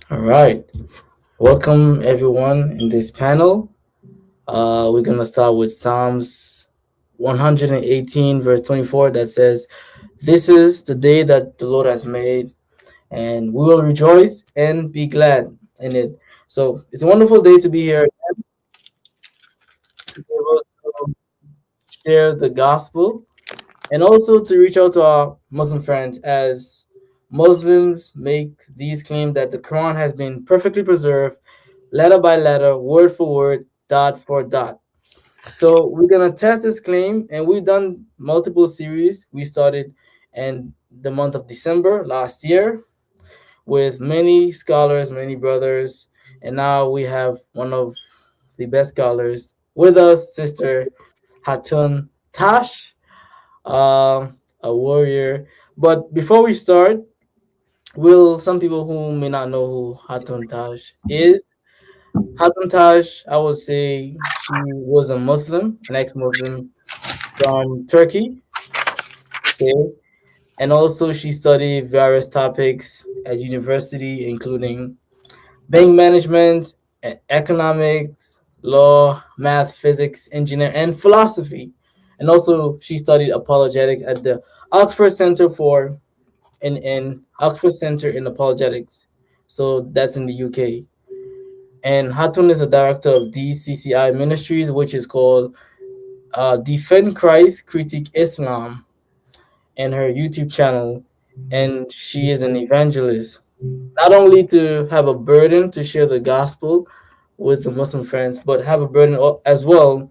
All right. Welcome everyone in this panel. We're gonna start with Psalms 118, verse 24, that says, "This is the day that the Lord has made, and we will rejoice and be glad in it." So it's a wonderful day to be here to be able to share the gospel and also to reach out to our Muslim friends as Muslims make these claims that the Quran has been perfectly preserved, letter by letter, word for word, dot for dot. So we're gonna test this claim, and we've done multiple series. We started in the month of December last year with many scholars, many brothers, and now we have one of the best scholars with us, Sister Hatun Tash, a warrior. But before we start, will some people who may not know who Hatun Tash is, Hatun Tash, I would say she was a Muslim, an ex-Muslim from Turkey. Okay, and also she studied various topics at university, including bank management, economics, law, math, physics, engineering, and philosophy. And also she studied apologetics at the Oxford Center for in Oxford Center in Apologetics. So that's in the UK. And Hatun is a director of DCCI Ministries, which is called Defend Christ, Critique Islam, and her YouTube channel. And she is an evangelist, not only to have a burden to share the gospel with the Muslim friends, but have a burden as well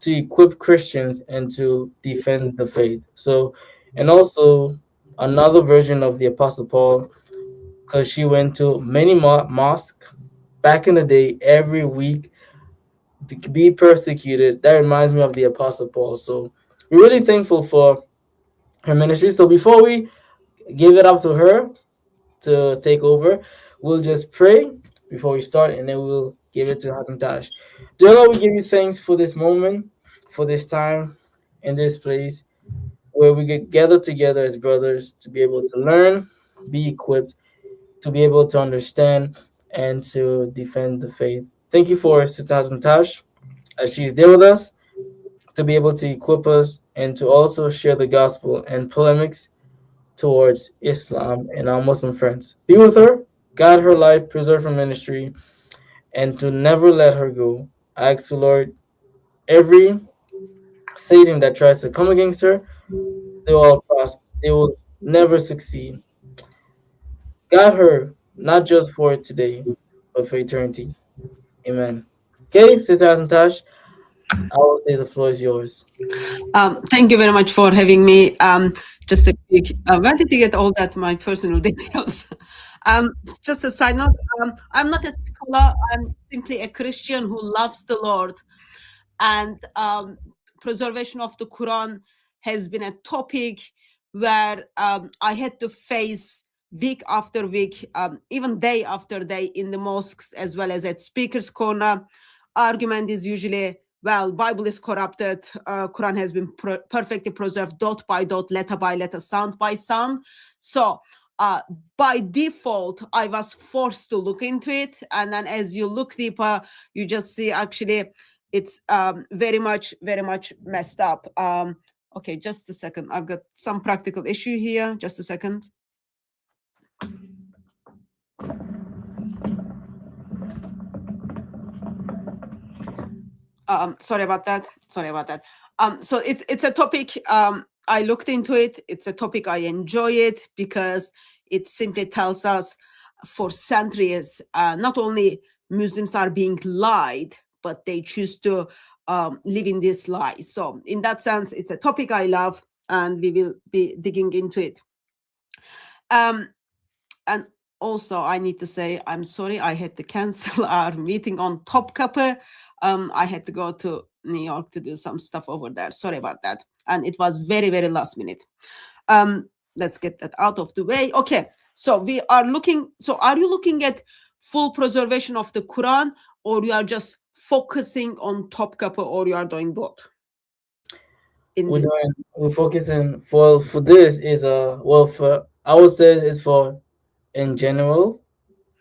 to equip Christians and to defend the faith. So, and also another version of the Apostle Paul, because she went to many mosques back in the day every week, be persecuted. That reminds me of the Apostle Paul. So, we're really thankful for her ministry. So, before we give it up to her to take over, we'll just pray before we start, and then we'll give it to Hatun Tash. Dear Lord, we give you thanks for this moment, for this time, in this place where we get gathered together as brothers to be able to learn, be equipped, to be able to understand, and to defend the faith. Thank you for Sister Hatun Tash as she's there with us to be able to equip us and to also share the gospel and polemics towards Islam and our Muslim friends. Be with her, guide her life, preserve her ministry, and to never let her go. I ask the Lord, every Satan that tries to come against her, they will all prosper. They will never succeed. Guide her, not just for today, but for eternity. Amen. Okay, Sister Asantash, I will say the floor is yours. Thank you very much for having me. Just a quick, where did you get all that, my personal details? Just a side note, I'm not a scholar. I'm simply a Christian who loves the Lord. And preservation of the Quran has been a topic where I had to face week after week, even day after day in the mosques as well as at speakers corner. Argument is usually, well, Bible is corrupted, Quran has been perfectly preserved dot by dot, letter by letter, sound by sound. So by default I was forced to look into it, and then as you look deeper you just see actually it's very much messed up. Okay, just a second, I've got some practical issue here, just a second. Sorry about that. So it's a topic, I looked into it. It's a topic I enjoy it because it simply tells us for centuries, not only Muslims are being lied, but they choose to live in this lie. So in that sense, it's a topic I love, and we will be digging into it. And also, I need to say, I'm sorry, I had to cancel our meeting on Topkapi. I had to go to New York to do some stuff over there. Sorry about that. And it was very, very last minute. Let's get that out of the way. Okay, so we are looking, so are you looking at full preservation of the Quran, or you are just focusing on Topkapi, or you are doing both? We're focusing for this is for I would say it's for in general,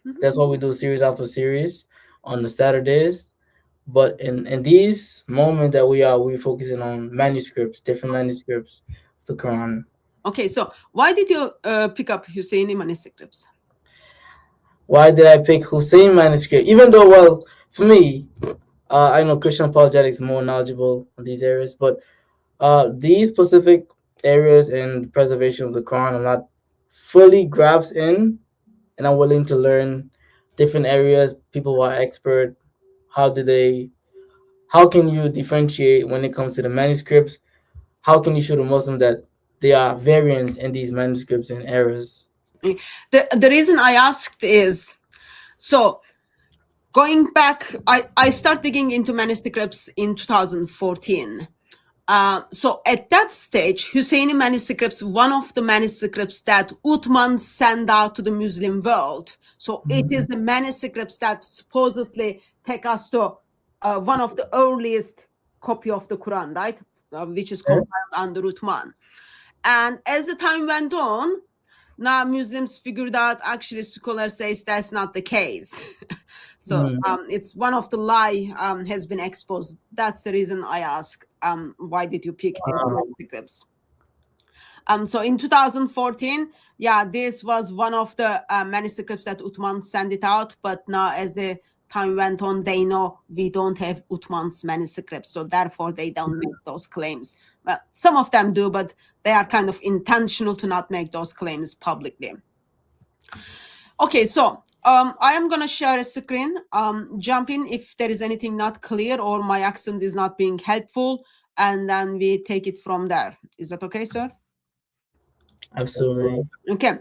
That's why we do series after series on the Saturdays. But in these moments that we're focusing on manuscripts, different manuscripts of the Quran. Okay, so why did you pick up Husseini manuscripts? Why did I pick Hussein manuscript? Even though, well, for me, I know Christian apologetics is more knowledgeable in these areas, but these specific areas in preservation of the Quran, I'm not fully grasped in, and I'm willing to learn different areas. People who are expert, how do they? How can you differentiate when it comes to the manuscripts? How can you show the Muslim that there are variants in these manuscripts and errors? The reason I asked is, so going back, I started digging into manuscripts in 2014. So at that stage, Husseini manuscripts, one of the manuscripts that Uthman sent out to the Muslim world. So it is the manuscripts that supposedly take us to one of the earliest copy of the Quran, right? Which is compiled under Uthman. And as the time went on, now Muslims figured out, actually scholars says that's not the case. So it's one of the lie has been exposed. That's the reason I asked, why did you pick the manuscripts? So in 2014, yeah, this was one of the manuscripts that Uthman sent it out. But now as the time went on, they know we don't have Uthman's manuscript. So therefore, they don't make those claims. Well, some of them do, but they are kind of intentional to not make those claims publicly. Okay, so I am going to share a screen. Jump in if there is anything not clear or my accent is not being helpful, and then we take it from there. Is that okay, sir? Absolutely. Okay.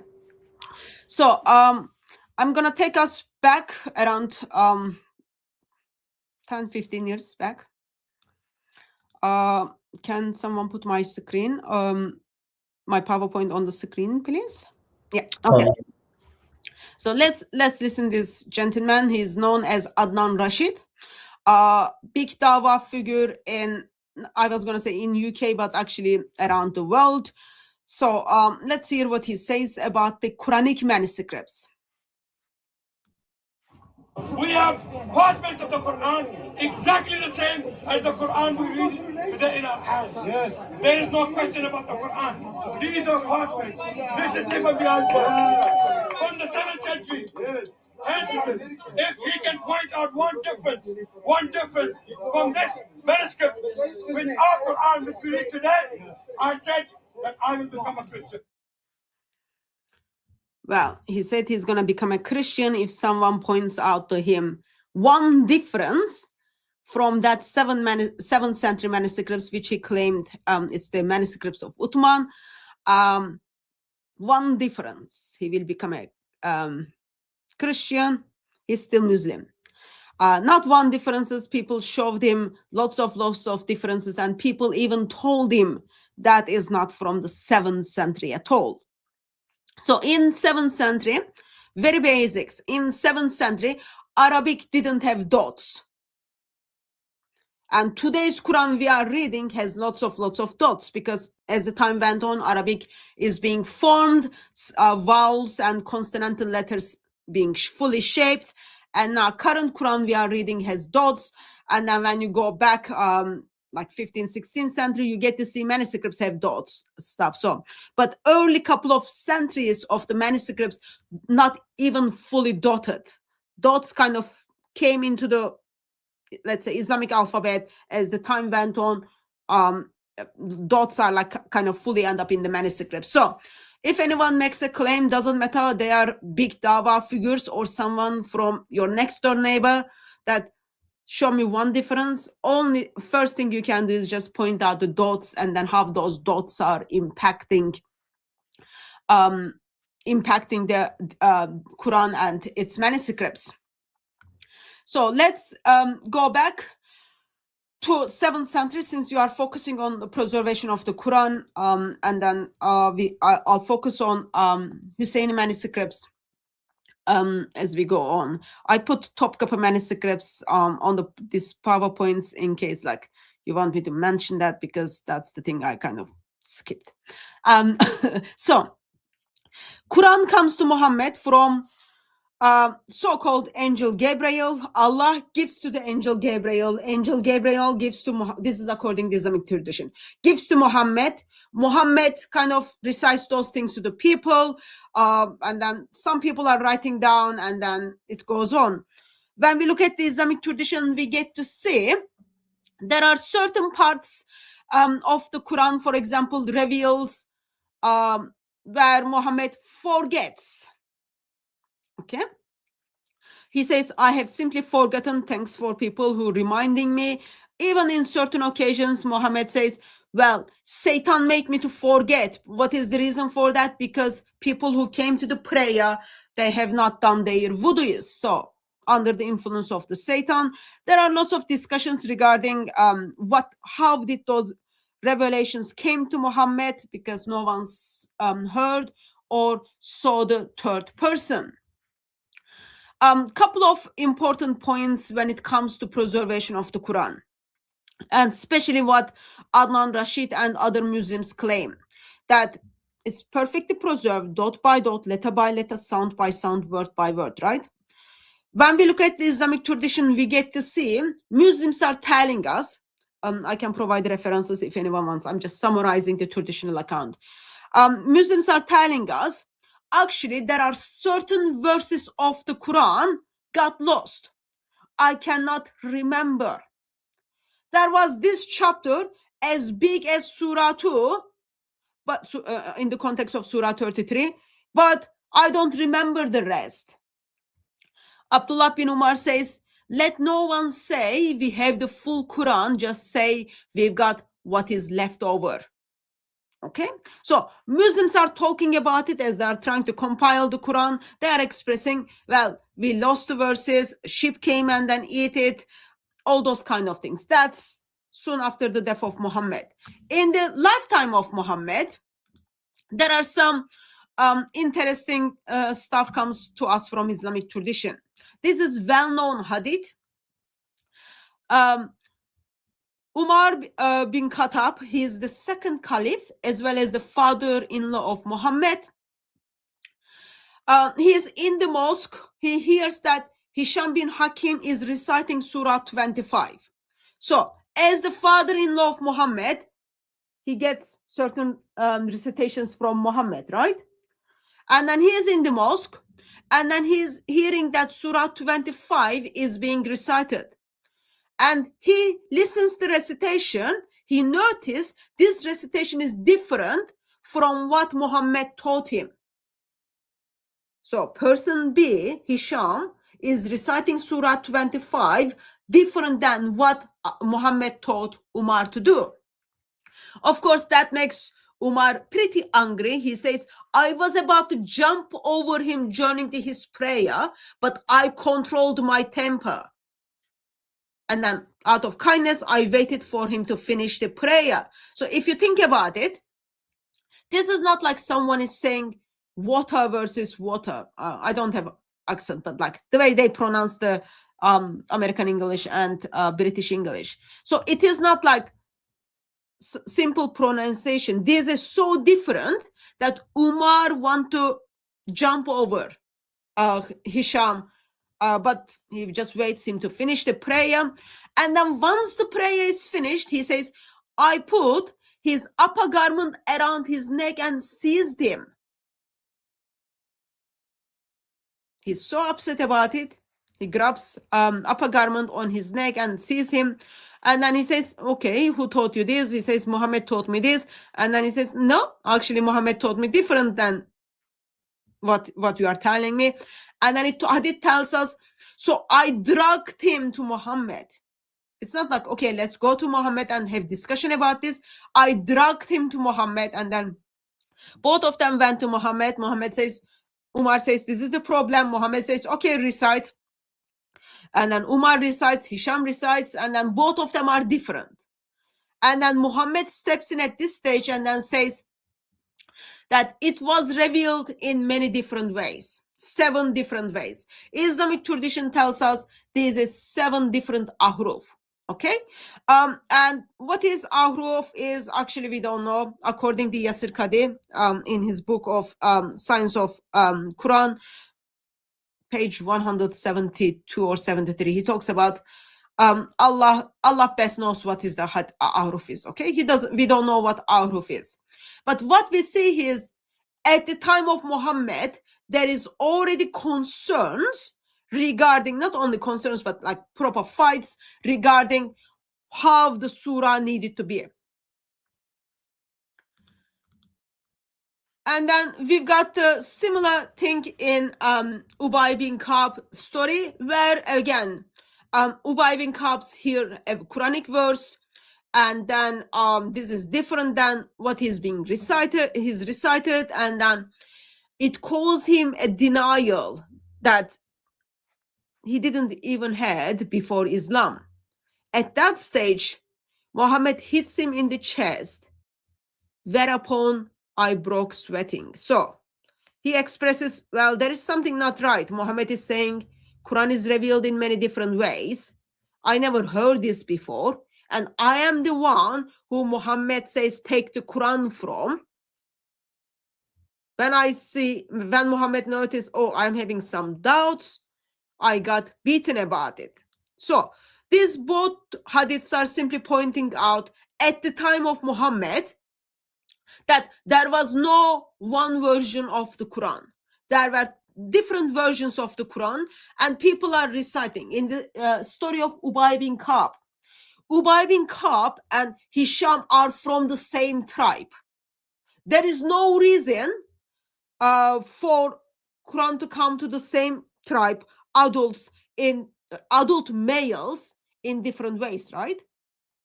So I'm going to take us back around 10, 15 years back. Can someone put my screen, my PowerPoint on the screen, please? Yeah, okay. So let's listen to this gentleman. He's known as Adnan Rashid, big dawa figure in, I was going to say in UK, but actually around the world. So let's hear what he says about the Quranic manuscripts. We have parchments of the Quran exactly the same as the Quran we read today in our hands. Yes. There is no question about the Quran. These are parchments. This is tip of the iceberg. From the 7th century. Yes. And if he can point out one difference from this manuscript with our Quran which we read today, I said that I will become a Christian. Well, he said he's going to become a Christian if someone points out to him one difference from that 7th century manuscripts, which he claimed it's the manuscripts of Uthman. One difference, he will become a Christian. He's still Muslim. Not one differences. People showed him lots of differences, and people even told him that is not from the 7th century at all. So in 7th century, very basics. In 7th century, Arabic didn't have dots. And today's Quran we are reading has lots of dots, because as the time went on, Arabic is being formed, vowels and consonantal letters being fully shaped. And now current Quran we are reading has dots. And then when you go back like 15th, 16th century, you get to see manuscripts have dots stuff. So, but early couple of centuries of the manuscripts, not even fully dotted. Dots kind of came into the, let's say, Islamic alphabet as the time went on. Dots are like kind of fully end up in the manuscript. So if anyone makes a claim, doesn't matter, they are big dawa figures or someone from your next door neighbor, that show me one difference. Only first thing you can do is just point out the dots, and then how those dots are impacting the Quran and its manuscripts. So let's go back to 7th century, since you are focusing on the preservation of the Quran, and then I'll focus on Husseini manuscripts as we go on. I put Topkapı manuscripts on these PowerPoints in case like you want me to mention that, because that's the thing I kind of skipped. So Quran comes to Muhammad from so-called angel Gabriel. Allah gives to the angel Gabriel. Angel Gabriel gives to Muhammad. This is according to Islamic tradition. Gives to Muhammad. Muhammad kind of recites those things to the people. And then some people are writing down, and then it goes on. When we look at the Islamic tradition, we get to see there are certain parts of the Quran, for example, reveals where Muhammad forgets. Okay. He says, I have simply forgotten. Thanks for people who reminding me. Even in certain occasions, Muhammad says, well, Satan make me to forget. What is the reason for that? Because people who came to the prayer, they have not done their wudu. So under the influence of the Satan, there are lots of discussions regarding how did those revelations came to Muhammad, because no one's heard or saw the third person. Couple of important points when it comes to preservation of the Quran, and especially what Adnan Rashid and other Muslims claim, that it's perfectly preserved, dot by dot, letter by letter, sound by sound, word by word, right? When we look at the Islamic tradition, we get to see Muslims are telling us, I can provide references if anyone wants, I'm just summarizing the traditional account. Muslims are telling us, actually, there are certain verses of the Quran got lost. I cannot remember. There was this chapter as big as Surah 2, but in the context of Surah 33, but I don't remember the rest. Abdullah bin Umar says, let no one say we have the full Quran, just say we've got what is left over. Okay, so Muslims are talking about it as they are trying to compile the Quran. They are expressing, well, we lost the verses, sheep came and then ate it, all those kind of things. That's soon after the death of Muhammad. In the lifetime of Muhammad, there are some interesting stuff comes to us from Islamic tradition. This is well-known hadith. Umar bin Khattab, he is the second caliph as well as the father-in-law of Muhammad. He is in the mosque. He hears that Hisham bin Hakim is reciting Surah 25. So, as the father-in-law of Muhammad, he gets certain recitations from Muhammad, right? And then he is in the mosque, and then he is hearing that Surah 25 is being recited. And he listens to the recitation. He noticed this recitation is different from what Muhammad taught him. So person B, Hisham, is reciting Surah 25 different than what Muhammad taught Umar to do. Of course, that makes Umar pretty angry. He says, I was about to jump over him joining to his prayer, but I controlled my temper. And then out of kindness, I waited for him to finish the prayer. So if you think about it, this is not like someone is saying water versus water. I don't have accent, but like the way they pronounce the American English and British English. So it is not like simple pronunciation. This is so different that Umar want to jump over Hisham, but he just waits him to finish the prayer. And then once the prayer is finished, he says, I put his upper garment around his neck and seized him. He's so upset about it. He grabs upper garment on his neck and sees him. And then he says, okay, who taught you this? He says, Muhammad taught me this. And then he says, no, actually Muhammad taught me different than what you are telling me. And then Hadith tells us, so I dragged him to Muhammad. It's not like, okay, let's go to Muhammad and have discussion about this. I dragged him to Muhammad, and then both of them went to Muhammad. Muhammad says, Umar says, this is the problem. Muhammad says, okay, recite. And then Umar recites, Hisham recites, and then both of them are different. And then Muhammad steps in at this stage and then says that it was revealed in many different ways. 7 different ways. Islamic tradition tells us these is 7 different ahruf. Okay, and what is ahruf is actually we don't know. According to Yasir Qadi, in his book of Science of Quran, page 172 or 73, he talks about Allah best knows what is the ahruf is. Okay, we don't know what ahruf is, but what we see is at the time of Muhammad there is already concerns regarding, not only concerns but like proper fights regarding how the surah needed to be. And then we've got the similar thing in Ubay bin Ka'b story, where again Ubay bin Ka'b's here a Quranic verse, and then this is different than what he's being recited. He's recited, and then it calls him a denial that he didn't even had before Islam. At that stage, Muhammad hits him in the chest, whereupon I broke sweating. So he expresses, well, there is something not right. Muhammad is saying Quran is revealed in many different ways. I never heard this before. And I am the one who Muhammad says take the Quran from. When Muhammad noticed, oh, I'm having some doubts, I got beaten about it. So these both hadiths are simply pointing out at the time of Muhammad that there was no one version of the Quran. There were different versions of the Quran, and people are reciting. In the story of Ubay bin Ka'b, Ubay bin Ka'b and Hisham are from the same tribe. There is no reason for Quran to come to the same tribe, adult males in different ways, right?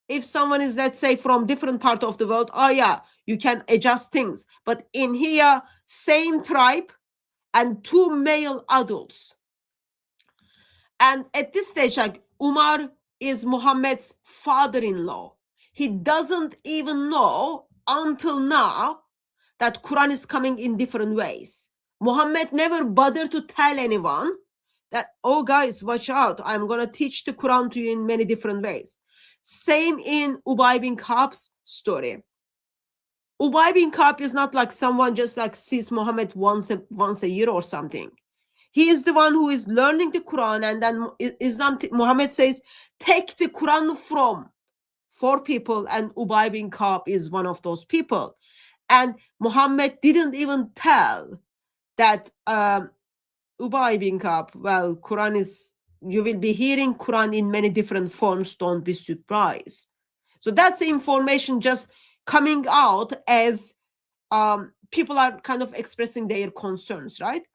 If someone is, let's say, from different part of the world, oh yeah, you can adjust things. But in here, same tribe and two male adults. And at this stage, like Umar is Muhammad's father-in-law. He doesn't even know until now that Quran is coming in different ways. Muhammad never bothered to tell anyone that, oh guys, watch out, I'm going to teach the Quran to you in many different ways. Same in Ubay bin Ka'b's story. Ubay bin Ka'b is not like someone just like sees Muhammad once a year or something. He is the one who is learning the Quran, and then Muhammad says, take the Quran from 4 people, and Ubay bin Ka'b is one of those people. And Muhammad didn't even tell that Ubay bin Ka'b, well, Quran is, you will be hearing Quran in many different forms, don't be surprised. So that's the information just coming out as people are kind of expressing their concerns, right?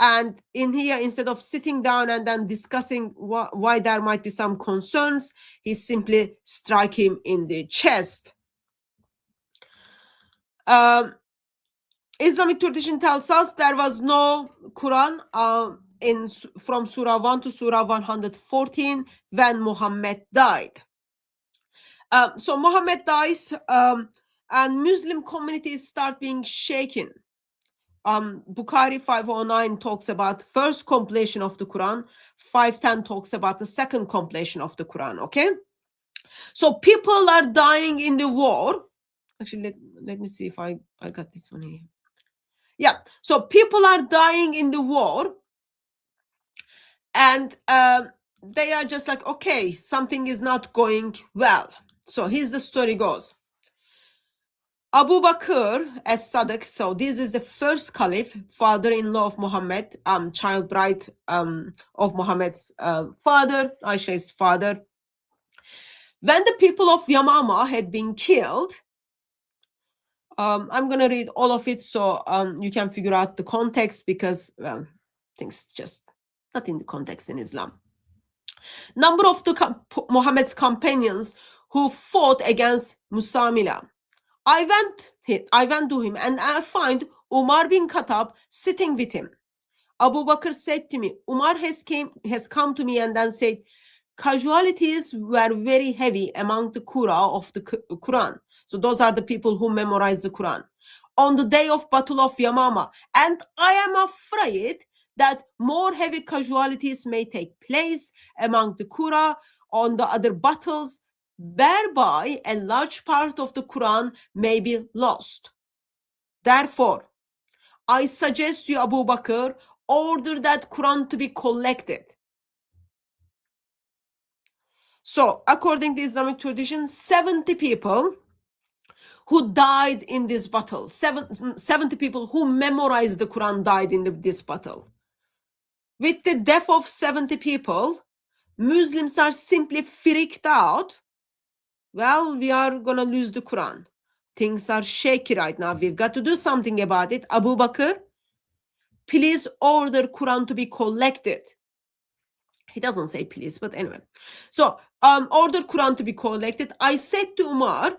And in here, instead of sitting down and then discussing why there might be some concerns, he simply strike him in the chest. Islamic tradition tells us there was no Quran from Surah 1 to Surah 114 when Muhammad died. So Muhammad dies, and Muslim communities start being shaken. Bukhari 509 talks about first completion of the Quran. 510 talks about the second completion of the Quran. Okay, so people are dying in the war. Actually, let me see if I got this one here. Yeah, so people are dying in the war, and they are just like, okay, something is not going well. So here's the story goes. Abu Bakr as-Sadiq, so this is the first caliph, father-in-law of Muhammad, child bride of Muhammad's father, Aisha's father. When the people of Yamama had been killed, I'm going to read all of it so you can figure out the context, because, well, things just not in the context in Islam. Number of Muhammad's companions who fought against Musamila. I went to him, and I find Umar bin Khattab sitting with him. Abu Bakr said to me, Umar has come to me and then said, casualties were very heavy among the Qur'an of the Quran. So those are the people who memorize the Quran on the day of Battle of Yamama. And I am afraid that more heavy casualties may take place among the Qur'an on the other battles, whereby a large part of the Quran may be lost. Therefore, I suggest you, Abu Bakr, ordered that Quran to be collected. So according to Islamic tradition, 70 people who died in this battle, 70 people who memorized the Quran died in this battle. With the death of 70 people, Muslims are simply freaked out. Well, we are going to lose the Quran. Things are shaky right now. We've got to do something about it. Abu Bakr, please order Quran to be collected. He doesn't say please, but anyway. So, order Quran to be collected. I said to Umar,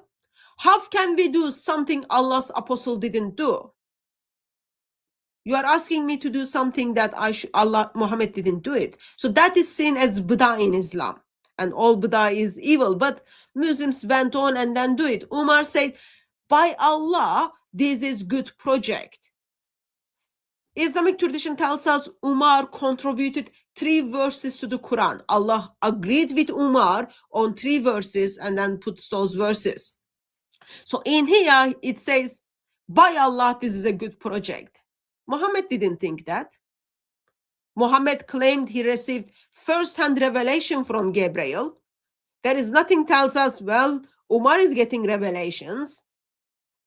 how can we do something Allah's apostle didn't do? You are asking me to do something that Muhammad didn't do it. So that is seen as bid'ah in Islam. And all bid'ah is evil. But Muslims went on and then do it. Umar said, by Allah, this is good project. Islamic tradition tells us Umar contributed 3 verses to the Quran. Allah agreed with Umar on 3 verses and then puts those verses. So in here, it says, by Allah, this is a good project. Muhammad didn't think that. Muhammad claimed he received first-hand revelation from Gabriel. There is nothing tells us, well, Umar is getting revelations.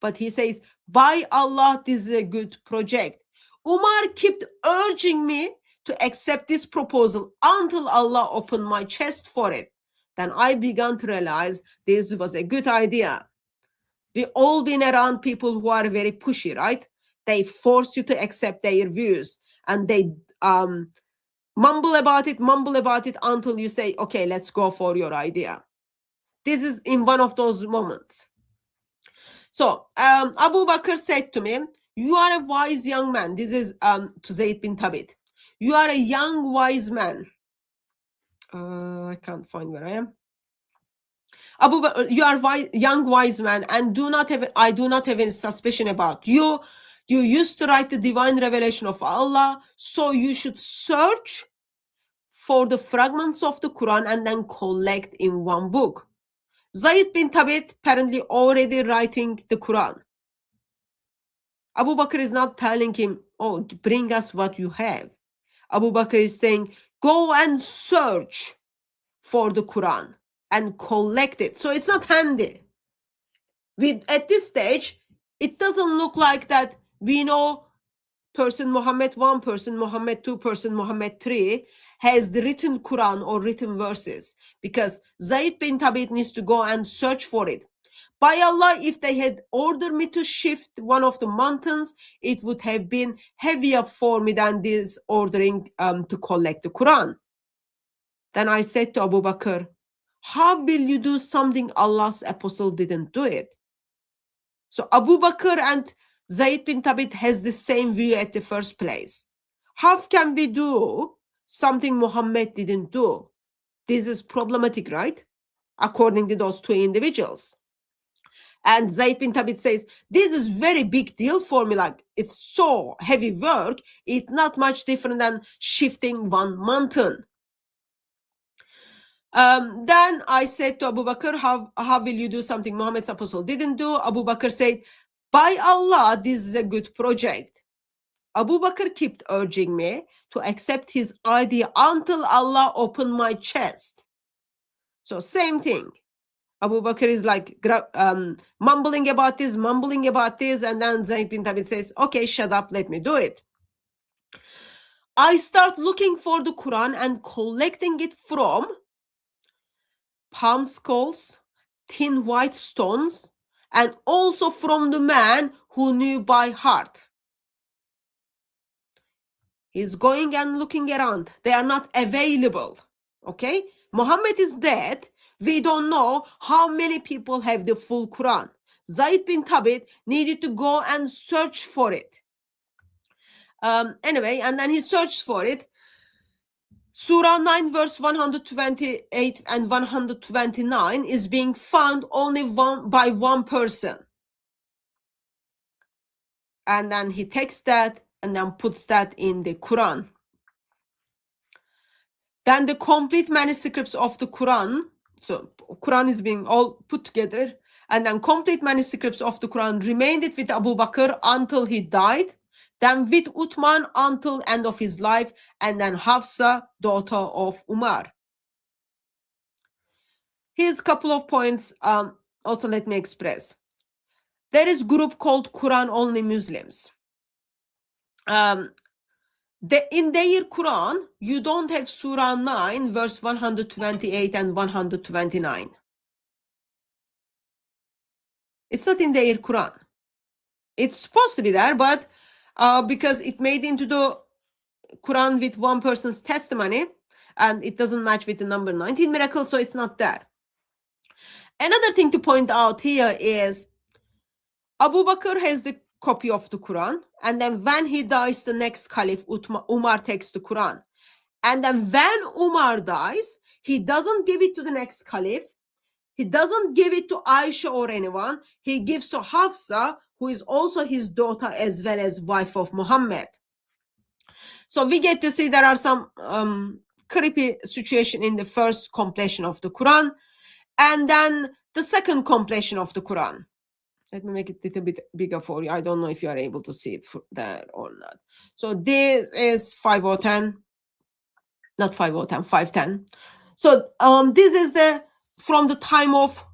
But he says, by Allah, this is a good project. Umar kept urging me to accept this proposal until Allah opened my chest for it. Then I began to realize this was a good idea. We've all been around people who are very pushy, right? They force you to accept their views and they mumble about it until you say, okay, let's go for your idea. This is in one of those moments. So Abu Bakr said to me, you are a wise young man. This is to Zayd bin Thabit. You are a young, wise man. I can't find where I am. Abu Bakr, you are young, wise man, and I do not have any suspicion about you. You used to write the divine revelation of Allah, so you should search for the fragments of the Quran and then collect in one book. Zayd bin Thabit apparently already writing the Quran. Abu Bakr is not telling him, oh, bring us what you have. Abu Bakr is saying, go and search for the Quran and collect it. So it's not handy. At this stage, it doesn't look like that we know person Muhammad 1, person Muhammad 2, person Muhammad 3 has the written Quran or written verses, because Zayd bin Thabit needs to go and search for it. By Allah, if they had ordered me to shift one of the mountains, it would have been heavier for me than this ordering to collect the Quran. Then I said to Abu Bakr, how will you do something Allah's apostle didn't do it? So Abu Bakr and Zayd bin Thabit has the same view at the first place. How can we do something Muhammad didn't do? This is problematic, right? According to those 2 individuals. And Zayd bin Thabit says, this is very big deal for me. Like, it's so heavy work. It's not much different than shifting one mountain. Then I said to Abu Bakr, how will you do something Muhammad's apostle didn't do? Abu Bakr said, by Allah, this is a good project. Abu Bakr kept urging me to accept his idea until Allah opened my chest. So same thing. Abu Bakr is like mumbling about this, and then Zayd bin Thabit says, okay, shut up, let me do it. I start looking for the Quran and collecting it from palm skulls, thin white stones, and also from the man who knew by heart. He's going and looking around. They are not available. Okay? Muhammad is dead. We don't know how many people have the full Quran. Zayd bin Thabit needed to go and search for it. Anyway, and then he searched for it. Surah 9 verse 128 and 129 is being found only by one person. And then he takes that and then puts that in the Quran. Then the complete manuscripts of the Quran, so Quran is being all put together, and then complete manuscripts of the Quran remained with Abu Bakr until he died. then with Uthman until end of his life, and then Hafsa, daughter of Umar. Here's a couple of points. Also, let me express. There is group called Quran only Muslims. In their Quran, you don't have Surah 9, verse 128 and 129. It's not in their Quran. It's supposed to be there, but because it made into the Quran with one person's testimony, and it doesn't match with the number 19 miracle, so it's not there. Another thing to point out here is Abu Bakr has the copy of the Quran, and then when he dies, the next caliph, Umar, takes the Quran. And then when Umar dies, he doesn't give it to the next caliph. He doesn't give it to Aisha or anyone. He gives to Hafsa, who is also his daughter as well as wife of Muhammad. So we get to see there are some creepy situation in the first completion of the Quran, and then the second completion of the Quran. Let me make it a little bit bigger for you. I don't know if you are able to see it there or not. So this is 5010, not 5010, 510. So this is from the time of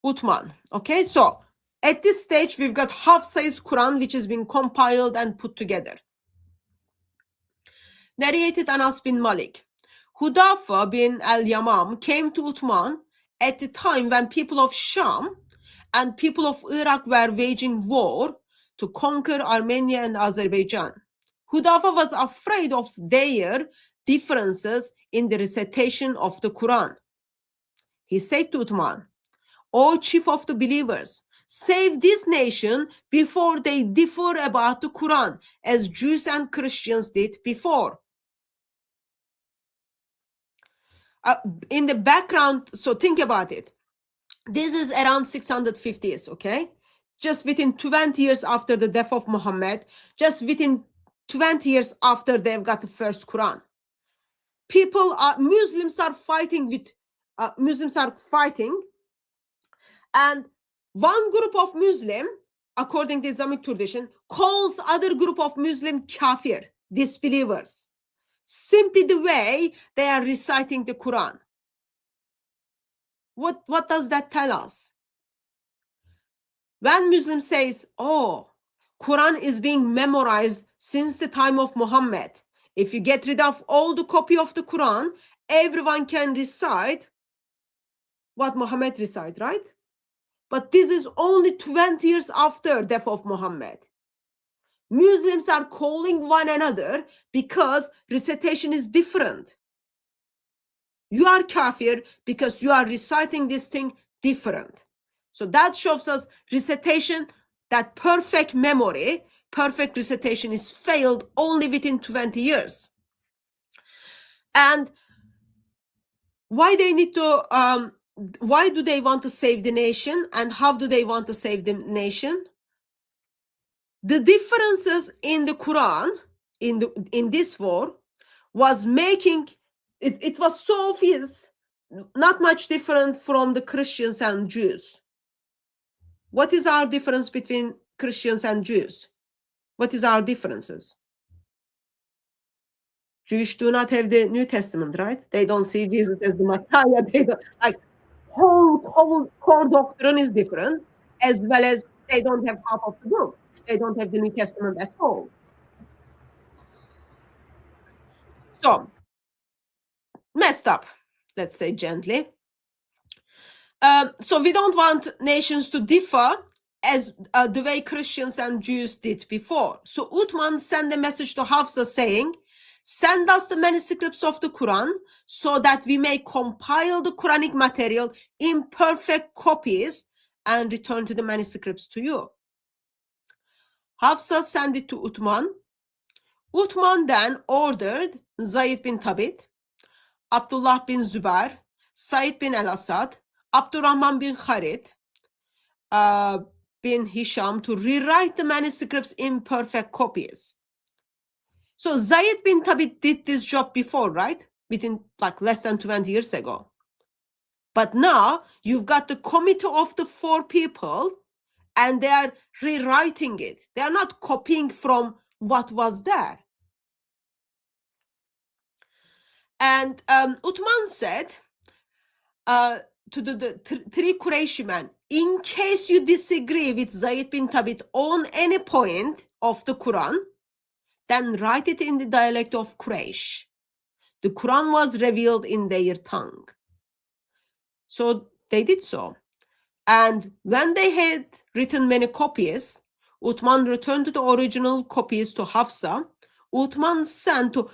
Uthman. Okay, so at this stage we've got Hafsa's Quran, which has been compiled and put together. Narrated Anas bin Malik. Hudafa bin al-Yamam came to Uthman at the time when people of Sham and people of Iraq were waging war to conquer Armenia and Azerbaijan. Hudafa was afraid of their differences in the recitation of the Quran. He said to Uthman, "O chief of the believers, save this nation before they differ about the Quran, as Jews and Christians did before." In the background, so think about it. This is around 650s, okay? Just within 20 years after the death of Muhammad, just within 20 years after they've got the first Quran. Muslims are fighting, and one group of Muslim, according to Islamic tradition, calls other group of Muslim kafir, disbelievers, simply the way they are reciting the Quran. What does that tell us? When Muslim says, "Oh, Quran is being memorized since the time of Muhammad. If you get rid of all the copy of the Quran, everyone can recite what Muhammad recited, right?" But this is only 20 years after death of Muhammad. Muslims are calling one another because recitation is different. You are kafir because you are reciting this thing different. So that shows us recitation, that perfect memory, perfect recitation is failed only within 20 years. And why they need to, why do they want to save the nation, and how do they want to save the nation? The differences in the Quran, in this war, was making, it was so obvious, not much different from the Christians and Jews. What is our difference between Christians and Jews? What is our differences? Jews do not have the New Testament, right? They don't see Jesus as the Messiah. They don't, like, whole core doctrine is different, as well as they don't have half of the book. They don't have the New Testament at all. So, messed up, let's say gently. So we don't want nations to differ as the way Christians and Jews did before. So Uthman sent a message to Hafsa saying, "Send us the manuscripts of the Quran so that we may compile the Quranic material in perfect copies and return to the manuscripts to you." Hafsa sent it to Uthman. Uthman then ordered Zayd bin Thabit, Abdullah bin Zubair, Said bin al-Assad, Abdurrahman bin Khalid, bin Hisham to rewrite the manuscripts in perfect copies. So Zayd bin Thabit did this job before, right? Within like less than 20 years ago. But now you've got the committee of the 4 people, and they are rewriting it. They are not copying from what was there. And Uthman said to the three Qurayshi men, in case you disagree with Zayd bin Thabit on any point of the Quran, then write it in the dialect of Quraysh. The Quran was revealed in their tongue. So they did so. And when they had written many copies, Uthman returned to the original copies to Hafsa. Uthman sent to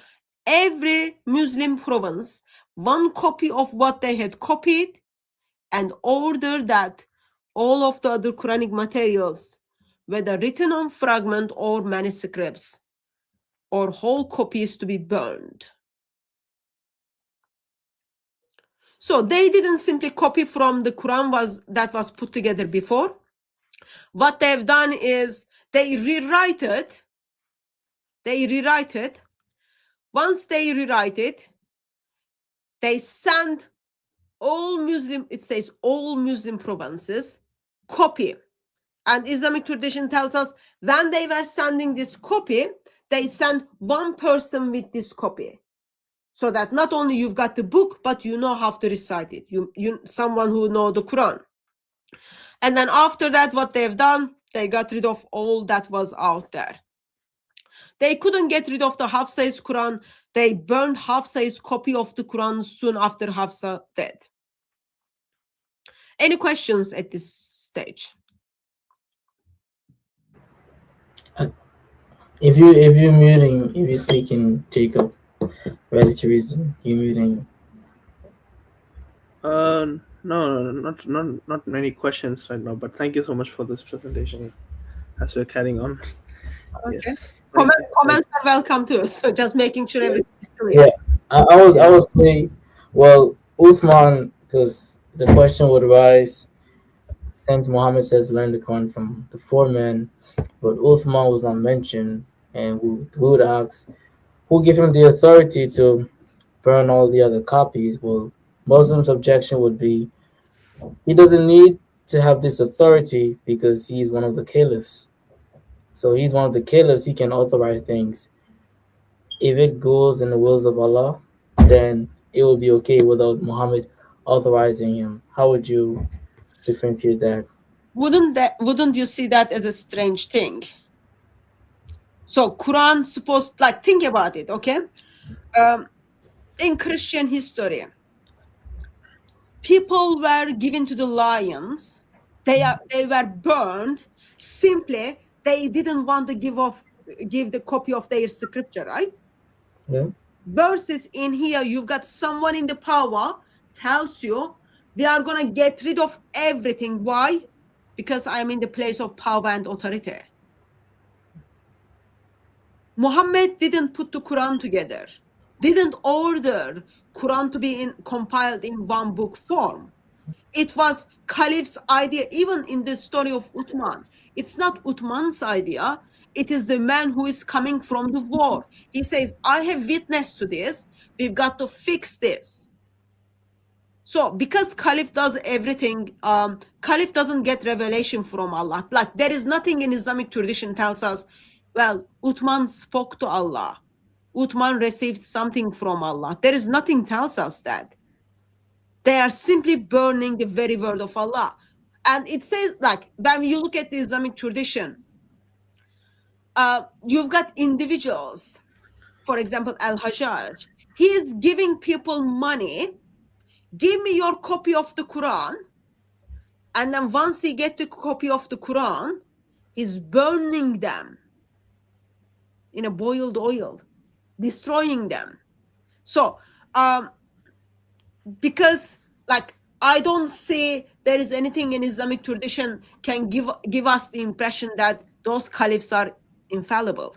every Muslim province one copy of what they had copied and ordered that all of the other Quranic materials, whether written on fragment or manuscripts or whole copies, to be burned. So they didn't simply copy from the Quran that was put together before. What they've done is they rewrite it. Once they rewrite it, they send all Muslim, it says all Muslim provinces, copy. And Islamic tradition tells us when they were sending this copy, they sent one person with this copy. So that not only you've got the book, but you know how to recite it. You someone who know the Quran. And then after that, what they've done, they got rid of all that was out there. They couldn't get rid of the Hafsa's Quran. They burned Hafsa's copy of the Quran soon after Hafsa died. Any questions at this stage? If you're speaking, Jacob, ready to reason, you're muting. No, not many questions right now. But thank you so much for this presentation. As we're carrying on. Okay. Yes. Comments are welcome too. So just making sure everything is clear. Yeah, I would say, well, Uthman, because the question would arise since Muhammad says learn the Quran from the four men, but Uthman was not mentioned, and we would ask who gave him the authority to burn all the other copies. Well, Muslims' objection would be he doesn't need to have this authority because he's one of the caliphs. So he's one of the caliphs, he can authorize things. If it goes in the wills of Allah, then it will be okay without Muhammad authorizing him. How would you differentiate that? Wouldn't you see that as a strange thing? So Quran supposed, like, think about it, okay? In Christian history, people were given to the lions. They were burned. Simply, they didn't want to give the copy of their scripture, right? Yeah. Versus in here, you've got someone in the power tells you, we are going to get rid of everything. Why? Because I'm in the place of power and authority. Muhammad didn't put the Quran together, didn't order Quran to be compiled in one book form. It was Caliph's idea, even in the story of Uthman. It's not Uthman's idea. It is the man who is coming from the war. He says, I have witnessed to this. We've got to fix this. So because Caliph does everything, Caliph doesn't get revelation from Allah. Like, there is nothing in Islamic tradition tells us, well, Uthman spoke to Allah. Uthman received something from Allah. There is nothing tells us that. They are simply burning the very word of Allah. And it says, like, when you look at the Islamic tradition, you've got individuals, for example, Al-Hajjaj. He is giving people money. Give me your copy of the Quran. And then once he gets the copy of the Quran, he's burning them in a boiled oil, destroying them. So, because, like, I don't see there is anything in Islamic tradition can give us the impression that those caliphs are infallible.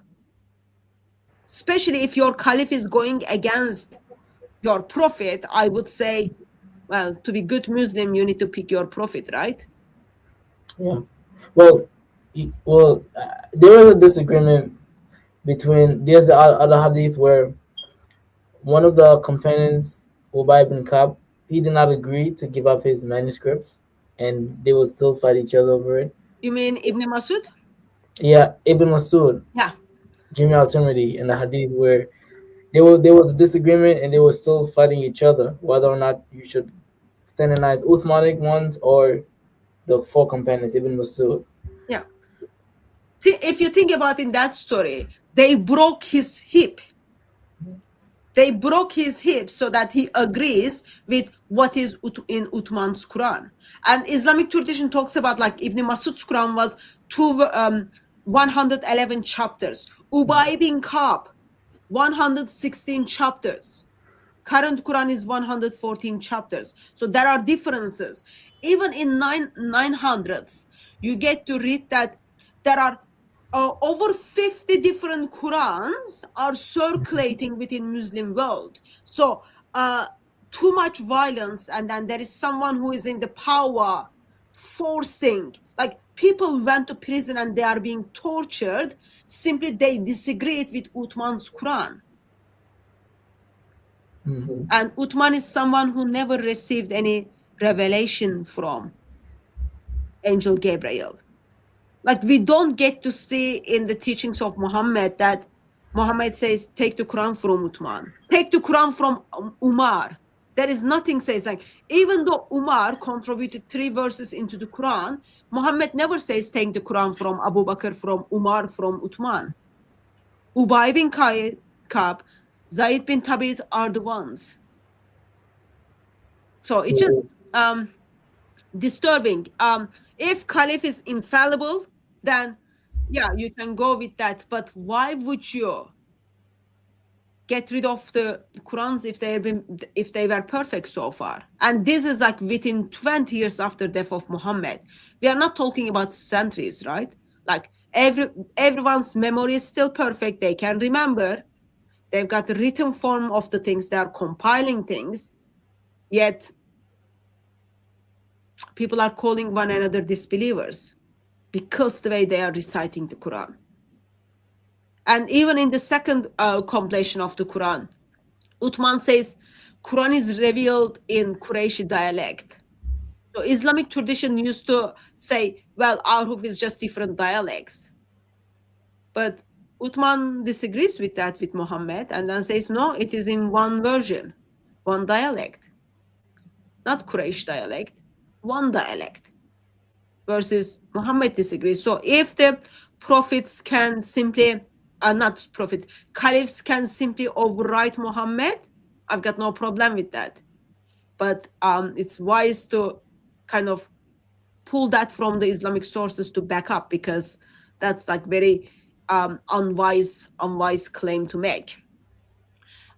Especially if your caliph is going against your prophet, I would say, well, to be good Muslim, you need to pick your prophet, right? Yeah. Well, there was a disagreement between, there's the other hadith where one of the companions, Ubay ibn Ka'b, he did not agree to give up his manuscripts, and they would still fight each other over it. You mean Ibn Masud? Yeah, Ibn Masud. Yeah. Jimmy al-Tirmidhi and the hadith where there was a disagreement and they were still fighting each other whether or not you should standardize Uthmanic ones or the four companions, Ibn Masud. Yeah. See, if you think about in that story, they broke his hip. They broke his hip so that he agrees with what is in Uthman's Quran. And Islamic tradition talks about like Ibn Masud's Quran was 111 chapters. Ubay bin Ka'b, 116 chapters. Current Quran is 114 chapters. So there are differences. Even in 900s, you get to read that there are over 50 different Qurans are circulating within Muslim world. So too much violence, and then there is someone who is in the power forcing, like people went to prison and they are being tortured, simply they disagreed with Uthman's Quran. And Uthman is someone who never received any revelation from Angel Gabriel. Like we don't get to see in the teachings of Muhammad that Muhammad says, take the Quran from Uthman, take the Quran from Umar. There is nothing says like, even though Umar contributed 3 verses into the Quran, Muhammad never says, take the Quran from Abu Bakr, from Umar, from Uthman. Ubay bin Ka'b, Zaid bin Thabit are the ones. So it's just disturbing. If Caliph is infallible, then yeah, you can go with that. But why would you get rid of the Qurans if they were perfect so far? And this is like within 20 years after death of Muhammad. We are not talking about centuries, right? Like everyone's memory is still perfect. They can remember. They've got the written form of the things. They are compiling things. Yet people are calling one another disbelievers because the way they are reciting the Quran. And even in the second compilation of the Quran, Uthman says, Quran is revealed in Qurayshi dialect. So Islamic tradition used to say, well, Arhuf is just different dialects. But Uthman disagrees with that with Muhammad and then says, no, it is in one version, one dialect. Not Quraysh dialect, one dialect. Versus Muhammad disagrees. So if the prophets can simply, caliphs can simply overwrite Muhammad, I've got no problem with that. But it's wise to kind of pull that from the Islamic sources to back up, because that's like very unwise claim to make.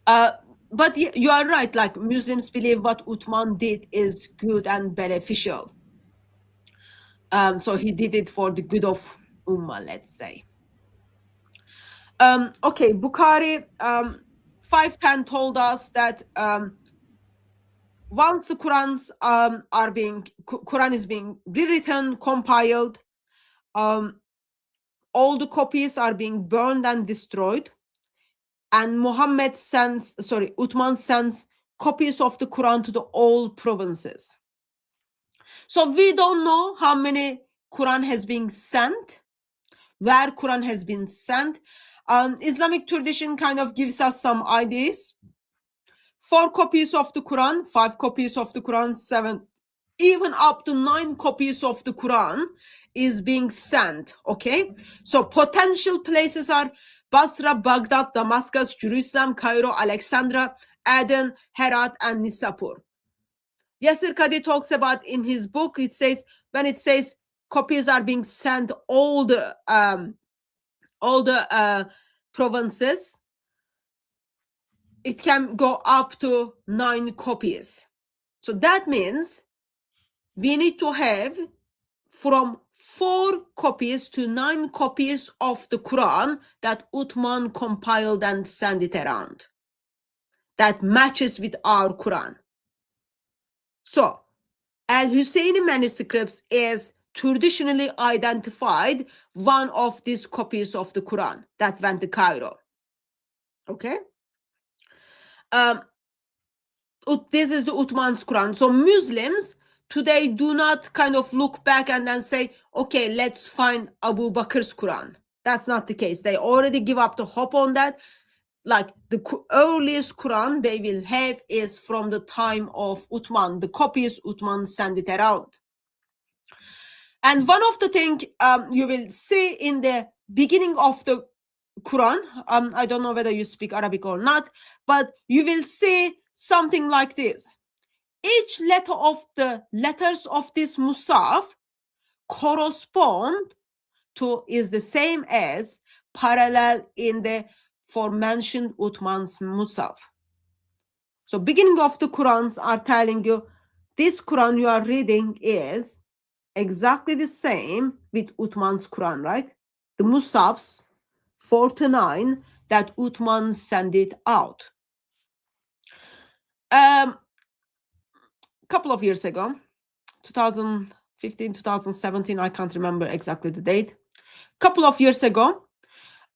But you are right, like Muslims believe what Uthman did is good and beneficial. So he did it for the good of Ummah, let's say. Okay, Bukhari 510 told us that once the Qurans Quran is being rewritten, compiled, all the copies are being burned and destroyed, and Uthman sends copies of the Quran to the all provinces. So we don't know how many Quran has been sent, where Quran has been sent. Islamic tradition kind of gives us some ideas. 4 copies of the Quran, 5 copies of the Quran, 7, even up to 9 copies of the Quran is being sent, okay? So potential places are Basra, Baghdad, Damascus, Jerusalem, Cairo, Alexandria, Aden, Herat, and Nisapur. Yasir Qadi talks about in his book, it says, when it says copies are being sent all the provinces, it can go up to 9 copies. So that means we need to have from 4 copies to 9 copies of the Quran that Uthman compiled and sent it around. That matches with our Quran. So Al-Hussein manuscripts is traditionally identified one of these copies of the Quran that went to Cairo. Okay? This is the Uthman's Quran. So Muslims today do not kind of look back and then say, okay, let's find Abu Bakr's Quran. That's not the case. They already give up the hope on that. Like the earliest Quran they will have is from the time of Uthman. The copies Uthman sent it around. And one of the things you will see in the beginning of the Quran, I don't know whether you speak Arabic or not, but you will see something like this. Each letter of the letters of this Musaf correspond to is the same as parallel in the aforementioned Uthman's Musaf. So beginning of the Qurans are telling you this Quran you are reading is exactly the same with Uthman's Quran, right? The Musafs 49 that Uthman sent it out. Couple of years ago, 2015, 2017, I can't remember exactly the date. Couple of years ago,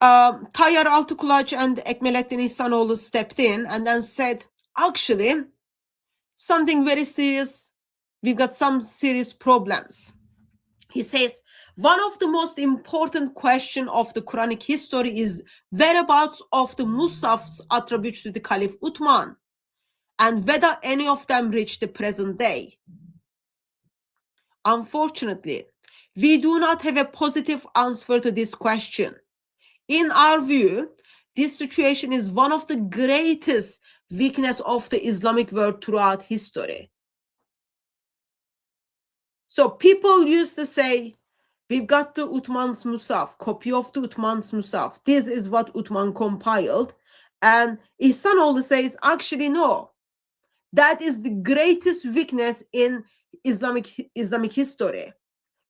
Tayyar Altıkulaç and Ekmelettin İhsanoğlu stepped in and then said, actually, something very serious, we've got some serious problems. He says, one of the most important questions of the Quranic history is whereabouts of the Musafs attributed to the Caliph Uthman and whether any of them reach the present day. Unfortunately, we do not have a positive answer to this question. In our view, this situation is one of the greatest weaknesses of the Islamic world throughout history. So people used to say, we've got the Uthman's Musaf, copy of the Uthman's Musaf. This is what Uthman compiled. And İhsanoğlu says, actually, no. That is the greatest weakness in Islamic history.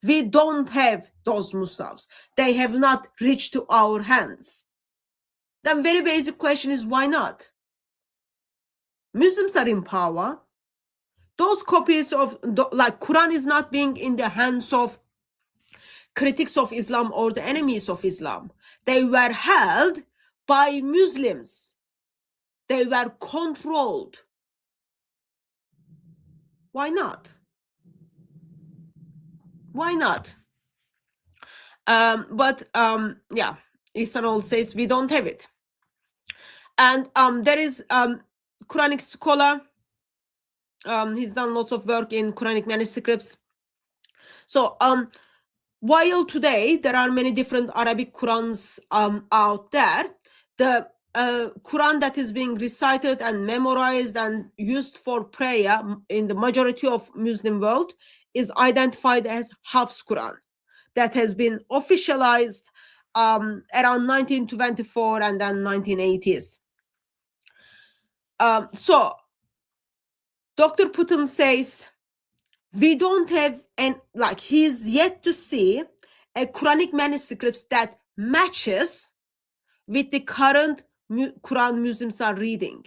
We don't have those Musafs. They have not reached to our hands. Then very basic question is, why not? Muslims are in power. Those copies of, like Quran is not being in the hands of critics of Islam or the enemies of Islam. They were held by Muslims. They were controlled. Why not? Why not? Yeah, İhsanoğlu says we don't have it. And there is Quranic scholar. He's done lots of work in Quranic manuscripts. So while today there are many different Arabic Qurans out there, the Quran that is being recited and memorized and used for prayer in the majority of Muslim world is identified as Hafs Quran, that has been officialized around 1924 and then 1980s. So Dr. Putin says, we don't have, and like he's yet to see a Quranic manuscript that matches with the current Quran Muslims are reading.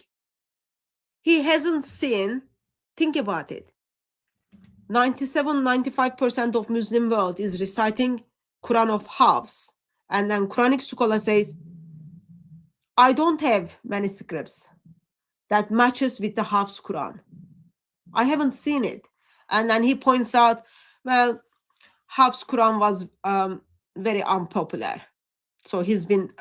He hasn't seen, think about it, 97-95% of Muslim world is reciting Quran of Hafs, and then Quranic scholar says, I don't have manuscripts that matches with the Hafs Quran. I haven't seen it. And then he points out, well, Hafs Quran was very unpopular. So he's been,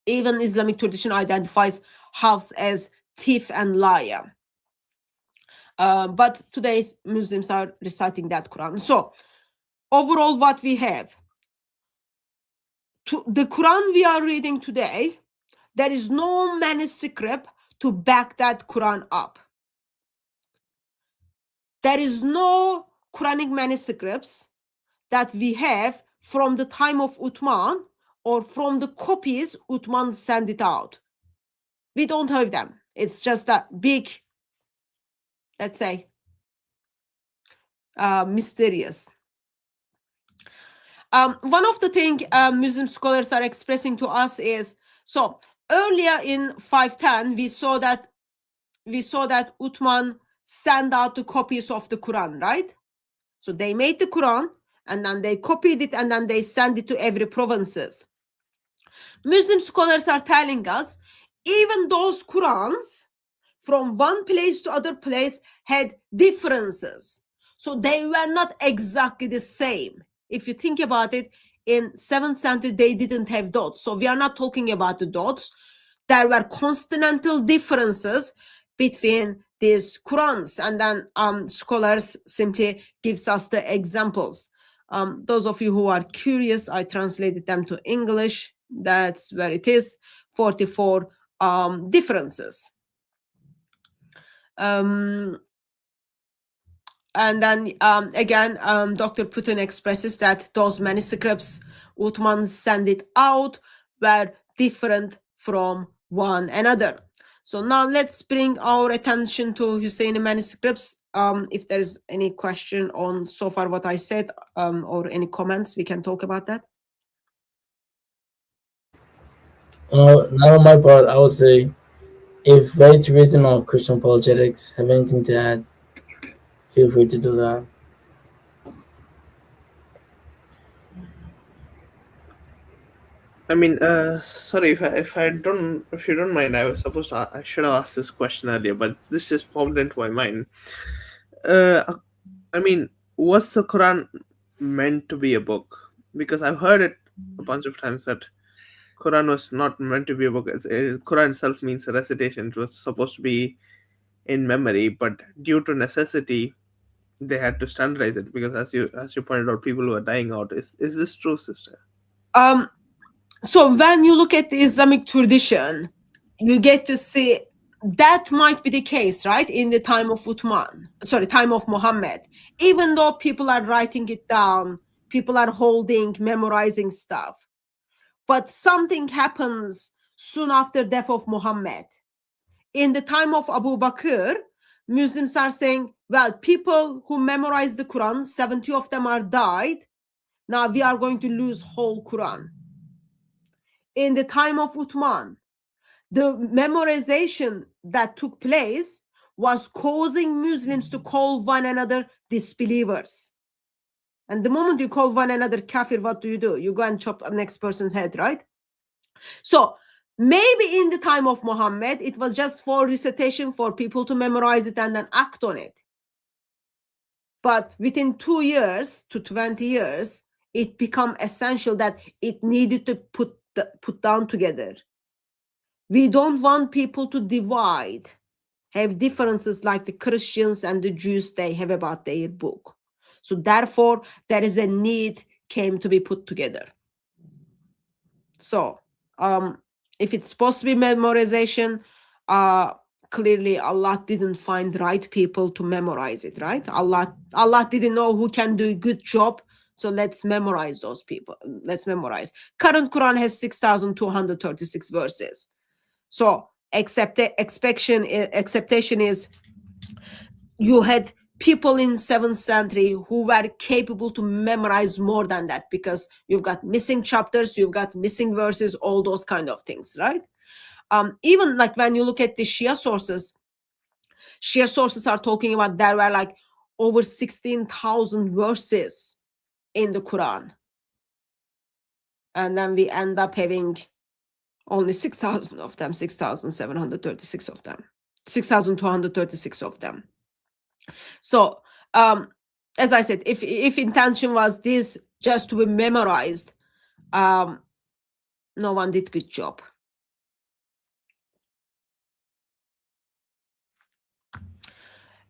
even Islamic tradition identifies Hafs as thief and liar. But today's Muslims are reciting that Quran. So overall, what we have, the Quran we are reading today, there is no manuscript to back that Quran up. There is no Quranic manuscripts that we have from the time of Uthman or from the copies Uthman sent it out. We don't have them. It's just a big, let's say, mysterious. One of the things Muslim scholars are expressing to us is, so earlier in 510, we saw that Uthman sent out the copies of the Quran, right? So they made the Quran and then they copied it and then they sent it to every provinces. Muslim scholars are telling us even those Qurans from one place to other place had differences. So they were not exactly the same. If you think about it, in 7th century, they didn't have dots. So we are not talking about the dots. There were consonantal differences between these Qurans, and then scholars simply gives us the examples. Those of you who are curious, I translated them to English. That's where it is, 44 differences. And then again, Dr. Putin expresses that those manuscripts Uthman sent it out were different from one another. So now let's bring our attention to Husseini manuscripts. If there's any question on so far what I said, or any comments, we can talk about that. Now on my part, I would say, if relativism or Christian apologetics have anything to add, feel free to do that. I mean, sorry if you don't mind, I was supposed to, I should have asked this question earlier, but this just popped into my mind. I mean, was the Quran meant to be a book? Because I've heard it a bunch of times that Quran was not meant to be a book. Quran itself means a recitation. It was supposed to be in memory, but due to necessity, they had to standardize it because, as you pointed out, people were dying out. Is this true, sister? So when you look at the Islamic tradition, you get to see that might be the case, right? In the time of time of Muhammad. Even though people are writing it down, people are holding, memorizing stuff. But something happens soon after death of Muhammad. In the time of Abu Bakr, Muslims are saying, well, people who memorize the Quran, 70 of them are died. Now we are going to lose whole Quran. In the time of Uthman, the memorization that took place was causing Muslims to call one another disbelievers. And the moment you call one another kafir, what do? You go and chop the next person's head, right? So maybe in the time of Muhammad, it was just for recitation, for people to memorize it and then act on it. But within 2 years to 20 years, it became essential that it needed to put down together. We don't want people to divide, have differences like the Christians and the Jews they have about their book. So therefore, there is a need came to be put together. So if it's supposed to be memorization, clearly Allah didn't find right people to memorize it, right? Allah didn't know who can do a good job. So let's memorize those people. Let's memorize. Current Quran has 6,236 verses. So expectation is you had people in 7th century who were capable to memorize more than that, because you've got missing chapters, you've got missing verses, all those kind of things, right? Even like when you look at the Shia sources are talking about there were like over 16,000 verses in the Quran. And then we end up having only 6,000 of them, 6,736 of them, 6,236 of them. So, as I said, if intention was this just to be memorized, no one did good job.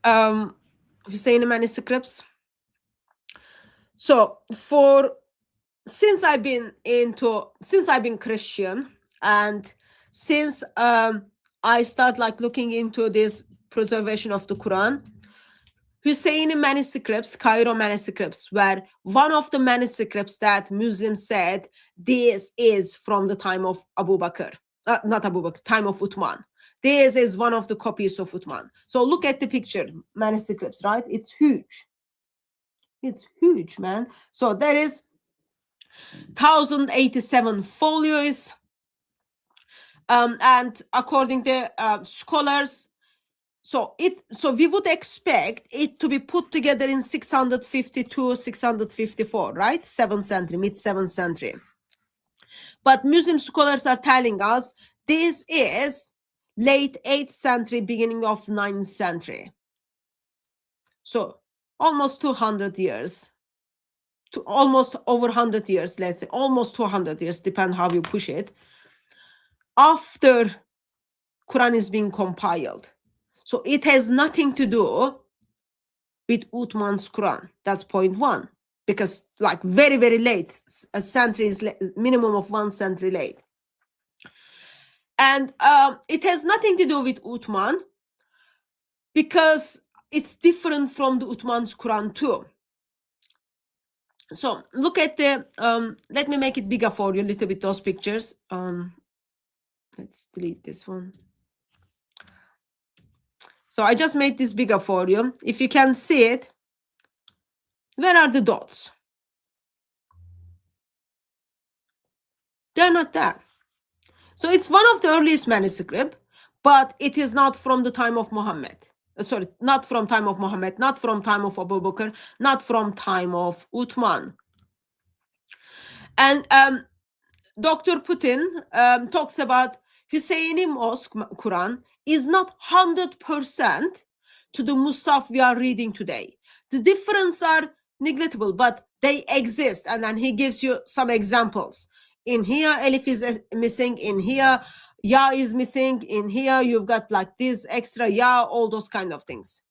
Husseini manuscripts. So since I've been Christian, and since I start like looking into this preservation of the Quran, Husseini manuscripts, Cairo manuscripts, were one of the manuscripts that Muslims said this is from the time of Abu Bakr, not Abu Bakr, time of Uthman. This is one of the copies of Uthman. So look at the picture, manuscripts, right? It's huge. It's huge, man. So there is 1,087 folios. And according to scholars, so we would expect it to be put together in 652, 654, right? 7th century, mid-7th century. But Muslim scholars are telling us this is late 8th century, beginning of 9th century. So almost 200 years to almost over 100 years, let's say almost 200 years, depend how you push it, after Quran is being compiled. So it has nothing to do with Uthman's Quran. That's point one, because like very, very late, a century is minimum of 1 century late. And it has nothing to do with Uthman because it's different from the Uthman's Quran too. So look at the, let me make it bigger for you a little bit, those pictures. Let's delete this one. So I just made this bigger for you. If you can see it, where are the dots? They're not there. So it's one of the earliest manuscripts, but it is not from the time of Muhammad. Sorry, not from time of Muhammad, not from time of Abu Bakr, not from time of Uthman. And Dr. Putin talks about Husseini Mosque Quran is not 100% to the Musaf we are reading today. The differences are negligible, but they exist. And then he gives you some examples. In here, Alif is missing. In here, Ya is missing. In here, you've got like this extra Ya, all those kind of things.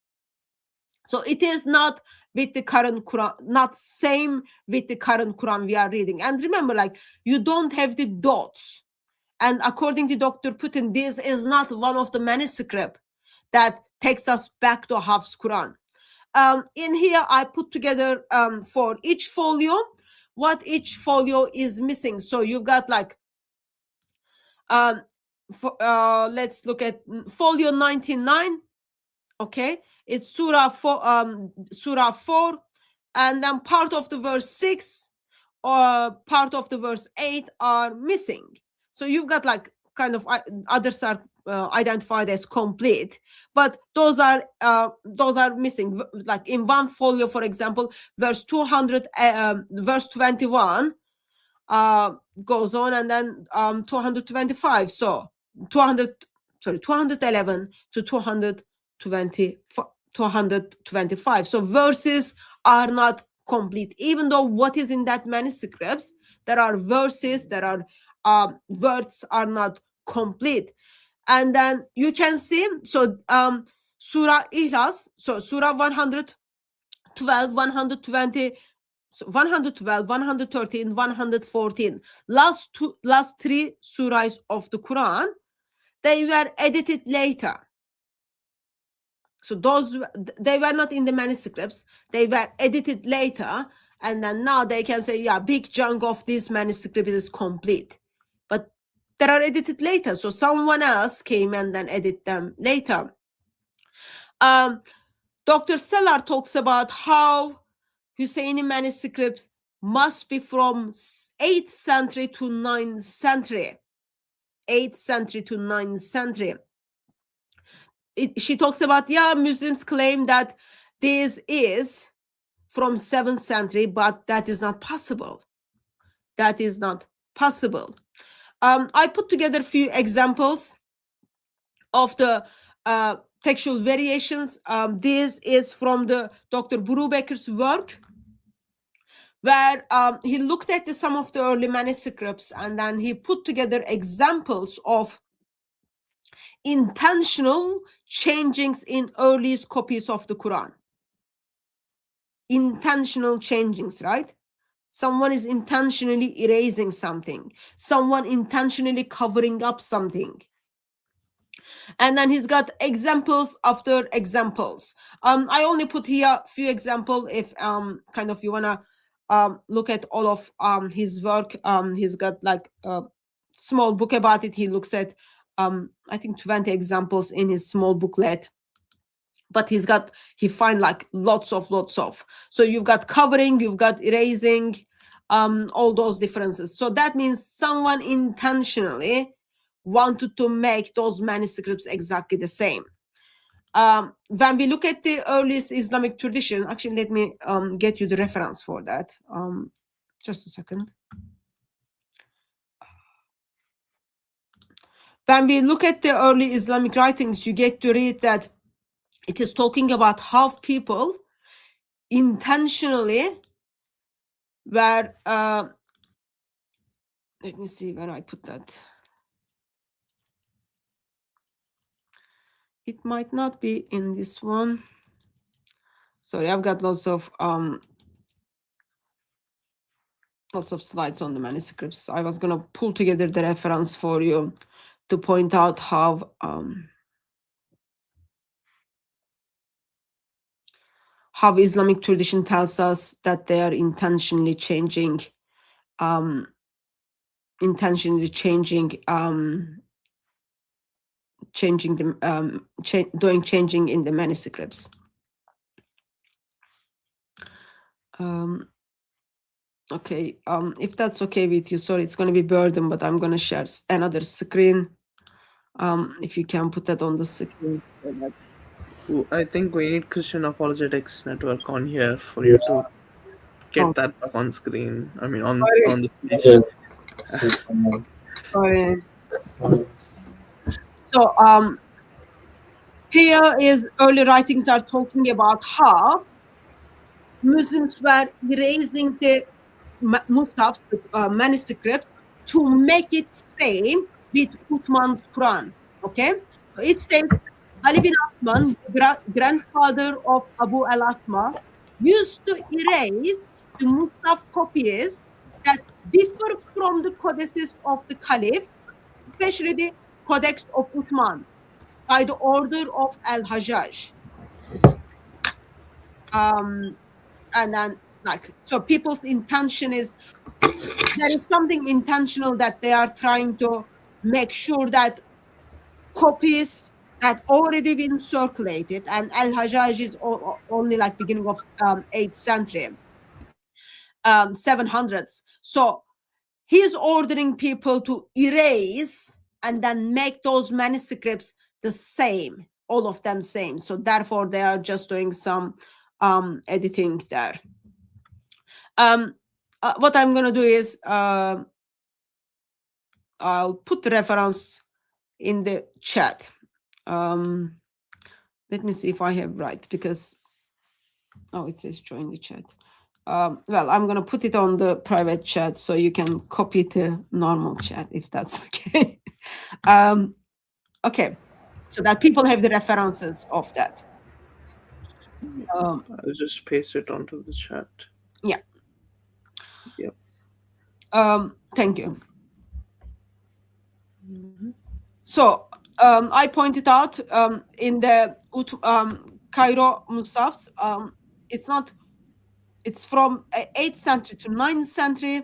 So it is not with the current Quran, not same with the current Quran we are reading. And remember, like, you don't have the dots. And according to Dr. Putin, this is not one of the manuscripts that takes us back to Hafs Quran. In here, I put together for each folio, what each folio is missing. So you've got like, let's look at folio 99. Okay, it's Surah 4, and then part of the verse 6 or part of the verse 8 are missing. So you've got like kind of others are identified as complete, but those are missing. Like in one folio, for example, verse 200, verse 21 goes on, and then 225. So 211 to 225. So verses are not complete, even though what is in that manuscripts, there are verses, there are words are not complete. And then you can see, so Surah Ihlas, so Surah 112, 120, 112, 113, 114, last three surahs of the Quran, they were edited later. So those, they were not in the manuscripts, they were edited later, and then now they can say, yeah, big chunk of this manuscript is complete. But they are edited later, so someone else came and then edit them later. Dr. Sellar talks about how Husseini manuscripts must be from 8th century to 9th century. 8th century to 9th century. She talks about, yeah, Muslims claim that this is from 7th century, but that is not possible. That is not possible. I put together a few examples of the textual variations. This is from the Dr. Brubaker's work, where he looked at some of the early manuscripts, and then he put together examples of intentional changings in earliest copies of the Quran. Intentional changings, right? Someone is intentionally erasing something. Someone intentionally covering up something. And then he's got examples after examples. I only put here a few examples if kind of you want to look at all of his work. He's got like a small book about it. He looks at I think 20 examples in his small booklet, but he find like lots of. So you've got covering, you've got erasing, all those differences. So that means someone intentionally wanted to make those manuscripts exactly the same. When we look at the earliest Islamic tradition, actually let me get you the reference for that. Just a second. When we look at the early Islamic writings, you get to read that it is talking about how people intentionally where let me see where I put that. It might not be in this one. Sorry, I've got lots of slides on the manuscripts. I was gonna pull together the reference for you to point out how Islamic tradition tells us that they are intentionally changing changing in the manuscripts. Okay, if that's okay with you, sorry, it's going to be burden, but I'm going to share another screen. If you can put that on the screen. I think we need Christian Apologetics Network on here for you to get that back on screen. I mean, on the stage. Sorry. So, here is early writings are talking about how Muslims were erasing the Musafs, the manuscripts, to make it same with Uthman's Quran. Okay, so it says Ali bin Osman, grandfather of Abu al-Asma, used to erase the Musaf copies that differ from the codices of the Caliph, especially the Codex of Uthman, by the order of Al-Hajjaj. And then, like, so people's intention is, there is something intentional that they are trying to make sure that copies that already been circulated, and Al-Hajjaj is only like beginning of 8th century, 700s. So he's ordering people to erase and then make those manuscripts the same, all of them same. So therefore they are just doing some editing there. What I'm going to do is I'll put the reference in the chat. Let me see if I have right, because it says join the chat. Well, I'm going to put it on the private chat so you can copy the normal chat if that's okay. Okay, so that people have the references of that. I'll just paste it onto the chat. Yeah. Yep. Thank you. So I pointed out in the Cairo Musafs, it's from 8th century to 9th century,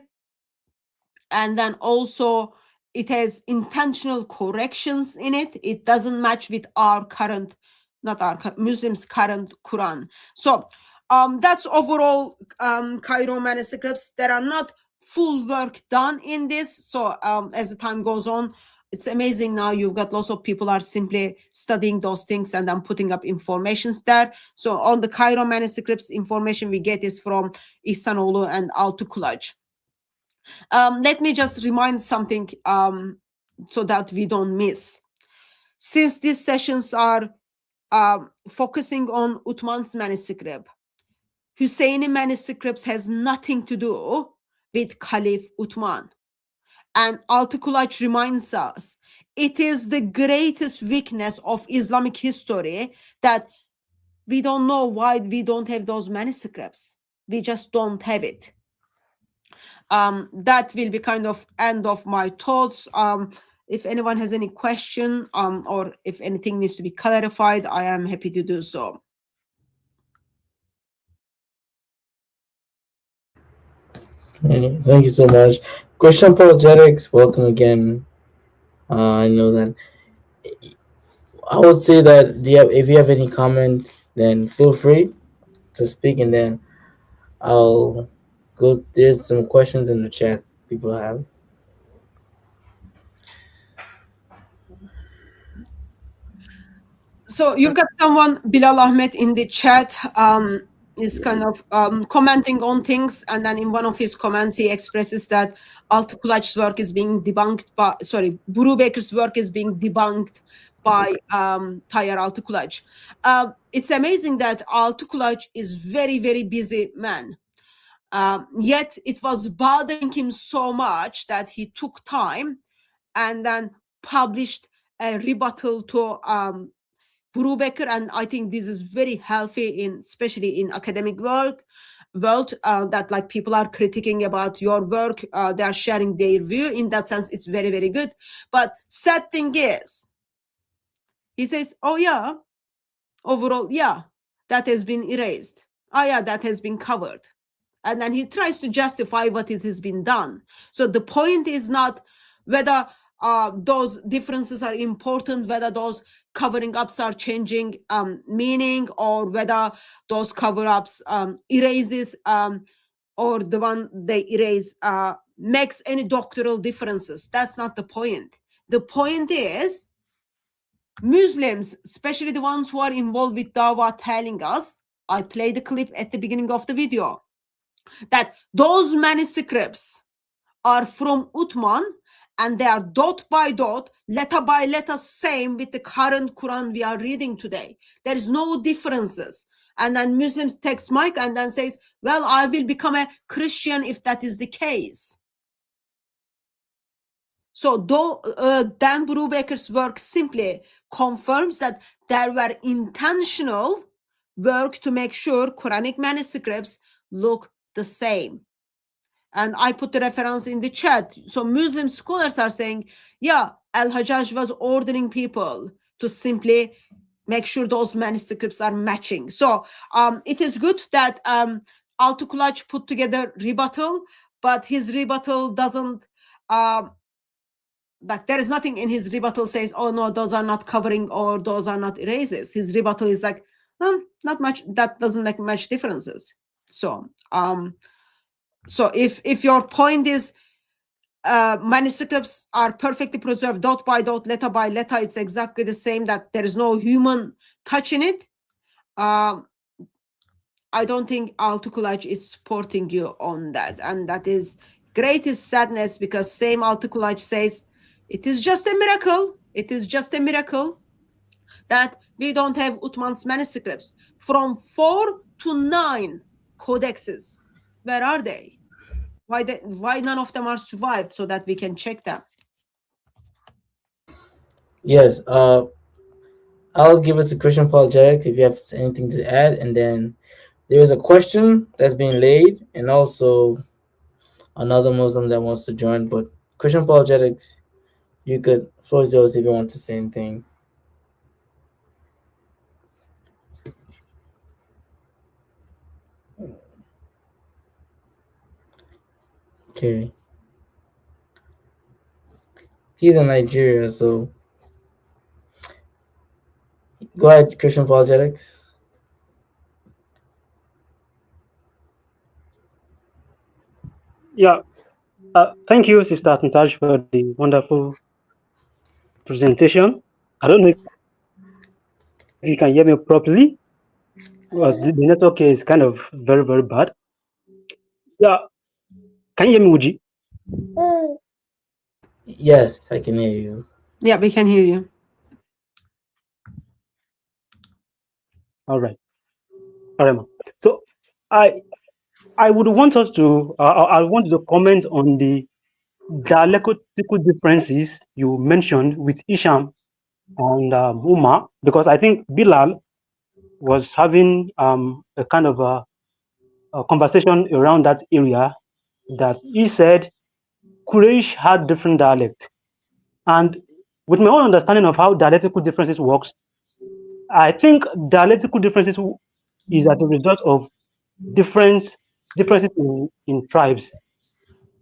and then also it has intentional corrections in it. It doesn't match with our current, not our Muslims' current Quran. So that's overall Cairo manuscripts. There are not full work done in this. So as the time goes on, it's amazing now. You've got lots of people are simply studying those things and then putting up informations there. So on the Cairo manuscripts, information we get is from Ihsanoğlu and Altıkulaç. Let me just remind something so that we don't miss. Since these sessions are focusing on Uthman's manuscript, Husseini manuscripts has nothing to do with Caliph Uthman. And Altıkulaç reminds us, it is the greatest weakness of Islamic history that we don't know why we don't have those manuscripts. We just don't have it. That will be kind of end of my thoughts. If anyone has any question or if anything needs to be clarified, I am happy to do so. Thank you so much. Question Apologetics, welcome again. I know that. I would say that if you have any comment, then feel free to speak, and then I'll go. There's some questions in the chat people have. So you've got someone, Bilal Ahmed, in the chat, is kind of commenting on things, and then in one of his comments he expresses that Altıkulaç's work is being debunked by, Brubaker's work is being debunked by Tayyar Altıkulaç. It's amazing that Altıkulaç is very, very busy man. Yet it was bothering him so much that he took time and then published a rebuttal to Brubaker, and I think this is very healthy in, especially in academic world, that like people are critiquing about your work, they are sharing their view. In that sense, it's very, very good. But sad thing is, he says, oh yeah, overall, yeah, that has been erased. Oh yeah, that has been covered. And then he tries to justify what it has been done. So the point is not whether those differences are important, whether those covering ups are changing meaning, or whether those cover-ups erases or the one they erase makes any doctoral differences. That's not the point. The point is Muslims, especially the ones who are involved with Dawah, telling us, I played the clip at the beginning of the video, that those manuscripts are from Uthman and they are dot by dot, letter by letter, same with the current Quran we are reading today. There is no differences. And then Muslims text Mike and then says, well, I will become a Christian if that is the case. So Dan Brubaker's work simply confirms that there were intentional work to make sure Quranic manuscripts look the same. And I put the reference in the chat. So Muslim scholars are saying, yeah, Al-Hajjaj was ordering people to simply make sure those manuscripts are matching. So it is good that Altıkulaç put together rebuttal, but his rebuttal doesn't, like there is nothing in his rebuttal says, oh no, those are not covering or those are not erases. His rebuttal is like, not much, that doesn't make much differences. So so if your point is manuscripts are perfectly preserved dot by dot, letter by letter, it's exactly the same, that there is no human touch in it, I don't think Altıkulaç is supporting you on that. And that is greatest sadness, because same Altıkulaç says, it is just a miracle. It is just a miracle that we don't have Uthman's manuscripts from 4 to 9 codexes. Where are they? Why none of them are survived so that we can check them? Yes, I'll give it to Christian Apologetic if you have anything to add, and then there is a question that's being laid, and also another Muslim that wants to join. But Christian Apologetics, you could, floor is yours if you want to say anything. Okay. He's in Nigeria, so go ahead, Christian Apologetics. Yeah, thank you, Sister Hatun Tash, for the wonderful presentation. I don't know if you can hear me properly. Well, the network is kind of very, very bad. Yeah, can you hear me, Uji? Yes, I can hear you. Yeah, we can hear you. All right. All right. So I would want us to, I want to comment on the dialectical differences you mentioned with Isham and Umar, because I think Bilal was having a kind of a conversation around that area, that he said Quraysh had different dialect. And with my own understanding of how dialectical differences works, I think dialectical differences is as a result of differences in tribes.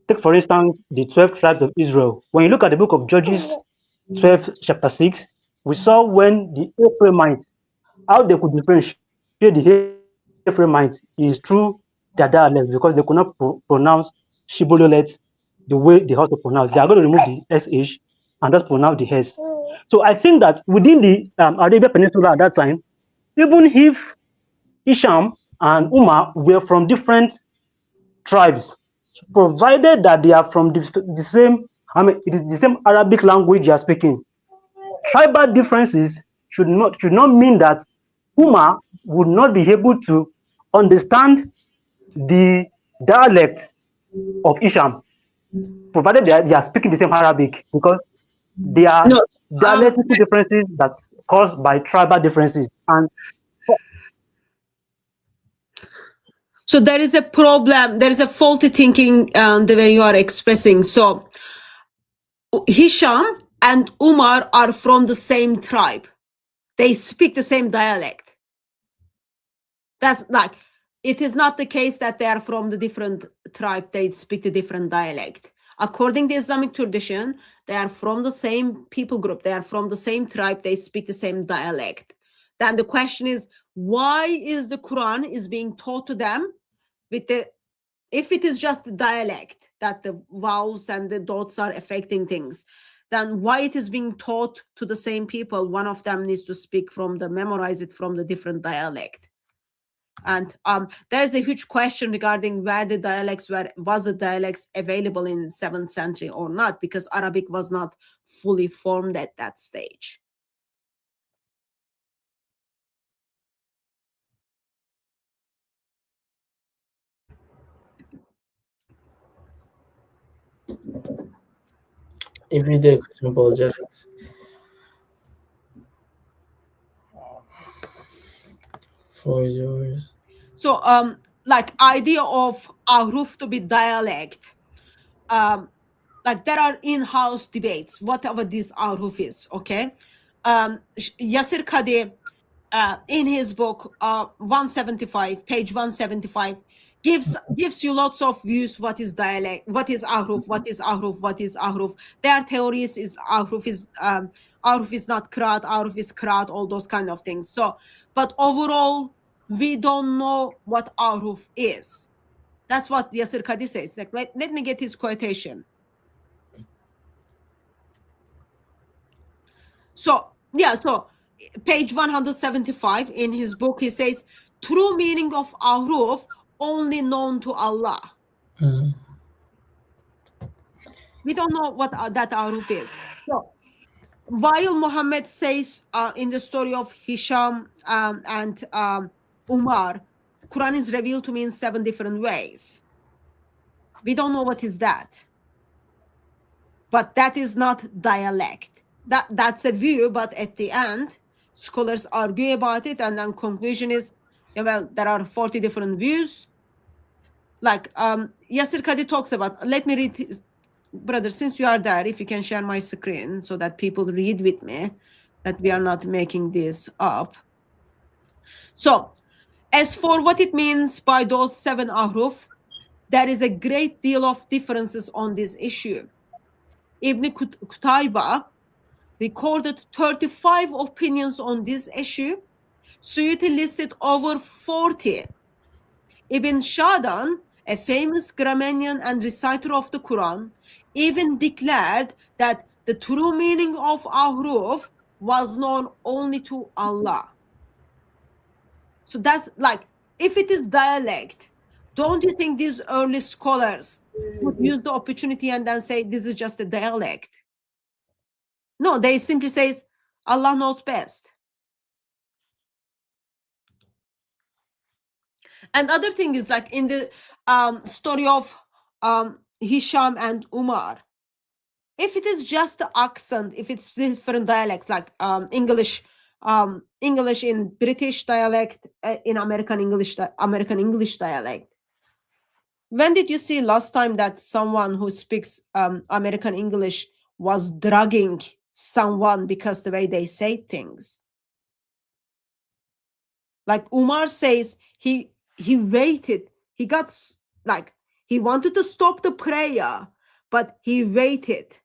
Take, for instance, the 12 tribes of Israel. When you look at the book of Judges 12, chapter 6, we saw when the Ephraimites, how they could differentiate the Ephraimites is through their dialect, because they could not pronounce Shibboleth the way they have to pronounce. They are going to remove the SH and just pronounce the S. So I think that within the Arabian Peninsula at that time, even if Isham and Umar were from different tribes, provided that they are from the same, I mean, it is the same Arabic language you are speaking, tribal differences should not mean that Umar would not be able to understand the dialect of Isham, provided they are speaking the same Arabic, because they are No, dialectical differences that's caused by tribal differences. And so there is a problem. There is a faulty thinking the way you are expressing. So Hisham and Umar are from the same tribe. They speak the same dialect. That's like, it is not the case that they are from the different tribe, they speak the different dialect. According to Islamic tradition, they are from the same people group, they are from the same tribe, they speak the same dialect. Then the question is, why is the Quran is being taught to them with the, if it is just the dialect, that the vowels and the dots are affecting things, then why it is being taught to the same people? One of them needs to speak from the, memorize it from the different dialect. And there's a huge question regarding where the dialects were, was the dialects available in 7th century or not, because Arabic was not fully formed at that stage. Everyday Christian apologetics. Floor is yours. So like idea of ahruf to be dialect, like there are in-house debates whatever this ahruf is, okay. Yasir Qadi in his book 175, page 175, gives you lots of views. What is dialect? What is ahruf? What is ahruf? What is ahruf? Their theories is ahruf is not qiraat, ahruf is qiraat, all those kind of things. So, but overall, we don't know what ahruf is. That's what Yasir Qadi says. Like, let me get his quotation. So yeah, so page 175 in his book, he says, true meaning of ahruf only known to Allah. We don't know what that ahruf is. So while Muhammad says in the story of Hisham and Umar, Quran is revealed to me in 7 different ways. We don't know what is that. But that is not dialect. That's a view, but at the end, scholars argue about it, and then conclusion is, yeah, well, there are 40 different views. Like Yasir Qadi talks about, let me read his, brother, since you are there, if you can share my screen so that people read with me, that we are not making this up. So as for what it means by those 7 ahruf, there is a great deal of differences on this issue. Ibn Qutayba recorded 35 opinions on this issue. Suyuti listed over 40. Ibn Shadan, a famous grammarian and reciter of the Quran, even declared that the true meaning of ahruf was known only to Allah. So that's like, if it is dialect, don't you think these early scholars would use the opportunity and then say this is just a dialect? No, they simply say Allah knows best. And other thing is, like in the story of Hisham and Umar, if it is just the accent, if it's different dialects, like English in British dialect, in American English dialect. When did you see last time that someone who speaks American English was drugging someone because the way they say things? Like Umar says, he waited. He got, like, he wanted to stop the prayer, but he waited.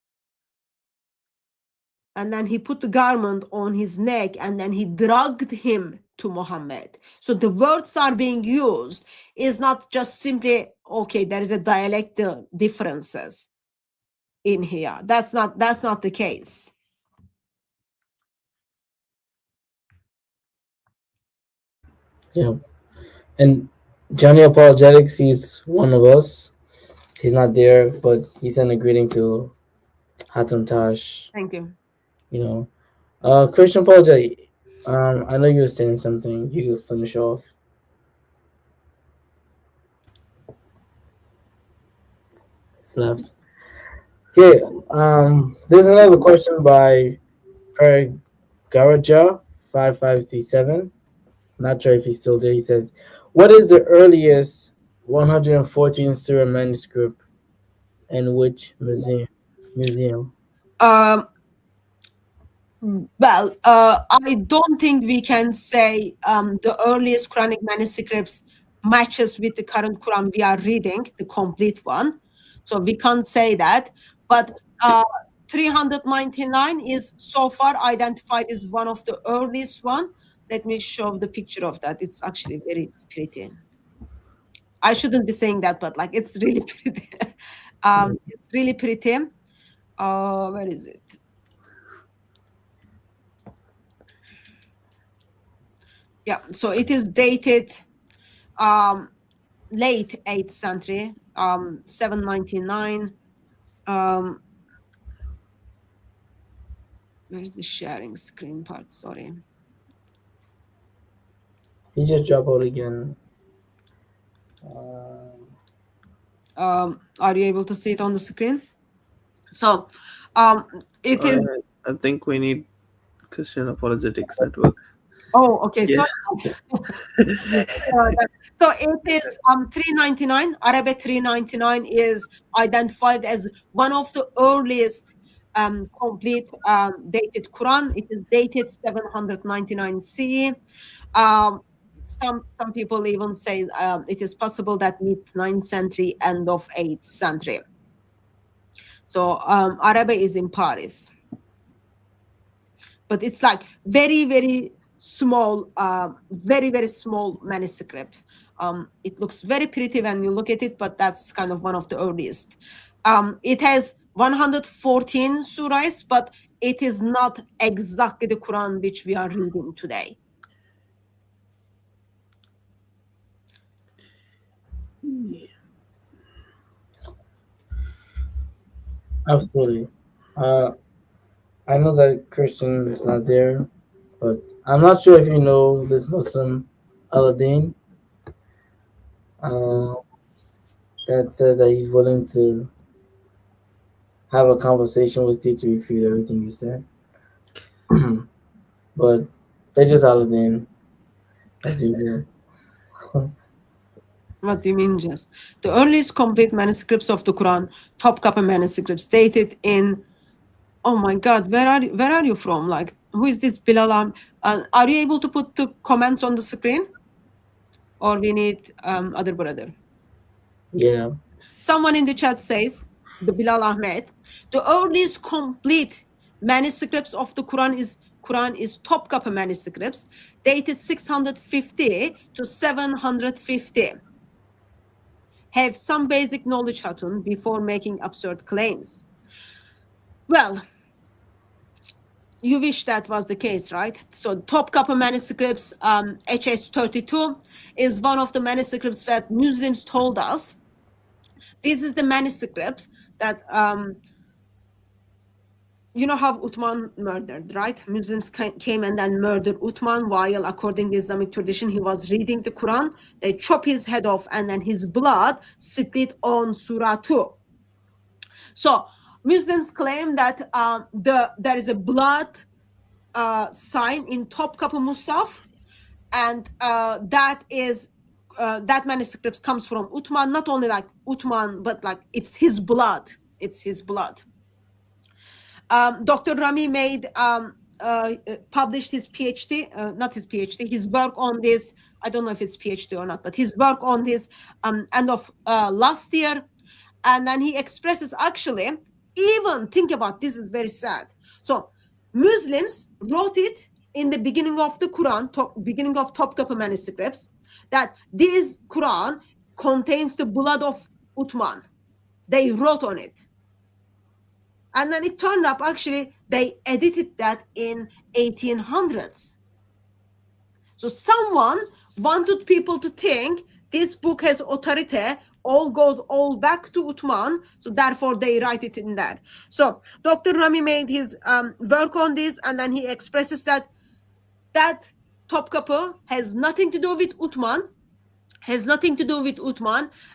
And then he put the garment on his neck, and then he dragged him to Muhammad. So the words are being used is not just simply, okay, there is a dialect differences in here. That's not the case. Yeah. And Johnny Apologetics, he's one of us. He's not there, but he sent a greeting to Hatun Tash. Thank you. You know, Christian Apologetic. I know you were saying something. You finish off. left. Okay, there's another question by Per Garaja 5537. Not sure if he's still there. He says, "What is the earliest 114 Surah manuscript and which museum?" Um, well, I don't think we can say the earliest Quranic manuscripts matches with the current Quran we are reading, the complete one. So we can't say that. But 399 is so far identified as one of the earliest one. Let me show the picture of that. It's actually very pretty. I shouldn't be saying that, but like it's really pretty. It's really pretty. Where is it? Yeah, so it is dated late 8th century, 799. Where's the sharing screen part? Sorry. He just dropped out again. Are you able to see it on the screen? So it is. I think we need Christian Apologetics Network. Oh, okay. Yeah. So it is 399. Arabic 399 is identified as one of the earliest complete dated Quran. It is dated 799 CE. Some people even say it is possible that mid 9th century, end of 8th century. So Arabic is in Paris, but it's like very, very small, very, very small manuscript. It looks very pretty when you look at it, but that's kind of one of the earliest. It has 114 surahs, but it is not exactly the Quran which we are reading today. Absolutely. I know that Christian is not there, but I'm not sure if you know this Muslim Aladdin. That says that he's willing to have a conversation with you to refute everything you said. But they just Aladdin, as usual. What do you mean, just? The earliest complete manuscripts of the Quran, top copy manuscripts, dated in. Oh my God, where are you from? Like, who is this Bilal? Are you able to put the comments on the screen, or we need other brother? Yeah. Someone in the chat says, the Bilal Ahmed, the earliest complete manuscripts of the Quran is top copy manuscripts, dated 650 to 750. Have some basic knowledge, Hatun, before making absurd claims. Well, you wish that was the case, right? So top copy manuscripts, HS32, is one of the manuscripts that Muslims told us. This is the manuscript that, you know how Uthman murdered, right? Muslims came and then murdered Uthman while, according to Islamic tradition, he was reading the Quran. They chop his head off and then his blood split on Surah 2. So Muslims claim that there is a blood sign in top copy Musaf, and that manuscript comes from Uthman. Not only like Uthman, but like it's his blood. It's his blood. Dr. Rami published his PhD, not his PhD, his work on this. I don't know if it's PhD or not, but his work on this end of last year. And then he expresses, actually, even think about this, is very sad. So Muslims wrote it in the beginning of the Quran, beginning of top copy manuscripts, that this Quran contains the blood of Uthman. They wrote on it. And then it turned up, actually, they edited that in 1800s. So someone wanted people to think this book has authority, goes all back to Uthman, so therefore they write it in there. So Dr. Rami made his work on this, and then he expresses that top copy has nothing to do with Uthman,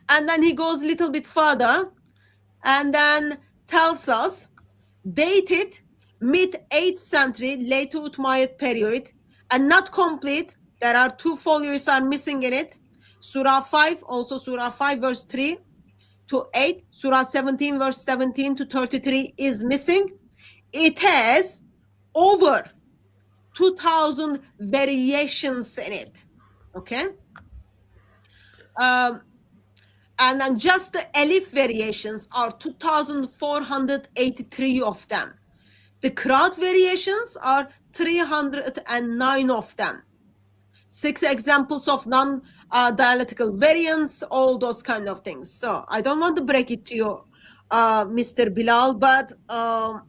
and then he goes a little bit further, and then tells us dated mid-8th century, late Umayyad period, and not complete. There are 2 folios are missing in it. Surah 5, also Surah 5 verse 3 to 8, Surah 17 verse 17 to 33 is missing. It has over 2,000 variations in it. Okay. And then just the alif variations are 2,483 of them. The crowd variations are 309 of them. 6 examples of non-dialectical variants, all those kind of things. So I don't want to break it to you, Mr. Bilal, but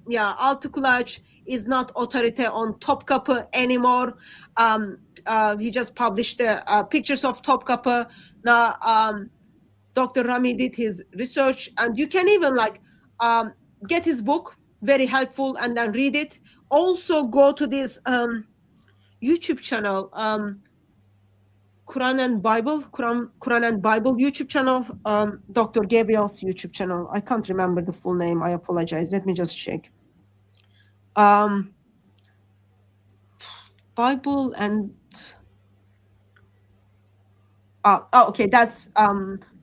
yeah, Altıkulaç is not authority on Topkapı anymore. He just published the pictures of Topkapı. Now, Dr. Rami did his research, and you can even like get his book, very helpful, and then read it. Also go to this YouTube channel, Quran and Bible YouTube channel, Dr. Gabriel's YouTube channel. I can't remember the full name. I apologize. Let me just check. Bible and okay, that's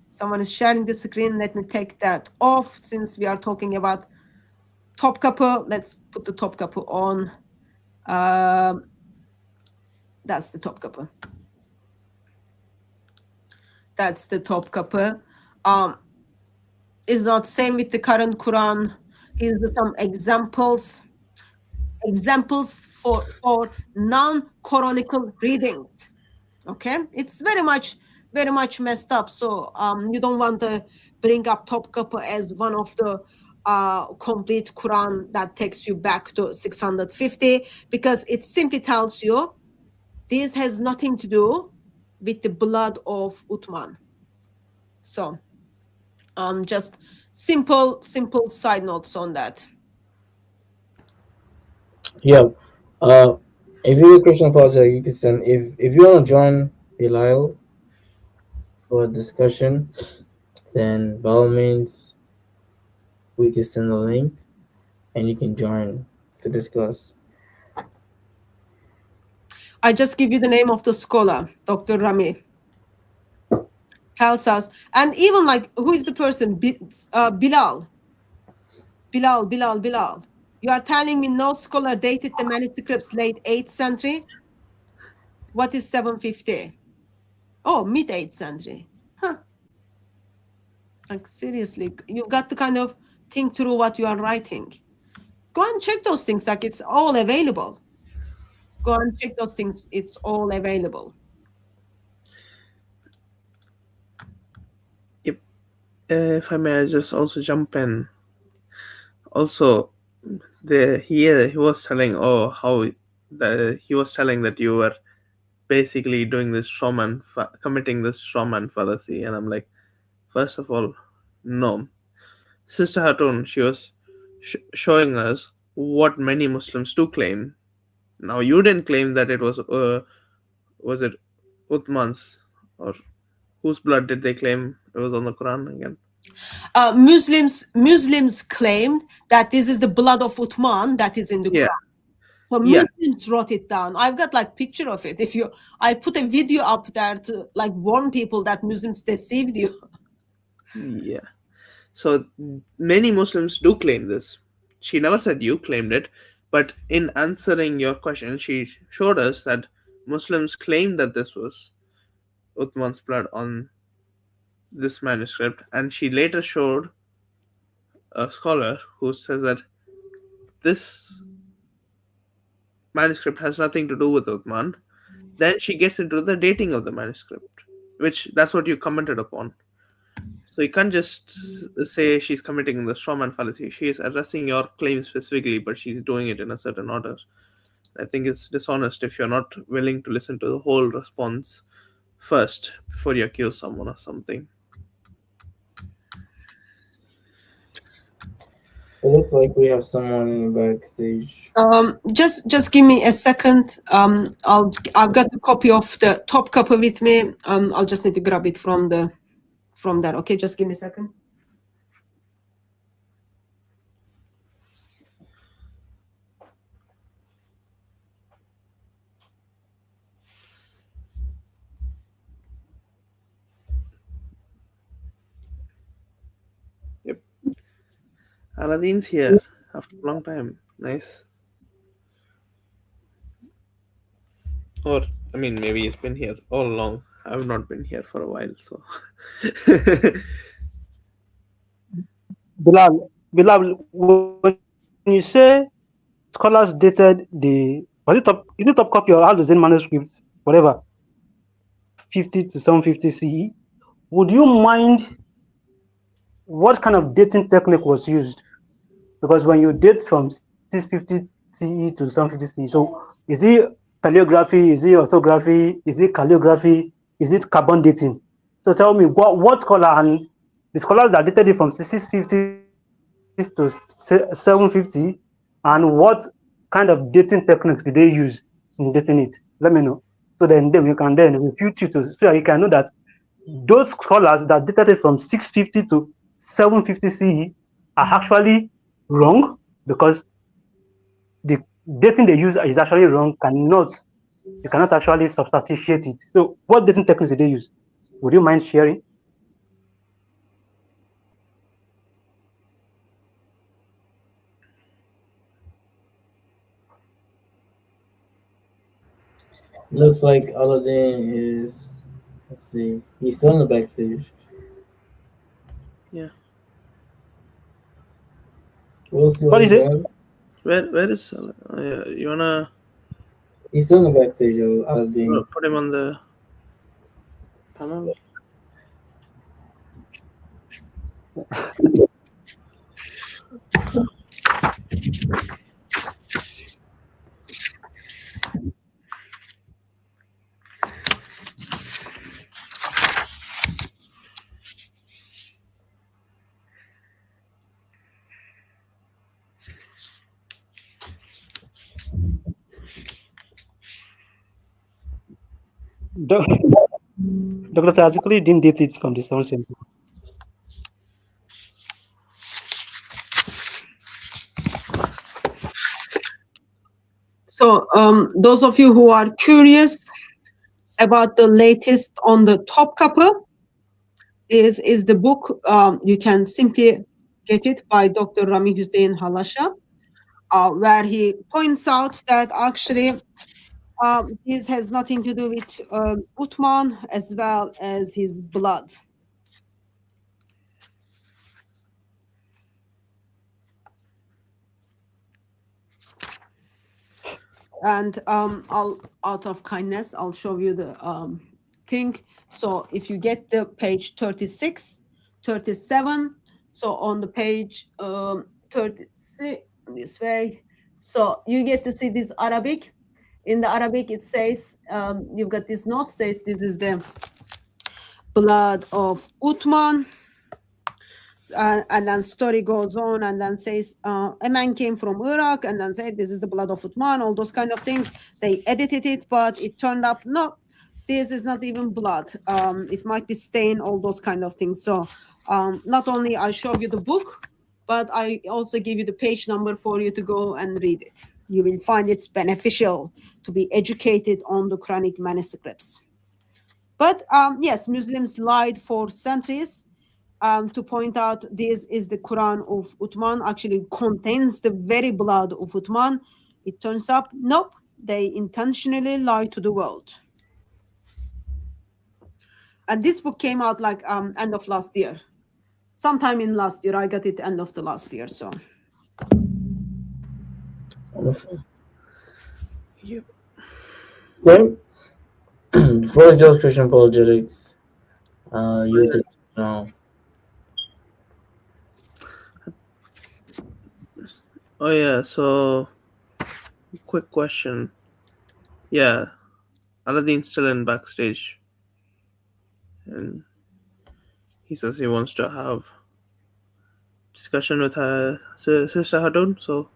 someone is sharing the screen. Let me take that off since we are talking about Topkapı. Let's put the Topkapı on. That's the Topkapı. That's the Topkapı. Is not same with the current Quran. Here's some examples for non-Quranical readings. Okay, it's very much messed up. So you don't want to bring up Topkapı as one of the complete Quran that takes you back to 650, because it simply tells you this has nothing to do with the blood of Uthman. So just simple side notes on that. Yeah. If you're a Christian apologetic, you can send. If you want to join Bilal for a discussion, then by all means, we can send the link, and you can join to discuss. I just give you the name of the scholar, Dr. Rami. Tells us, and even like who is the person? Bilal. You are telling me no scholar dated the manuscripts late 8th century? What is 750? Oh, mid-8th century. Huh. Like seriously, you've got to kind of think through what you are writing. Go and check those things, like it's all available. Go and check those things, it's all available. If I may just also jump in. Also, he was telling he was telling that you were basically doing this committing this strawman fallacy, and I'm like, first of all, no. Sister Hatun, she was showing us what many Muslims do claim. Now, you didn't claim that it was it Uthman's, or whose blood did they claim it was on the Quran again? Muslims claim that this is the blood of Uthman that is in the Quran. So Muslims wrote it down. I've got like picture of it. I put a video up there to like warn people that Muslims deceived you. Yeah. So many Muslims do claim this. She never said you claimed it, but in answering your question, she showed us that Muslims claim that this was Uthman's blood on this manuscript, and she later showed a scholar who says that this manuscript has nothing to do with Uthman. Then she gets into the dating of the manuscript, which that's what you commented upon. So you can't just say she's committing the strawman fallacy. She is addressing your claim specifically, but she's doing it in a certain order. I think it's dishonest if you're not willing to listen to the whole response first before you accuse someone of something. It looks like we have someone in the backstage. Just give me a second. I've got the copy of the Topkapı with me. I'll just need to grab it from there. Okay, just give me a second. Aladdin's here after a long time. Nice. Or, I mean, maybe he's been here all along. I've not been here for a while, so. Bilal, when you say scholars dated was it top copy or Al-hussein manuscript, whatever, 50 to 750 CE? Would you mind what kind of dating technique was used? Because when you date from 650 CE to 750 CE, so is it calligraphy, is it orthography, is it calligraphy, is it carbon dating? So tell me what scholar, and the scholars that dated it from 650 to 750, and what kind of dating techniques did they use in dating it? Let me know. So then we can then refute you to, so that you can know that those scholars that dated it from 650 to 750 CE are actually wrong, because the dating they use is actually wrong. You cannot actually substantiate it. So what dating techniques did they use? Would you mind sharing? Looks like Aladdin is. Let's see. He's still in the backstage. Yeah. We'll see What what he is it? does. Where is you wanna He's still in the backstage, yo, Aladdin. put him on the panel? Dr. Tazikuli didn't date it from the 7th century. So, those of you who are curious about the latest on the top cover, is the book. You can simply get it by Dr. Al-hussein Halasha, where he points out that actually this has nothing to do with Uthman as well as his blood. And I'll, out of kindness, I'll show you the thing. So if you get the page 36, 37, so on the page 36, this way, so you get to see this Arabic. In the Arabic, it says, you've got this note, says this is the blood of Uthman. And then story goes on and then says a man came from Iraq, and then said this is the blood of Uthman, all those kind of things. They edited it, but it turned up no, this is not even blood. It might be stain, all those kind of things. So not only I show you the book, but I also give you the page number for you to go and read it. You will find it's beneficial to be educated on the Quranic manuscripts. But yes, Muslims lied for centuries to point out this is the Quran of Uthman, actually contains the very blood of Uthman. It turns up, nope, they intentionally lie to the world. And this book came out like end of last year. Sometime in last year, I got it end of the last year, so. Wonderful. Yep. Okay. The floor is yours, Christian Apologetics. You have to now. Oh yeah, so quick question. Yeah, Aladdin's still in backstage, and he says he wants to have discussion with her sister Hatun. So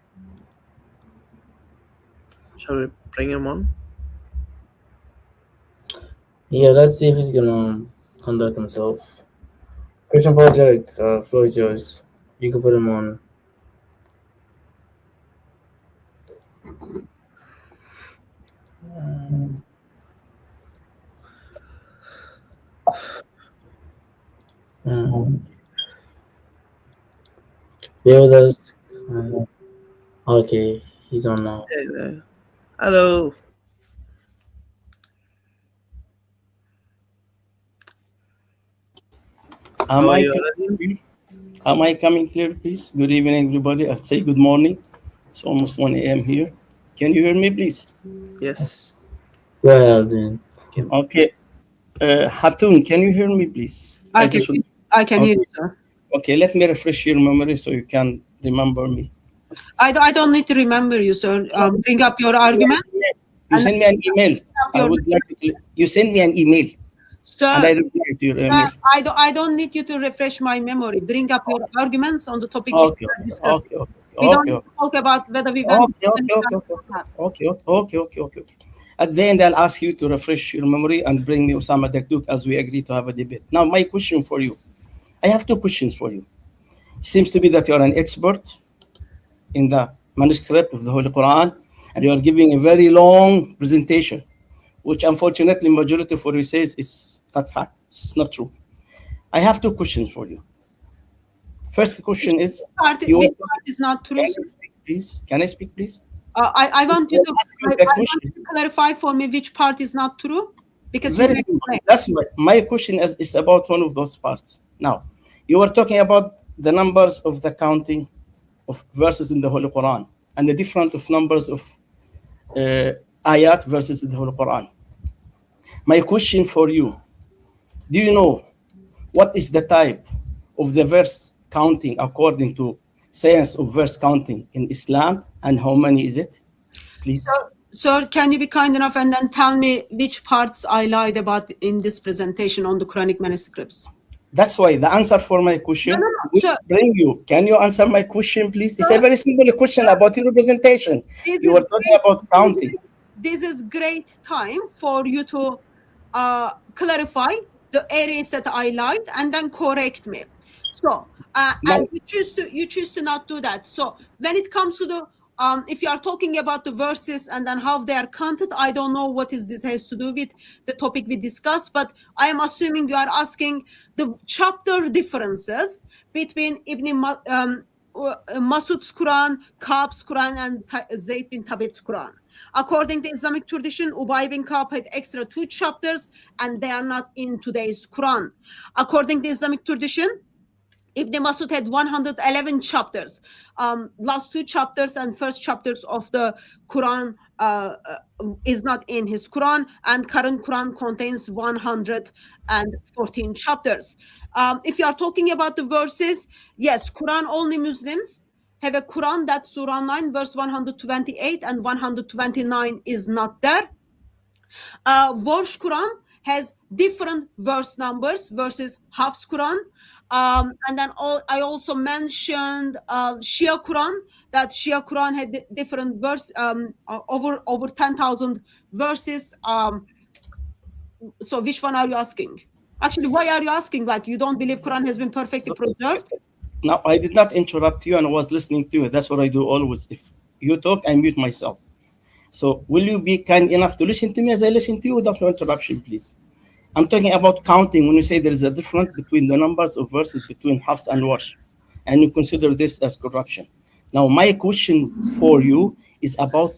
shall we bring him on? Yeah, let's see if he's gonna conduct himself. Christian Apologetics, floor is yours. You can put him on. Um, Bear with us. Okay, he's on now. Yeah. Hello. Am How are I you, coming Aladdin? clear? Am I coming clear, please? Good evening, everybody. I'll say good morning. It's almost 1 a.m. here. Can you hear me, please? Yes. Go ahead, Aldin. Okay. Hatun, can you hear me, please? I can I can hear Okay. you, sir. Okay, let me refresh your memory so you can remember me. I don't need to remember you, sir. Bring up your argument You and send me an email. up I your would like to. You send me an email, and sir. I reply to your email. I don't need you to refresh my memory. Bring up your arguments on the topic which Okay, we are discussing. okay, okay, We don't okay, need okay. to talk about whether we went Okay, okay, okay, okay, okay, okay, okay, okay. At the end, I'll ask you to refresh your memory and bring me Osama Dakduk as we agree to have a debate. Now, my question for you, I have two questions for you. Seems to be that you're an expert in the manuscript of the Holy Quran, and you are giving a very long presentation, which unfortunately majority for you says is not fact. It's not true. I have two questions for you. First question is, you which part is not true, can sir? you speak, please? Can I speak, please? I want you I'll to ask you the I want question. you to clarify for me which part is not true because you Very simple. explained. That's why my question is about one of those parts. Now, you were talking about the numbers of the counting of verses in the Holy Quran and the different of numbers of ayat verses in the Holy Quran. My question for you, do you know what is the type of the verse counting according to science of verse counting in Islam and how many is it? Please. Sir, can you be kind enough and then tell me which parts I lied about in this presentation on the Quranic manuscripts? That's why the answer for my question No, will sir. bring you. Can you answer my question, please? It's a Sir, very simple question about your presentation. this You is were talking great. about counting. This is great time for you to clarify the areas that I lied and then correct me. So My, and you choose to not do that. So when it comes to the if you are talking about the verses and then how they are counted, I don't know what is this has to do with the topic we discussed, but I am assuming you are asking the chapter differences between Masud's Quran, Kaab's Quran, and Zayd bin Thabit's Quran. According to Islamic tradition, Ubay bin Kaab had extra 2 chapters, and they are not in today's Quran. According to Islamic tradition, Ibn Masud had 111 chapters. Last 2 chapters and first chapters of the Quran is not in his Quran, and current Quran contains 114 chapters. If you are talking about the verses, yes, Quran only Muslims have a Quran that Surah 9, verse 128 and 129 is not there. Warsh Quran has different verse numbers versus Hafs Quran. And then I also mentioned Shia Quran, that Shia Quran had different verse, over 10,000 verses. So which one are you asking? Actually, why are you asking? Like, you don't believe Quran has been perfectly so, preserved? now, I did not interrupt you and I was listening to you. That's what I do always. If you talk, I mute myself. So, will you be kind enough to listen to me as I listen to you without no interruption, please? I'm talking about counting when you say there is a difference between the numbers of verses between Hafs and Warsh, and you consider this as corruption. Now, my question for you is about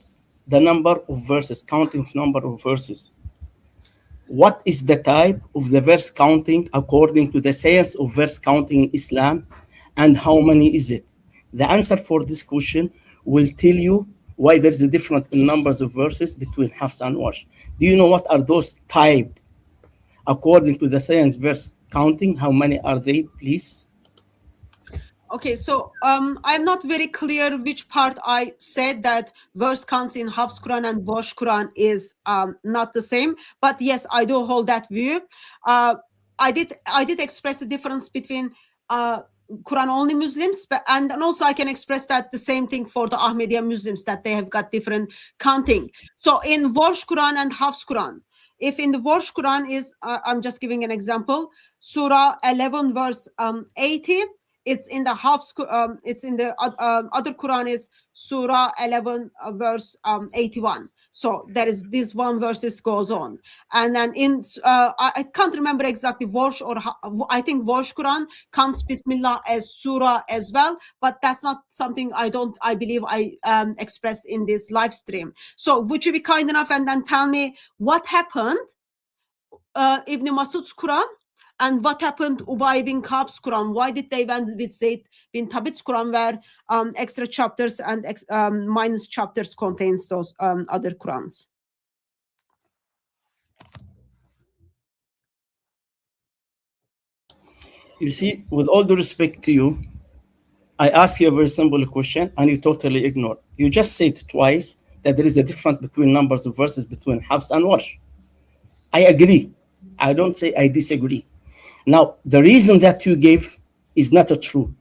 the number of verses, counting number of verses. What is the type of the verse counting according to the science of verse counting in Islam, and how many is it? The answer for this question will tell you why there is a difference in numbers of verses between Hafs and Warsh. Do you know what are those type according to the science verse counting? How many are they, please? Okay, so I'm not very clear which part I said that verse counts in Hafs Quran and Warsh Quran is not the same. But yes, I do hold that view. I did express the difference between Quran only Muslims, and also I can express that the same thing for the Ahmadiyya Muslims, that they have got different counting. So in Warsh Quran and Hafs Quran, if in the Warsh Quran is, I'm just giving an example, Surah 11 verse 80, it's in the it's in the other Quran is Surah 11 verse 81. So there is this one verses goes on, and then in I can't remember exactly Warsh or I think Warsh Quran counts Bismillah as surah as well, but that's not something I believe I expressed in this live stream. So would you be kind enough and then tell me what happened Ibn Masud's Quran and what happened Ubay bin Ka'b's Quran? Why did they went with Zayd bin Thabit's Quran where extra chapters and minus chapters contains those other Qurans? You see, with all due respect to you, I ask you a very simple question and you totally ignore. You just said twice that there is a difference between numbers of verses between Hafs and Warsh. I agree. I don't say I disagree. Now, the reason that you gave is not true.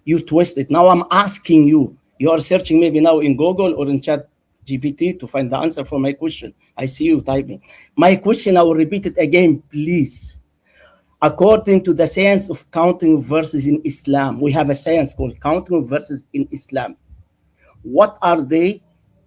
You twist it. Now I'm asking you. You are searching maybe now in Google or in Chat GPT to find the answer for my question. I see you typing. My question, I will repeat it again, please. According to the science of counting verses in Islam, we have a science called counting verses in Islam. What are they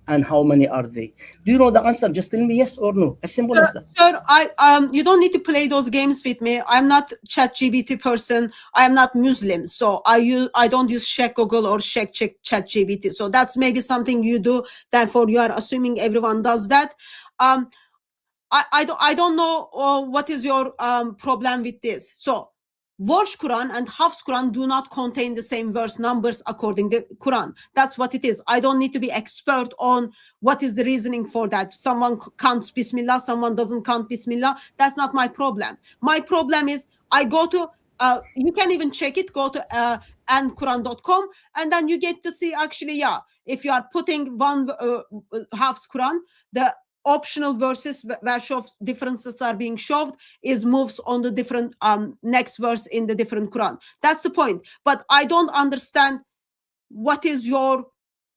and how many are they? Do you know the answer? Just tell me yes or no. As simple as that. Sir, you don't need to play those games with me. I'm not ChatGPT person. I am not Muslim, so I don't use check Google or check ChatGPT. So that's maybe something you do. Therefore, you are assuming everyone does that. I don't know what is your problem with this. So Warsh Quran and Hafs Quran do not contain the same verse numbers according to Quran. That's what it is. I don't need to be expert on what is the reasoning for that. Someone counts Bismillah, someone doesn't count Bismillah. That's not my problem. My problem is I go to, you can even check it, go to andquran.com, and then you get to see actually, yeah, if you are putting one Hafs Quran, the optional verses where differences are being shoved is moves on the different next verse in the different Quran. That's the point. But I don't understand what is your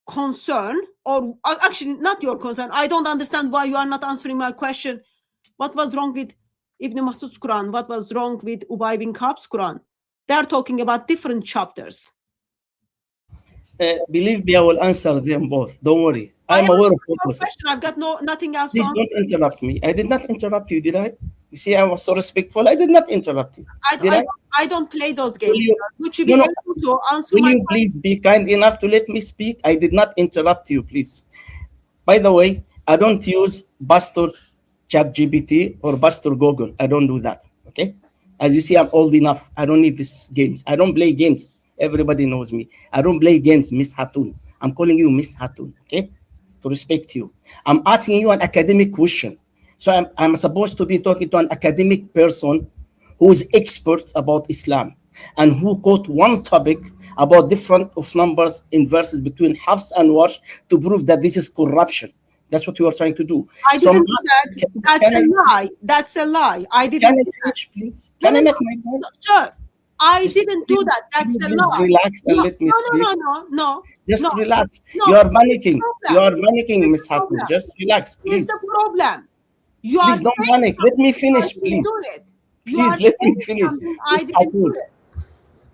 concern, or actually not your concern. I don't understand why you are not answering my question. What was wrong with Ibn Masud's Quran? What was wrong with Ubay bin Ka'b's Quran? They are talking about different chapters. Believe me, I will answer them both. Don't worry. I'm aware of what was. I've got nothing else. Please don't interrupt me. I did not interrupt you, did I? You see, I was so respectful. I did not interrupt you. I don't play those games. Would you be able to answer will my you please be kind enough to let me speak? I did not interrupt you, please. By the way, I don't use Pastor ChatGPT or Pastor Google. I don't do that. Okay? As you see, I'm old enough. I don't need these games. I don't play games. Everybody knows me. I don't play games, Miss Hatun. I'm calling you Miss Hatun, okay? To respect you. I'm asking you an academic question. So I'm supposed to be talking to an academic person who is expert about Islam and who quote one topic about different of numbers in verses between Hafs and Warsh to prove that this is corruption. That's what you are trying to do. I didn't do that. That's a lie. That's a lie. I didn't. Can I finish, please? Can I make my point? Sir, I didn't do that. That's a lie. Relax and let me speak. No. Just relax. You are panicking. You are panicking, Miss Hatun. Just relax, please. It's the problem. Please don't panic. Let me finish, please. Please let me finish. Miss Hatun,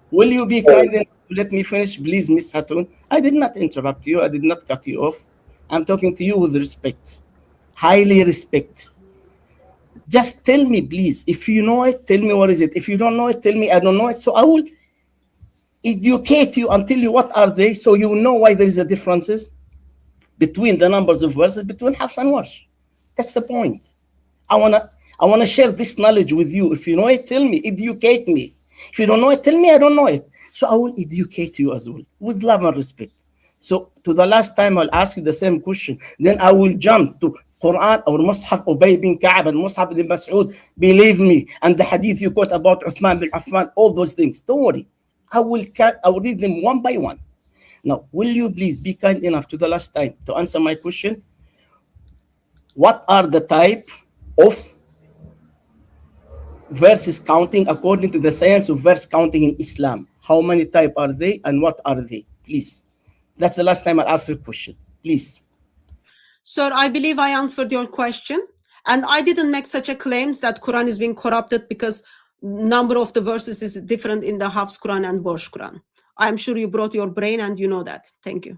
will you be kind enough to let me finish, please, Miss Hatun? I did not interrupt you. I did not cut you off. I'm talking to you with respect. Highly respect. Just tell me, please. If you know it, tell me what is it. If you don't know it, tell me I don't know it. So I will educate you and tell you what are they, so you know why there is a differences between the numbers of verses between Hafs and Warsh. That's the point. I wanna share this knowledge with you. If you know it, tell me. Educate me. If you don't know it, tell me I don't know it. So I will educate you as well with love and respect. So to the last time, I'll ask you the same question. Then I will jump to Quran or Mus'haf Ubay bin Ka'b and Mus'haf ibn Mas'ud. Believe me. And the hadith you quote about Uthman bin Affan, all those things. Don't worry. I will read them one by one. Now, will you please be kind enough to the last time to answer my question? What are the type of verses counting according to the science of verse counting in Islam? How many type are they and what are they? Please. That's the last time I'll ask you a question. Please. Sir, I believe I answered your question. And I didn't make such a claims that Quran is being corrupted because number of the verses is different in the Hafs Quran and Warsh Quran. I'm sure you brought your brain and you know that. Thank you.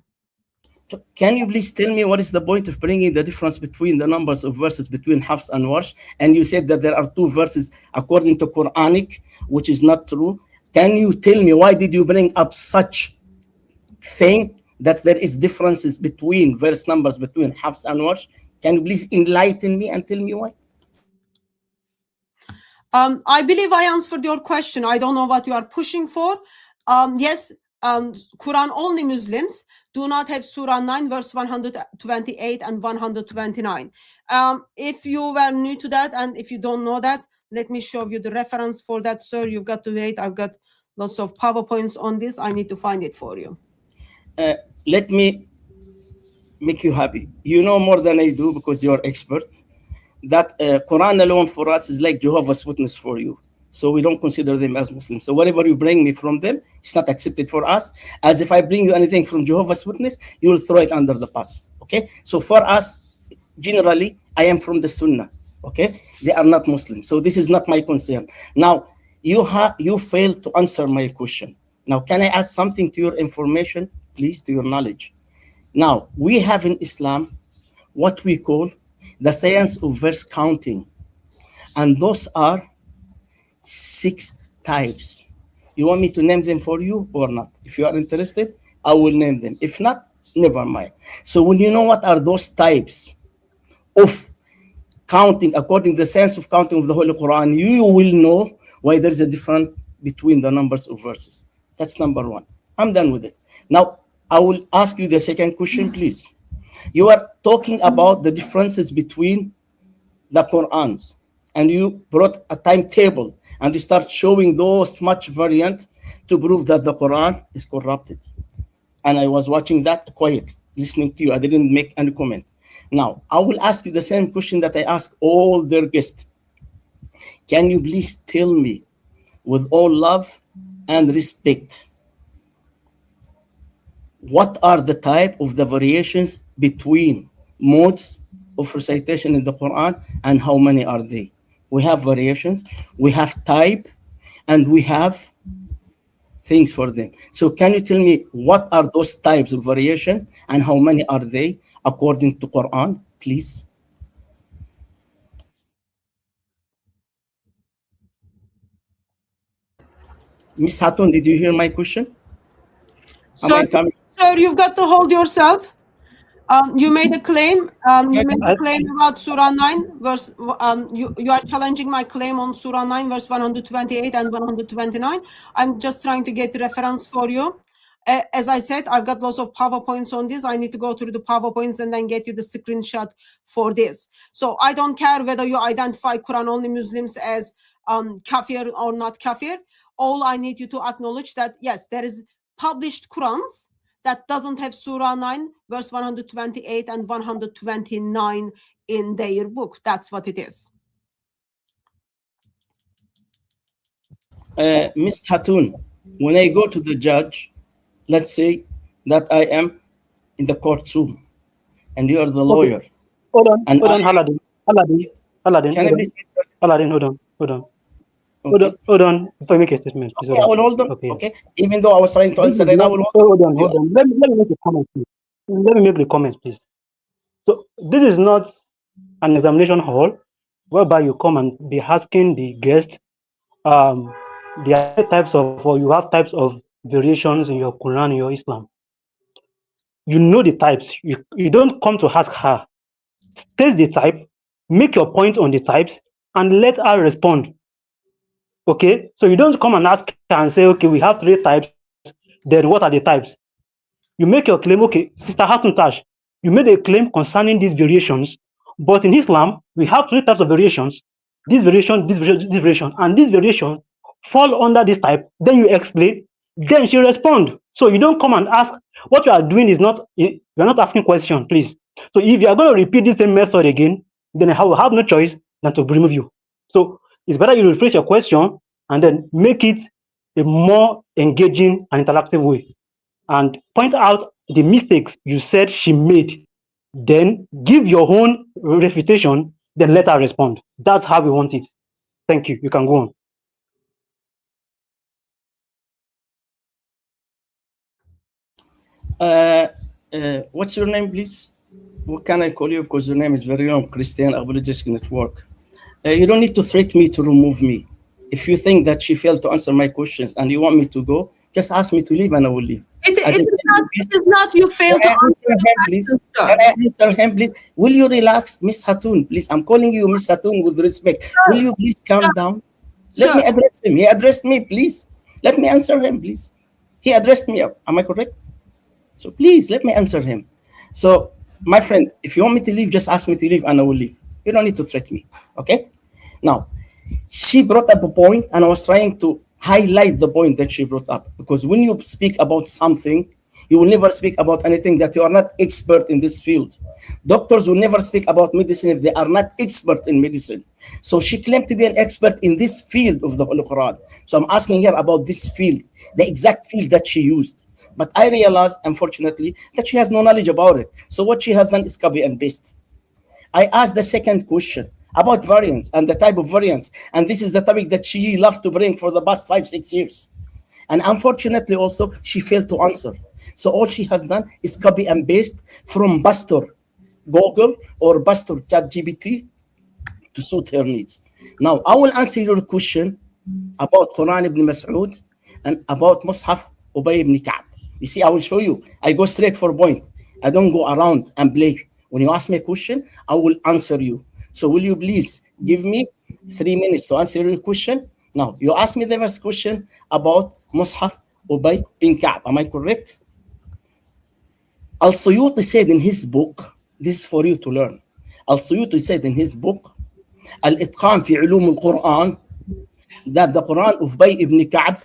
Can you please tell me what is the point of bringing the difference between the numbers of verses between Hafs and Warsh? And you said that there are two verses according to Quranic, which is not true. Can you tell me why did you bring up such thing that there is differences between verse numbers between Hafs and Warsh? Can you please enlighten me and tell me why? I believe I answered your question. I don't know what you are pushing for. Yes, Quran only Muslims do not have Surah 9, verse 128 and 129. If you were new to that and if you don't know that, let me show you the reference for that, sir. You've got to wait. I've got lots of PowerPoints on this. I need to find it for you. Let me make you happy. You know more than I do because you're expert. That Quran alone for us is like Jehovah's Witness for you. So we don't consider them as Muslims. So whatever you bring me from them, it's not accepted for us. As if I bring you anything from Jehovah's Witness, you will throw it under the bus. Okay? So for us, generally, I am from the Sunnah. Okay? They are not Muslims. So this is not my concern. Now, you failed to answer my question. Now, can I add something to your information, please, to your knowledge? Now, we have in Islam what we call the science of verse counting. And those are 6 types. You want me to name them for you or not? If you are interested, I will name them. If not, never mind. So when you know what are those types of counting according to the science of counting of the Holy Quran, you will know why there is a difference between the numbers of verses. That's number 1. I'm done with it. Now, I will ask you the second question, please. You are talking about the differences between the Qurans, and you brought a timetable and you start showing those much variant to prove that the Quran is corrupted. And I was watching that quietly, listening to you. I didn't make any comment. Now, I will ask you the same question that I ask all their guests. Can you please tell me, with all love and respect, what are the type of the variations between modes of recitation in the Quran and how many are they? We have variations, we have type, and we have things for them. So can you tell me what are those types of variation and how many are they according to Quran, please? Miss Hatun, did you hear my question? Sir, you've got to hold yourself. You made a claim. You made a claim about Surah 9, verse. You are challenging my claim on Surah 9, verse 128 and 129. I'm just trying to get the reference for you. As I said, I've got lots of PowerPoints on this. I need to go through the PowerPoints and then get you the screenshot for this. So I don't care whether you identify Quran only Muslims as kafir or not kafir. All I need you to acknowledge that, yes, there is published Qurans that doesn't have Surah 9, verse 128 and 129 in their book. That's what it is. Miss Hatun, when I go to the judge, let's say that I am in the courtroom and you are the lawyer. Hold on, Aladdin. Can I please answer? Aladdin, hold on. Okay. Hold on. Before you make a statement, please. Okay, I will hold on. Okay. Even though I was trying to answer, and I will hold on. Let me make a comment, please. Let me make the comments, please. So this is not an examination hall whereby you come and be asking the guest there are types of, or you have types of variations in your Quran, in your Islam. You know the types. You don't come to ask her. State the type, make your point on the types, and let her respond. Okay? So you don't come and ask her and say, okay, we have 3 types, then what are the types? You make your claim, okay, Sister Hatun Tash, you made a claim concerning these variations, but in Islam, we have 3 types of variations. This variation, this variation, this variation, and this variation fall under this type. Then you explain, then she respond. So you don't come and ask. What you are doing is not, you are not asking question, please. So if you are going to repeat the same method again, then I will have no choice than to remove you. So it's better you rephrase your question and then make it a more engaging and interactive way, and point out the mistakes you said she made. Then give your own refutation, then let her respond. That's how we want it. Thank you. You can go on. What's your name, please? What can I call you? Because your name is very long. Christian Apologetic Network. You don't need to threaten me to remove me. If you think that she failed to answer my questions and you want me to go, just ask me to leave and I will leave. It is not you fail to answer him, please. Can I answer him, please? Will you relax, Miss Hatun? Please, I'm calling you Miss Hatun with respect. Will you please calm down? Let me address him. He addressed me, please. Let me answer him, please. He addressed me. Am I correct? So please let me answer him. So, my friend, if you want me to leave, just ask me to leave and I will leave. You don't need to threaten me. Okay? Now, she brought up a point and I was trying to highlight the point that she brought up, because when you speak about something, you will never speak about anything that you are not expert in this field. Doctors will never speak about medicine if they are not expert in medicine. So she claimed to be an expert in this field of the Holy Quran. So I'm asking her about this field, the exact field that she used. But I realized, unfortunately, that she has no knowledge about it. So what she has done is copy and paste. I asked the second question about variants and the type of variants. And this is the topic that she loved to bring for the past 5-6 years. And unfortunately also, she failed to answer. So all she has done is copy and paste from Pastor Google or Pastor ChatGPT to suit her needs. Now, I will answer your question about Quran ibn Mas'ud and about Mus'haf Ubay ibn Ka'b. You see, I will show you. I go straight for point. I don't go around and play. When you ask me a question, I will answer you. So will you please give me 3 minutes to answer your question? Now, you asked me the first question about Mus'haf Ubay bin Ka'b. Am I correct? Al-Suyuti said in his book, this is for you to learn. Al-Suyuti said in his book, Al-Itqan fi Ulum al-Quran, that the Quran of Ubay ibn Ka'b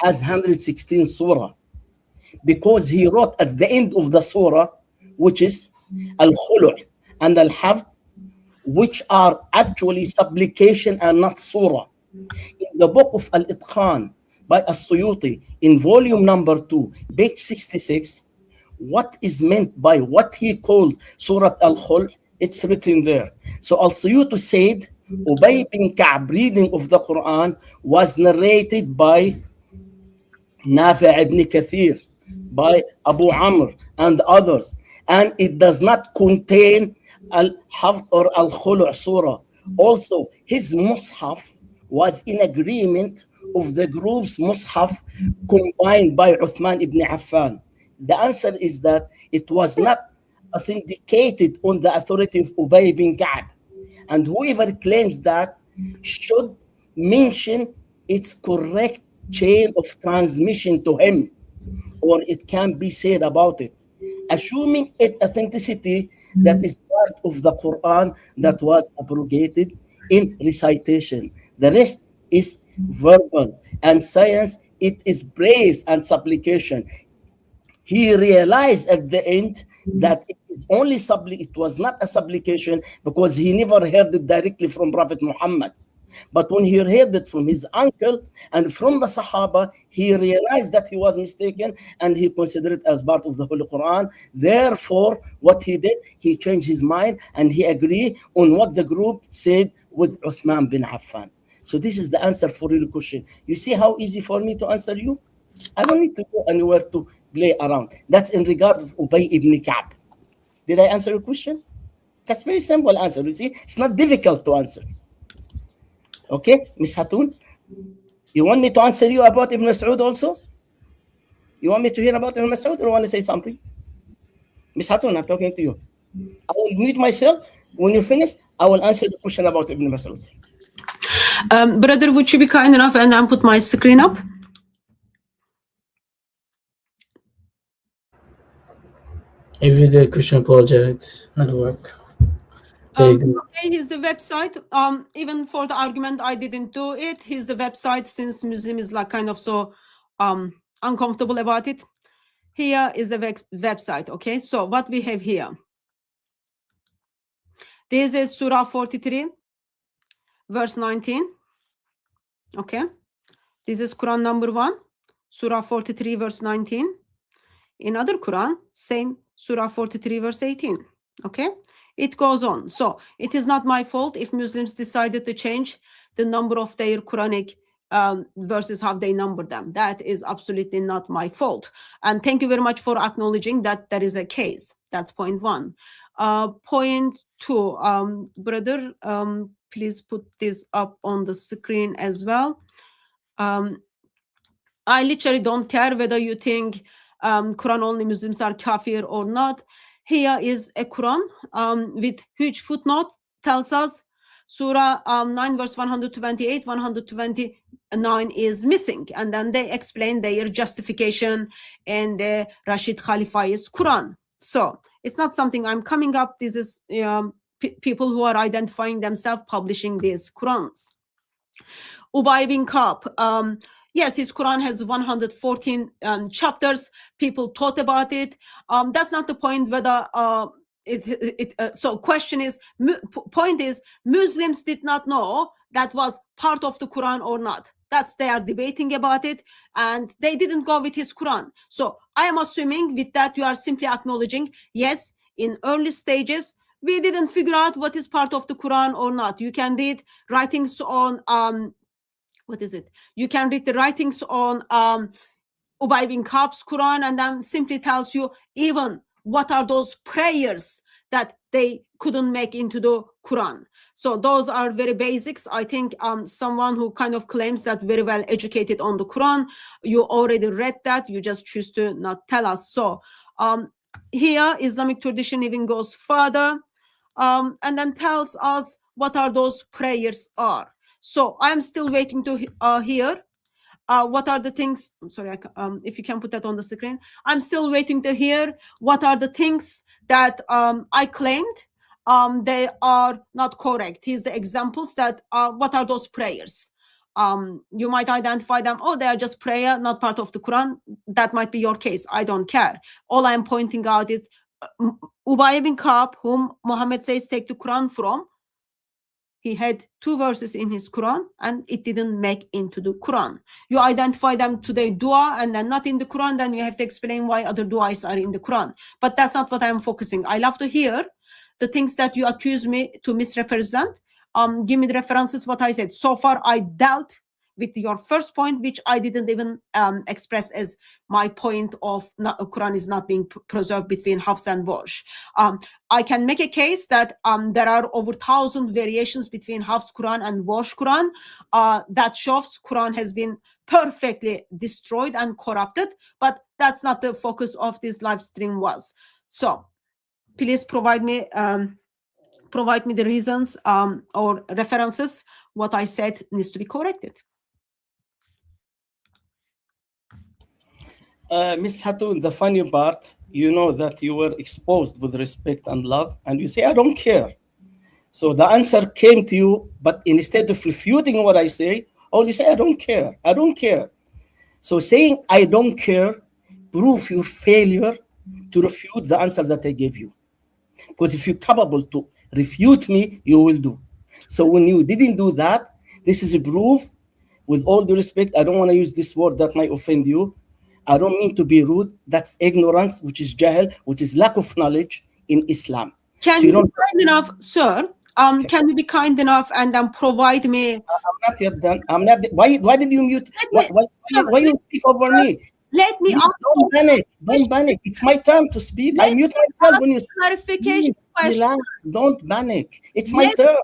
has 116 surah, because he wrote at the end of the surah, which is Al-Khulu' and Al-Hafd, which are actually supplication and not surah. In the book of Al-Itqan by As-Suyuti, in volume number 2, page 66, what is meant by what he called Surah Al-Khul, it's written there. So Al-Suyuti said, Ubay bin Ka'b reading of the Quran was narrated by Nafi' ibn Kathir, by Abu Amr and others, and it does not contain Al-Hafd or Al-Khulu' surah. Also, his Mus'haf was in agreement of the group's Mus'haf combined by Uthman ibn Affan. The answer is that it was not authenticated on the authority of Ubay bin Ka'b. And whoever claims that should mention its correct chain of transmission to him, or it can be said about it, assuming its authenticity, that is part of the Quran that was abrogated in recitation. The rest is verbal, and science, it is praise and supplication. He realized at the end that it is only it was not a supplication, because he never heard it directly from Prophet Muhammad. But when he heard it from his uncle and from the Sahaba, he realized that he was mistaken and he considered it as part of the Holy Quran. Therefore, what he did, he changed his mind and he agreed on what the group said with Uthman bin Affan. So this is the answer for your question. You see how easy for me to answer you? I don't need to go anywhere to play around. That's in regard of Ubay ibn Ka'b. Did I answer your question? That's very simple answer. You see, it's not difficult to answer. Okay, Miss Hatun, you want me to answer you about Ibn Mas'ud also? You want me to hear about Ibn Mas'ud or want to say something? Miss Hatun, I'm talking to you. I will mute myself. When you finish, I will answer the question about Ibn Mas'ud. Brother, would you be kind enough and then put my screen up? Maybe the Christian apologetics not work. Okay, here's the website. Even for the argument, I didn't do it. Here's the website, since Muslim is like kind of so uncomfortable about it. Here is the website. Okay, so what we have here. This is Surah 43, verse 19. Okay, this is Quran number 1, Surah 43, verse 19. In other Quran, same Surah 43, verse 18. Okay. It goes on. So it is not my fault if Muslims decided to change the number of their Quranic versus how they number them. That is absolutely not my fault. And thank you very much for acknowledging that there is a case. That's point one. Point two, brother, please put this up on the screen as well. I literally don't care whether you think Quran only Muslims are kafir or not. Here is a Quran with huge footnote, tells us Surah 9 verse 128, 129 is missing. And then they explain their justification and the Rashid Khalifa's Quran. So it's not something I'm coming up. This is people who are identifying themselves publishing these Qurans. Ubay bin Ka'b, yes, his Quran has 114 chapters. People thought about it. That's not the point whether so question is, point is, Muslims did not know that was part of the Quran or not. That's, they are debating about it, and they didn't go with his Quran. So I am assuming with that you are simply acknowledging, yes, in early stages, we didn't figure out what is part of the Quran or not. You can read writings on, what is it? You can read the writings on Ubay bin Ka'b's Quran, and then simply tells you even what are those prayers that they couldn't make into the Quran. So those are very basics. I think someone who kind of claims that very well educated on the Quran, you already read that, you just choose to not tell us. So here Islamic tradition even goes further and then tells us what are those prayers are. So I'm still waiting to hear what are the things, I'm sorry, if you can put that on the screen. I'm still waiting to hear what are the things that I claimed they are not correct. Here's the examples that, what are those prayers? You might identify them, oh, they are just prayer, not part of the Quran. That might be your case. I don't care. All I'm pointing out is Ubay bin Ka'b, whom Muhammad says take the Quran from, he had 2 verses in his Quran and it didn't make into the Quran. You identify them today dua and then not in the Quran, then you have to explain why other duas are in the Quran. But that's not what I'm focusing. I love to hear the things that you accuse me to misrepresent. Give me the references, what I said. So far, I dealt with your first point, which I didn't even express as my point of Quran is not being preserved between Hafs and Warsh. I can make a case that there are over 1,000 variations between Hafs Quran and Warsh Quran. That shows Quran has been perfectly destroyed and corrupted, but that's not the focus of this live stream was. So please provide me the reasons or references. What I said needs to be corrected. Miss Hatun, the funny part, you know that you were exposed with respect and love, and you say, I don't care. So the answer came to you, but instead of refuting what I say, all you say, I don't care. I don't care. So saying, I don't care, prove your failure to refute the answer that I gave you. Because if you're capable to refute me, you will do. So when you didn't do that, this is a proof, with all due respect, I don't want to use this word that might offend you. I don't mean to be rude. That's ignorance, which is jahl, which is lack of knowledge in Islam. Can you be kind enough, sir? Can you be kind enough and then provide me? I'm not yet done. I'm not. Why did you mute? Why you speak over me? Let me. Don't panic. Don't panic. It's my turn to speak. I mute myself when you speak. Clarification question. Relax. Don't panic. It's my turn.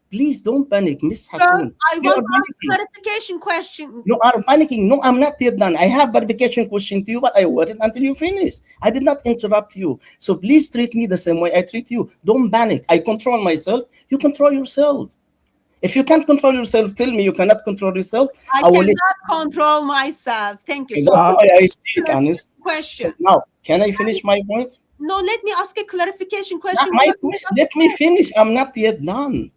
Please don't panic, Miss Hatun. I want to ask a clarification question. You are panicking. No, I'm not yet done. I have clarification question to you, but I waited until you finish. I did not interrupt you. So please treat me the same way I treat you. Don't panic. I control myself. You control yourself. If you can't control yourself, tell me you cannot control yourself. I cannot control myself. Thank you. So I see it, honest. Question. So now, can I finish my point? No, let me ask a clarification question. Let me finish. I'm not yet done.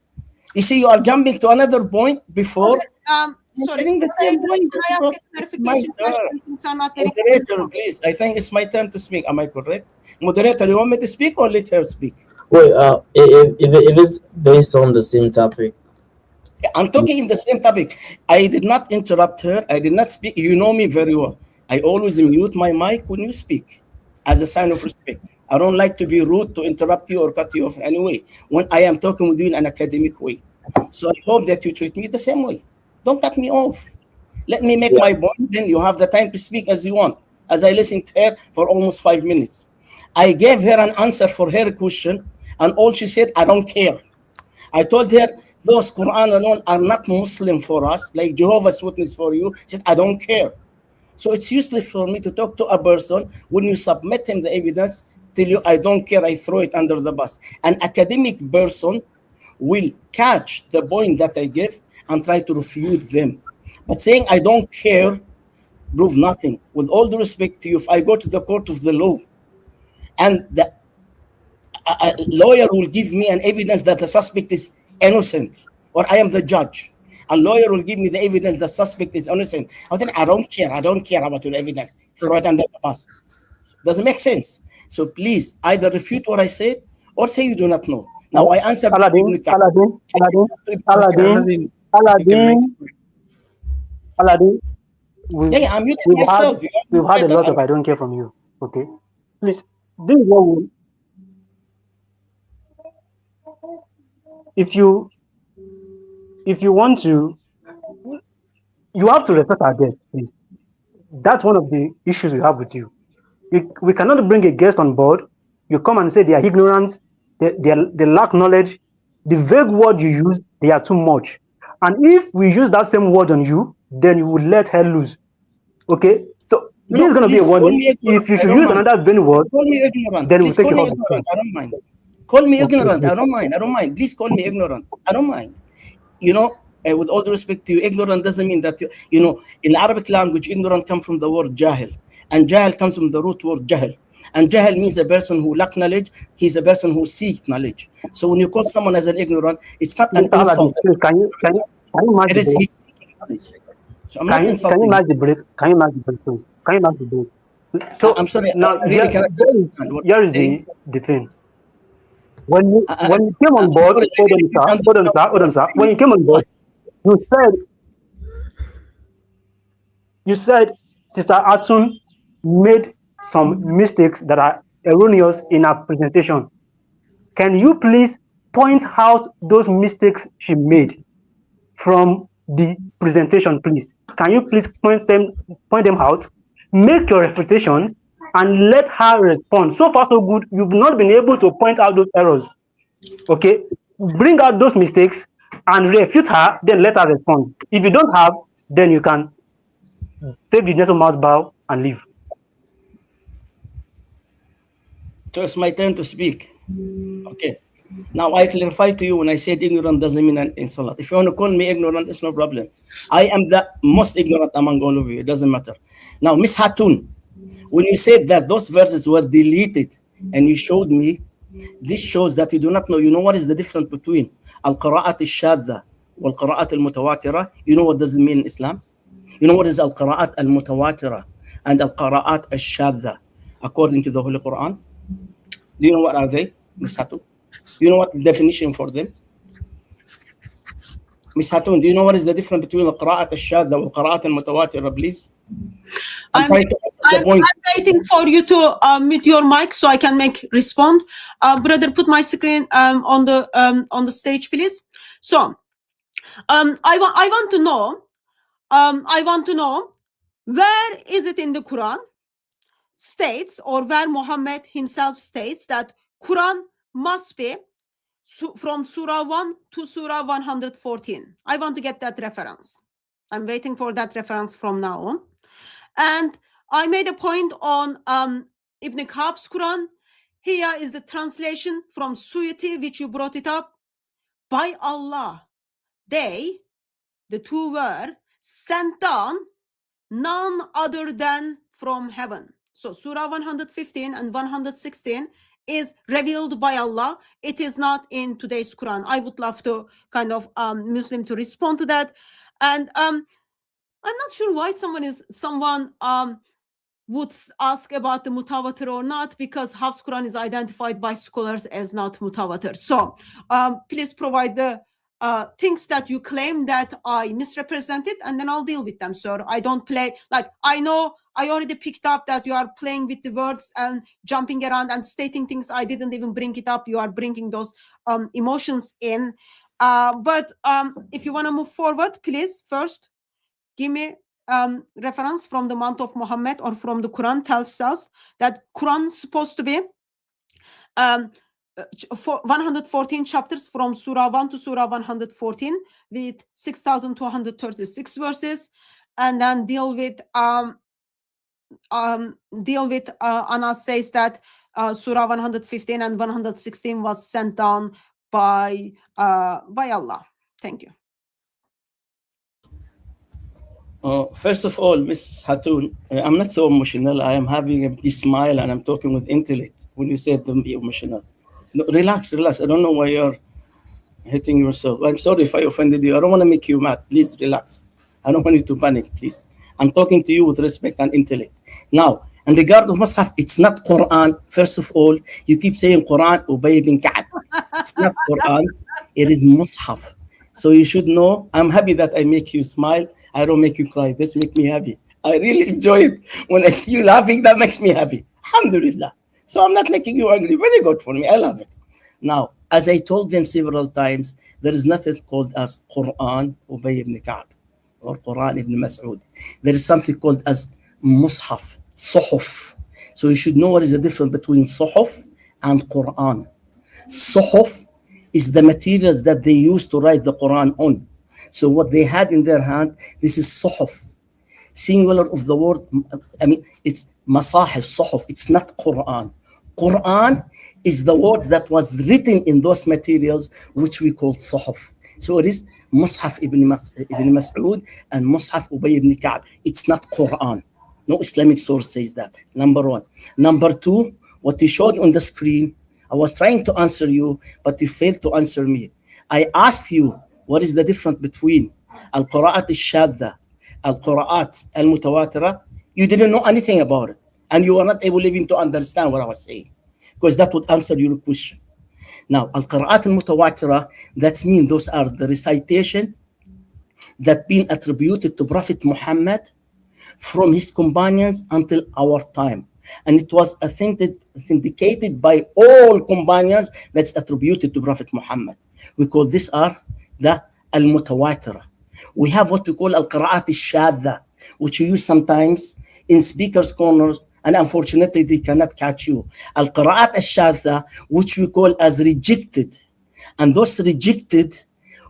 You see, you are jumping to another point before. Sorry, the same point. Can I ask a clarification question? Things are not very Moderator, please. I think it's my turn to speak. Am I correct? Moderator, you want me to speak or let her speak? Wait, if it's based on the same topic. I'm talking in the same topic. I did not interrupt her. I did not speak. You know me very well. I always mute my mic when you speak as a sign of respect. I don't like to be rude, to interrupt you or cut you off in any way when I am talking with you in an academic way. So I hope that you treat me the same way. Don't cut me off. Let me make my point, then you have the time to speak as you want. As I listened to her for almost 5 minutes, I gave her an answer for her question, and all she said, I don't care. I told her those Quran alone are not Muslim for us, like Jehovah's Witness for you. She said, I don't care. So it's useless for me to talk to a person when you submit him the evidence, tell you I don't care, I throw it under the bus. An academic person will catch the point that I give and try to refute them. But saying I don't care prove nothing. With all due respect to you, if I go to the court of the law and the a lawyer will give me an evidence that the suspect is innocent, or I am the judge, a lawyer will give me the evidence the suspect is innocent, I don't care about your evidence, throw it under the bus. Doesn't make sense. So please either refute what I said or say you do not know. Now I answer. Aladdin, I'm muting myself. We've had a lot of I don't care from you. Okay, please. This is what we, if you want to, you have to respect our guests, please. That's one of the issues we have with you. We cannot bring a guest on board. You come and say they are ignorant, they lack knowledge. The vague word you use, they are too much. And if we use that same word on you, then you will let her lose. Okay? So this is going to be a warning. If you should use another vague word, then we'll take you off the screen. I don't mind. Call me ignorant. I don't mind. Please call me ignorant. I don't mind. With all due respect to you, ignorant doesn't mean that in Arabic language, ignorant comes from the word jahil, and jahil comes from the root word jahl, and jahl means a person who lacks knowledge. He's a person who seeks knowledge. So when you call someone as an ignorant, it's not an insult. Can you match the break? So I'm not insulting. Can you match the break? Can you match the break, please? Can you match the break? So I'm sorry. Now here is the thing. When you came on board, hold on, sir. When you came on board, you said Sister Hatun made some mistakes that are erroneous in her presentation. Can you please point out those mistakes she made from the presentation, please? Can you please point them out? Make your refutation and let her respond. So far, so good. You've not been able to point out those errors. Okay? Bring out those mistakes and refute her, then let her respond. If you don't have, then you can take the gentleman's bow and leave. So it's my turn to speak. Okay. Now I clarify to you, when I said ignorant doesn't mean an insult. If you want to call me ignorant, it's no problem. I am the most ignorant among all of you. It doesn't matter. Now, Miss Hatun, when you said that those verses were deleted and you showed me, this shows that you do not know. You know what is the difference between al-qira'at al-shadda wal-qira'at al-mutawatira? You know what does it mean in Islam? You know what is al-qira'at al-mutawatira and al-qira'at al-shadda according to the Holy Quran? Do you know what are they, Miss Hatun? Do you know what the definition for them? Miss Hatun, do you know what is the difference between al-qira'at al-shadda wal-qira'at al-mutawatira, please? I'm waiting for you to mute your mic so I can respond. Brother, put my screen on the stage, please. So, I want to know where is it in the Quran states, or where Muhammad himself states that Quran must be from Surah 1 to Surah 114. I want to get that reference. I'm waiting for that reference from now on. And I made a point on Ibn Khab's Quran. Here is the translation from Suyuti, which you brought it up. By Allah, they, the two were sent down, none other than from heaven. So Surah 115 and 116 is revealed by Allah. It is not in today's Quran. I would love to Muslim to respond to that. And I'm not sure why someone would ask about the mutawatir or not, because Hafs Quran is identified by scholars as not mutawatir. So please provide the things that you claim that I misrepresented, and then I'll deal with them, sir. I don't play, I know I already picked up that you are playing with the words and jumping around and stating things I didn't even bring it up. You are bringing those emotions in. But if you want to move forward, please first give me reference from the month of Muhammad or from the Quran tells us that Quran is supposed to be 114 chapters from Surah 1 to Surah 114 with 6,236 verses, and then deal with Anas says that Surah 115 and 116 was sent down by Allah. Thank you. First of all, Miss Hatun, I'm not so emotional. I am having a big smile and I'm talking with intellect. When you said don't be emotional, no, relax. I don't know why you're hitting yourself. I'm sorry if I offended you. I don't want to make you mad. Please relax. I don't want you to panic, please. I'm talking to you with respect and intellect. Now, in regard of Mus'haf, it's not Quran. First of all, you keep saying Quran, Ubay ibn Ka'b. It's not Quran. It is Mus'haf. So you should know. I'm happy that I make you smile. I don't make you cry. This makes me happy. I really enjoy it. When I see you laughing, that makes me happy. Alhamdulillah. So I'm not making you angry. Very good for me. I love it. Now, as I told them several times, there is nothing called as Quran Ubay ibn Ka'b or Quran ibn Mas'ud. There is something called as Mus'haf, Suhuf. So you should know what is the difference between Suhuf and Quran. Suhuf is the materials that they used to write the Quran on. So what they had in their hand, this is Suhuf. Singular of the word, I mean, it's Masahif, Suhuf. It's not Quran. Quran is the word that was written in those materials, which we call Suhuf. So it is Mus'haf ibn Mas'ud and Mus'haf Ubay ibn Ka'b. It's not Quran. No Islamic source says that. Number one. Number two, what you showed on the screen, I was trying to answer you, but you failed to answer me. I asked you, what is the difference between Al-Qura'at al-Shadda, Al-Qura'at al-Mutawatira? You didn't know anything about it. And you were not able even to understand what I was saying, because that would answer your question. Now, Al-Qura'at al-Mutawatira, that means those are the recitation that been attributed to Prophet Muhammad from his companions until our time. And it was authenticated by all companions that's attributed to Prophet Muhammad. We call this are the Al-Mutawatira. We have what we call Al-Qira'at al-Shadda, which you use sometimes in speakers' corners, and unfortunately they cannot catch you. Al-Qira'at al-Shadda, which we call as rejected. And those rejected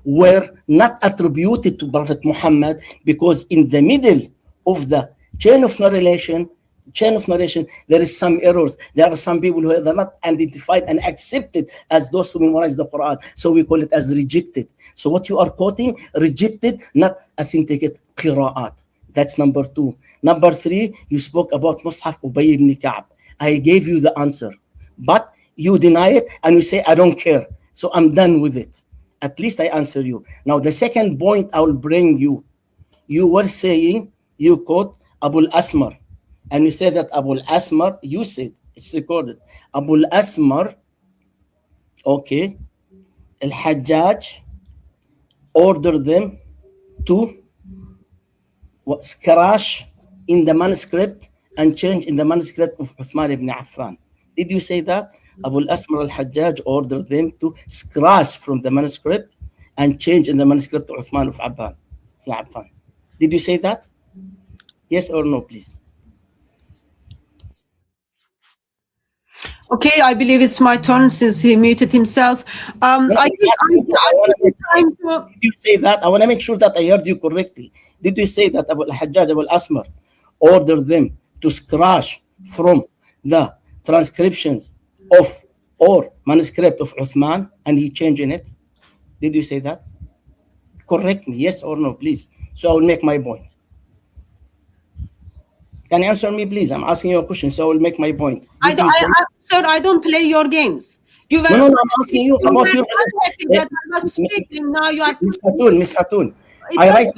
were not attributed to Prophet Muhammad, because in the middle of the chain of narration, there is some errors. There are some people who are not identified and accepted as those who memorize the Quran. So we call it as rejected. So what you are quoting, rejected, not authenticated qira'at. That's number two. Number three, you spoke about Mus'haf Ubay ibn Ka'b. I gave you the answer, but you deny it and you say, I don't care. So I'm done with it. At least I answer you. Now the second point I will bring you. You were saying, you quote Abu al-Asmar. And you said that Abu al-Asmar, you said, it's recorded, Abu al-Asmar, okay, Al-Hajjaj ordered them to scratch in the manuscript and change in the manuscript of Uthman ibn Affan. Did you say that? Abu al-Asmar al-Hajjaj ordered them to scratch from the manuscript and change in the manuscript of Uthman of Affan. Did you say that? Yes or no, please? Okay, I believe it's my turn since he muted himself. Did you say that? I want to make sure that I heard you correctly. Did you say that Abu al-Hajjaj, Abu al-Asmar ordered them to scratch from the transcriptions of or manuscript of Uthman and he changed in it? Did you say that? Correct me, yes or no, please. So I will make my point. Can you answer me, please? I'm asking you a question, so I will make my point. Sir, I don't play your games. You were no, I'm asking you about your... that I was speaking, now you are... Miss Hatun. I write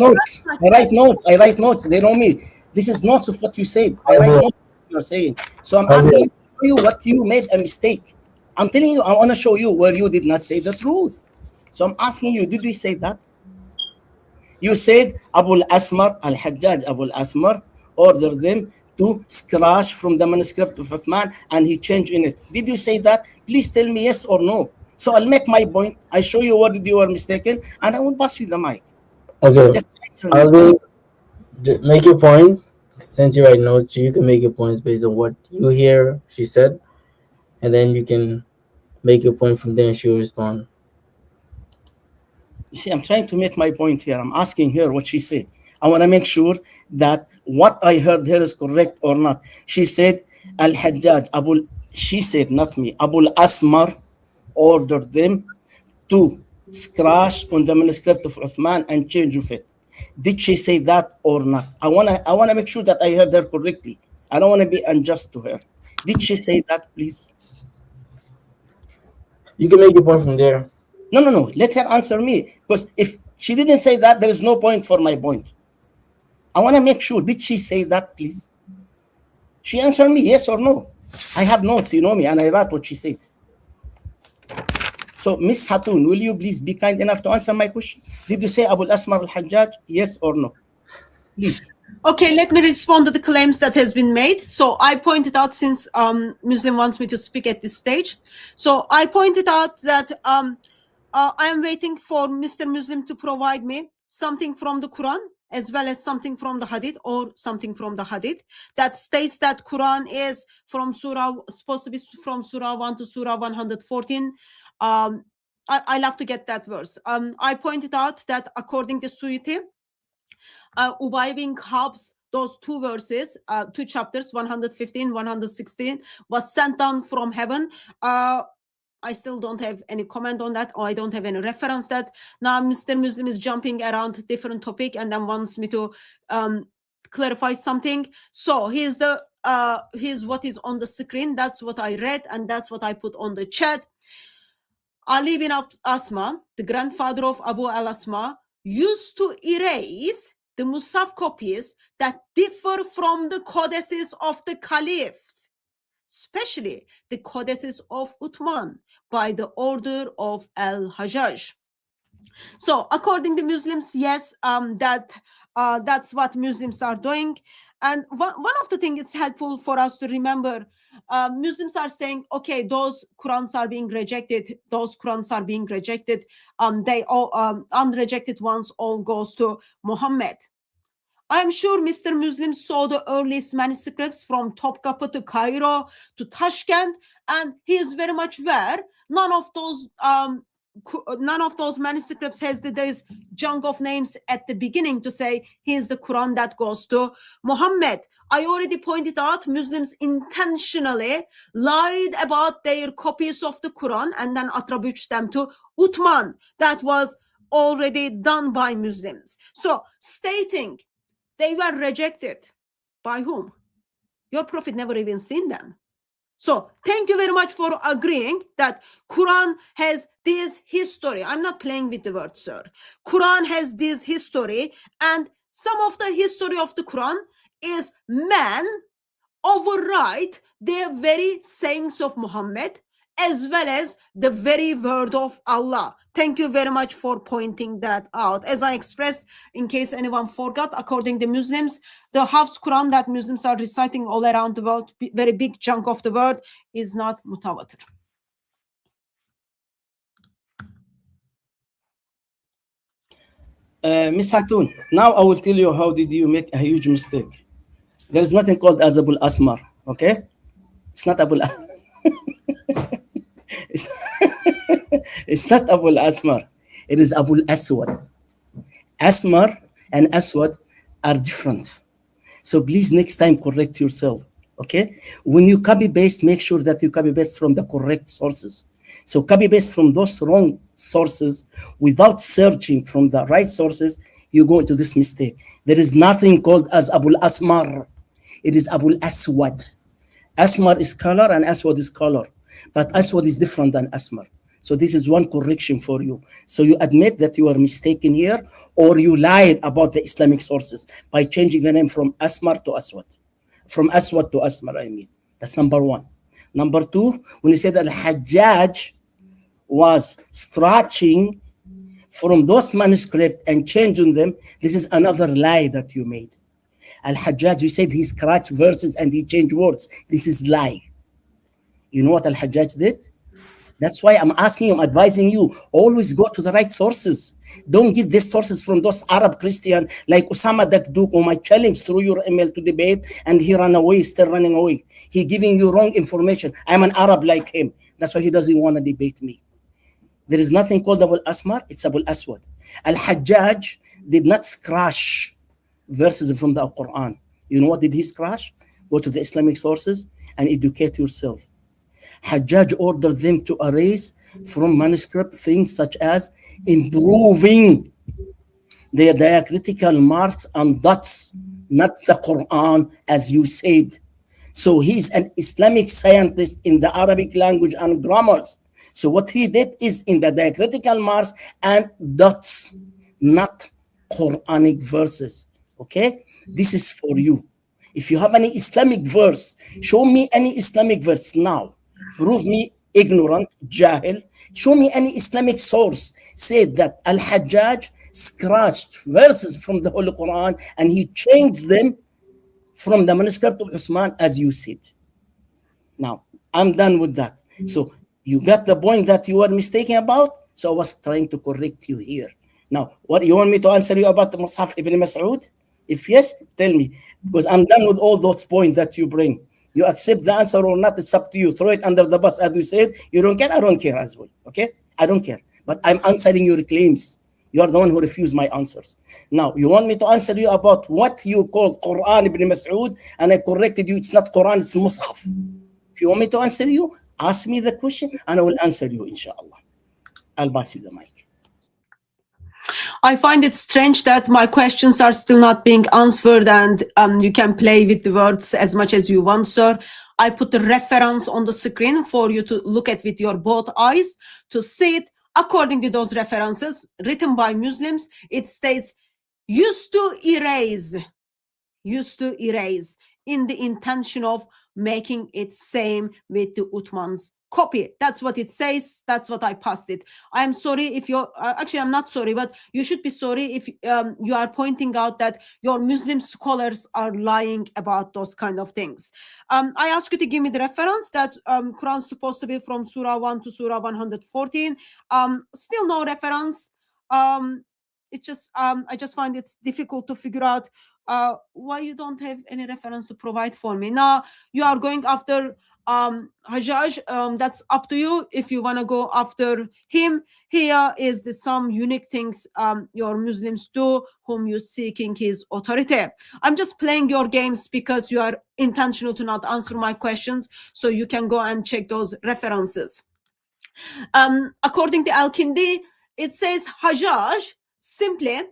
notes. They know me. This is notes of what you said. I write notes of what you're saying. So I'm asking you what you made a mistake. I'm telling you, I want to show you where you did not say the truth. So I'm asking you, did we say that? You said Abu al-Asmar, Al-Hajjaj Abu al-Asmar, ordered them to scratch from the manuscript of Uthman and he changed in it. Did you say that? Please tell me yes or no. So I'll make my point. I show you what you were mistaken and I will pass you the mic. Okay. Just answer Make your point. Since you write notes, you can make your points based on what you hear she said, and then you can make your point from there, and she'll respond. You see, I'm trying to make my point here. I'm asking her what she said. I want to make sure that what I heard her is correct or not. She said, Al-Hajjaj, she said, not me, Abul Asmar ordered them to scratch on the manuscript of Uthman and change of it. Did she say that or not? I wanna make sure that I heard her correctly. I don't want to be unjust to her. Did she say that, please? You can make your point from there. No. Let her answer me. Because if she didn't say that, there is no point for my point. I want to make sure. Did she say that, please? She answered me, yes or no. I have notes, you know me, and I write what she said. So, Miss Hatun, will you please be kind enough to answer my question? Did you say Abu Asmar al-Hajjaj, yes or no? Please. Okay, let me respond to the claims that has been made. So I pointed out, since Muslim wants me to speak at this stage, so I pointed out that I am waiting for Mr. Muslim to provide me something from the Quran, as well as something from the Hadith, or something from the Hadith that states that Quran is from Surah, supposed to be from Surah 1 to Surah 114. I love to get that verse. I pointed out that according to Suyuti, Ubay bin Khab's, those two verses, two chapters, 115, 116, was sent down from heaven. I still don't have any comment on that, or I don't have any reference that. Now Mr. Muslim is jumping around different topic and then wants me to clarify something. So here's what is on the screen. That's what I read, and that's what I put on the chat. Ali bin Asma, the grandfather of Abu al-Asma, used to erase the Musaf copies that differ from the codices of the caliphs, especially the codices of Uthman, by the order of Al-Hajjaj. So according to Muslims, yes, that's what Muslims are doing. And one of the things it's helpful for us to remember, Muslims are saying, okay, those Qurans are being rejected. Those Qurans are being rejected. They all unrejected ones all goes to Muhammad. I am sure Mr. Muslim saw the earliest manuscripts from Topkapı to Cairo to Tashkent, and he is very much aware none of those manuscripts has this junk of names at the beginning to say here's the Quran that goes to Muhammad. I already pointed out Muslims intentionally lied about their copies of the Quran and then attribute them to Uthman. That was already done by Muslims. So stating they were rejected by whom? Your prophet never even seen them. So thank you very much for agreeing that Quran has this history. I'm not playing with the word, sir. Quran has this history, and some of the history of the Quran is man override the very sayings of Muhammad as well as the very word of Allah. Thank you very much for pointing that out. As I expressed, in case anyone forgot, according to Muslims, the Hafs Quran that Muslims are reciting all around the world, very big chunk of the world, is not mutawatir. Miss Hatun, now I will tell you how did you make a huge mistake. There is nothing called as Abul Asmar, okay? It's not Abul it's not Abul Asmar. It is Abul Aswad. Asmar and Aswad are different. So please next time correct yourself, okay? When you copy paste, make sure that you copy paste from the correct sources. So copy paste from those wrong sources without searching from the right sources, you go into this mistake. There is nothing called as Abul Asmar. It is Abul Aswad. Asmar is color and Aswad is color. But Aswad is different than Asmar. So this is one correction for you. So you admit that you are mistaken here, or you lied about the Islamic sources by changing the name from Asmar to Aswad. From Aswad to Asmar, I mean. That's number one. Number two, when you say that Al-Hajjaj was scratching from those manuscripts and changing them, this is another lie that you made. Al-Hajjaj, you said he scratched verses and he changed words. This is lie. You know what Al-Hajjaj did? That's why I'm asking you, I'm advising you, always go to the right sources. Don't get these sources from those Arab Christian like Osama Dakduk, whom I challenged through your email to debate, and he ran away, still running away. He giving you wrong information. I'm an Arab like him. That's why he doesn't want to debate me. There is nothing called Abu Asmar, it's Abu Aswad. Al-Hajjaj did not scratch verses from the Quran. You know what did he scratch? Go to the Islamic sources and educate yourself. Hajjaj ordered them to erase from manuscript things such as improving their diacritical marks and dots, not the Quran, as you said. So he's an Islamic scientist in the Arabic language and grammars. So what he did is in the diacritical marks and dots, not Quranic verses. Okay? This is for you. If you have any Islamic verse, show me any Islamic verse now. Prove me ignorant, jahil. Show me any Islamic source said that Al-Hajjaj scratched verses from the Holy Quran and he changed them from the manuscript of Uthman, as you said. Now, I'm done with that. So you got the point that you were mistaken about. So I was trying to correct you here. Now, what you want me to answer you about the Mus'haf Ibn Mas'ud? If yes, tell me, because I'm done with all those points that you bring. You accept the answer or not, it's up to you. Throw it under the bus, as we said. You don't care, I don't care as well. Okay? I don't care. But I'm answering your claims. You are the one who refused my answers. Now, you want me to answer you about what you call Quran Ibn Mas'ud, and I corrected you. It's not Quran, it's Mus'haf. If you want me to answer you, ask me the question, and I will answer you, inshallah. I'll pass you the mic. I find it strange that my questions are still not being answered, and you can play with the words as much as you want, sir. I put the reference on the screen for you to look at with your both eyes to see it. According to those references written by Muslims, it states used to erase in the intention of making it same with the Uthman's copy. That's what it says. That's what I posted. I am sorry if you're actually, I'm not sorry, but you should be sorry if you are pointing out that your Muslim scholars are lying about those kind of things. I ask you to give me the reference that Quran is supposed to be from Surah 1 to Surah 114. Still no reference. It just I just find it's difficult to figure out why you don't have any reference to provide for me. Now you are going after Hajjaj. That's up to you if you want to go after him. Here is the some unique things your Muslims do whom you're seeking his authority. I'm just playing your games because you are intentional to not answer my questions, so you can go and check those references. According to Al-Kindi, it says Hajjaj simply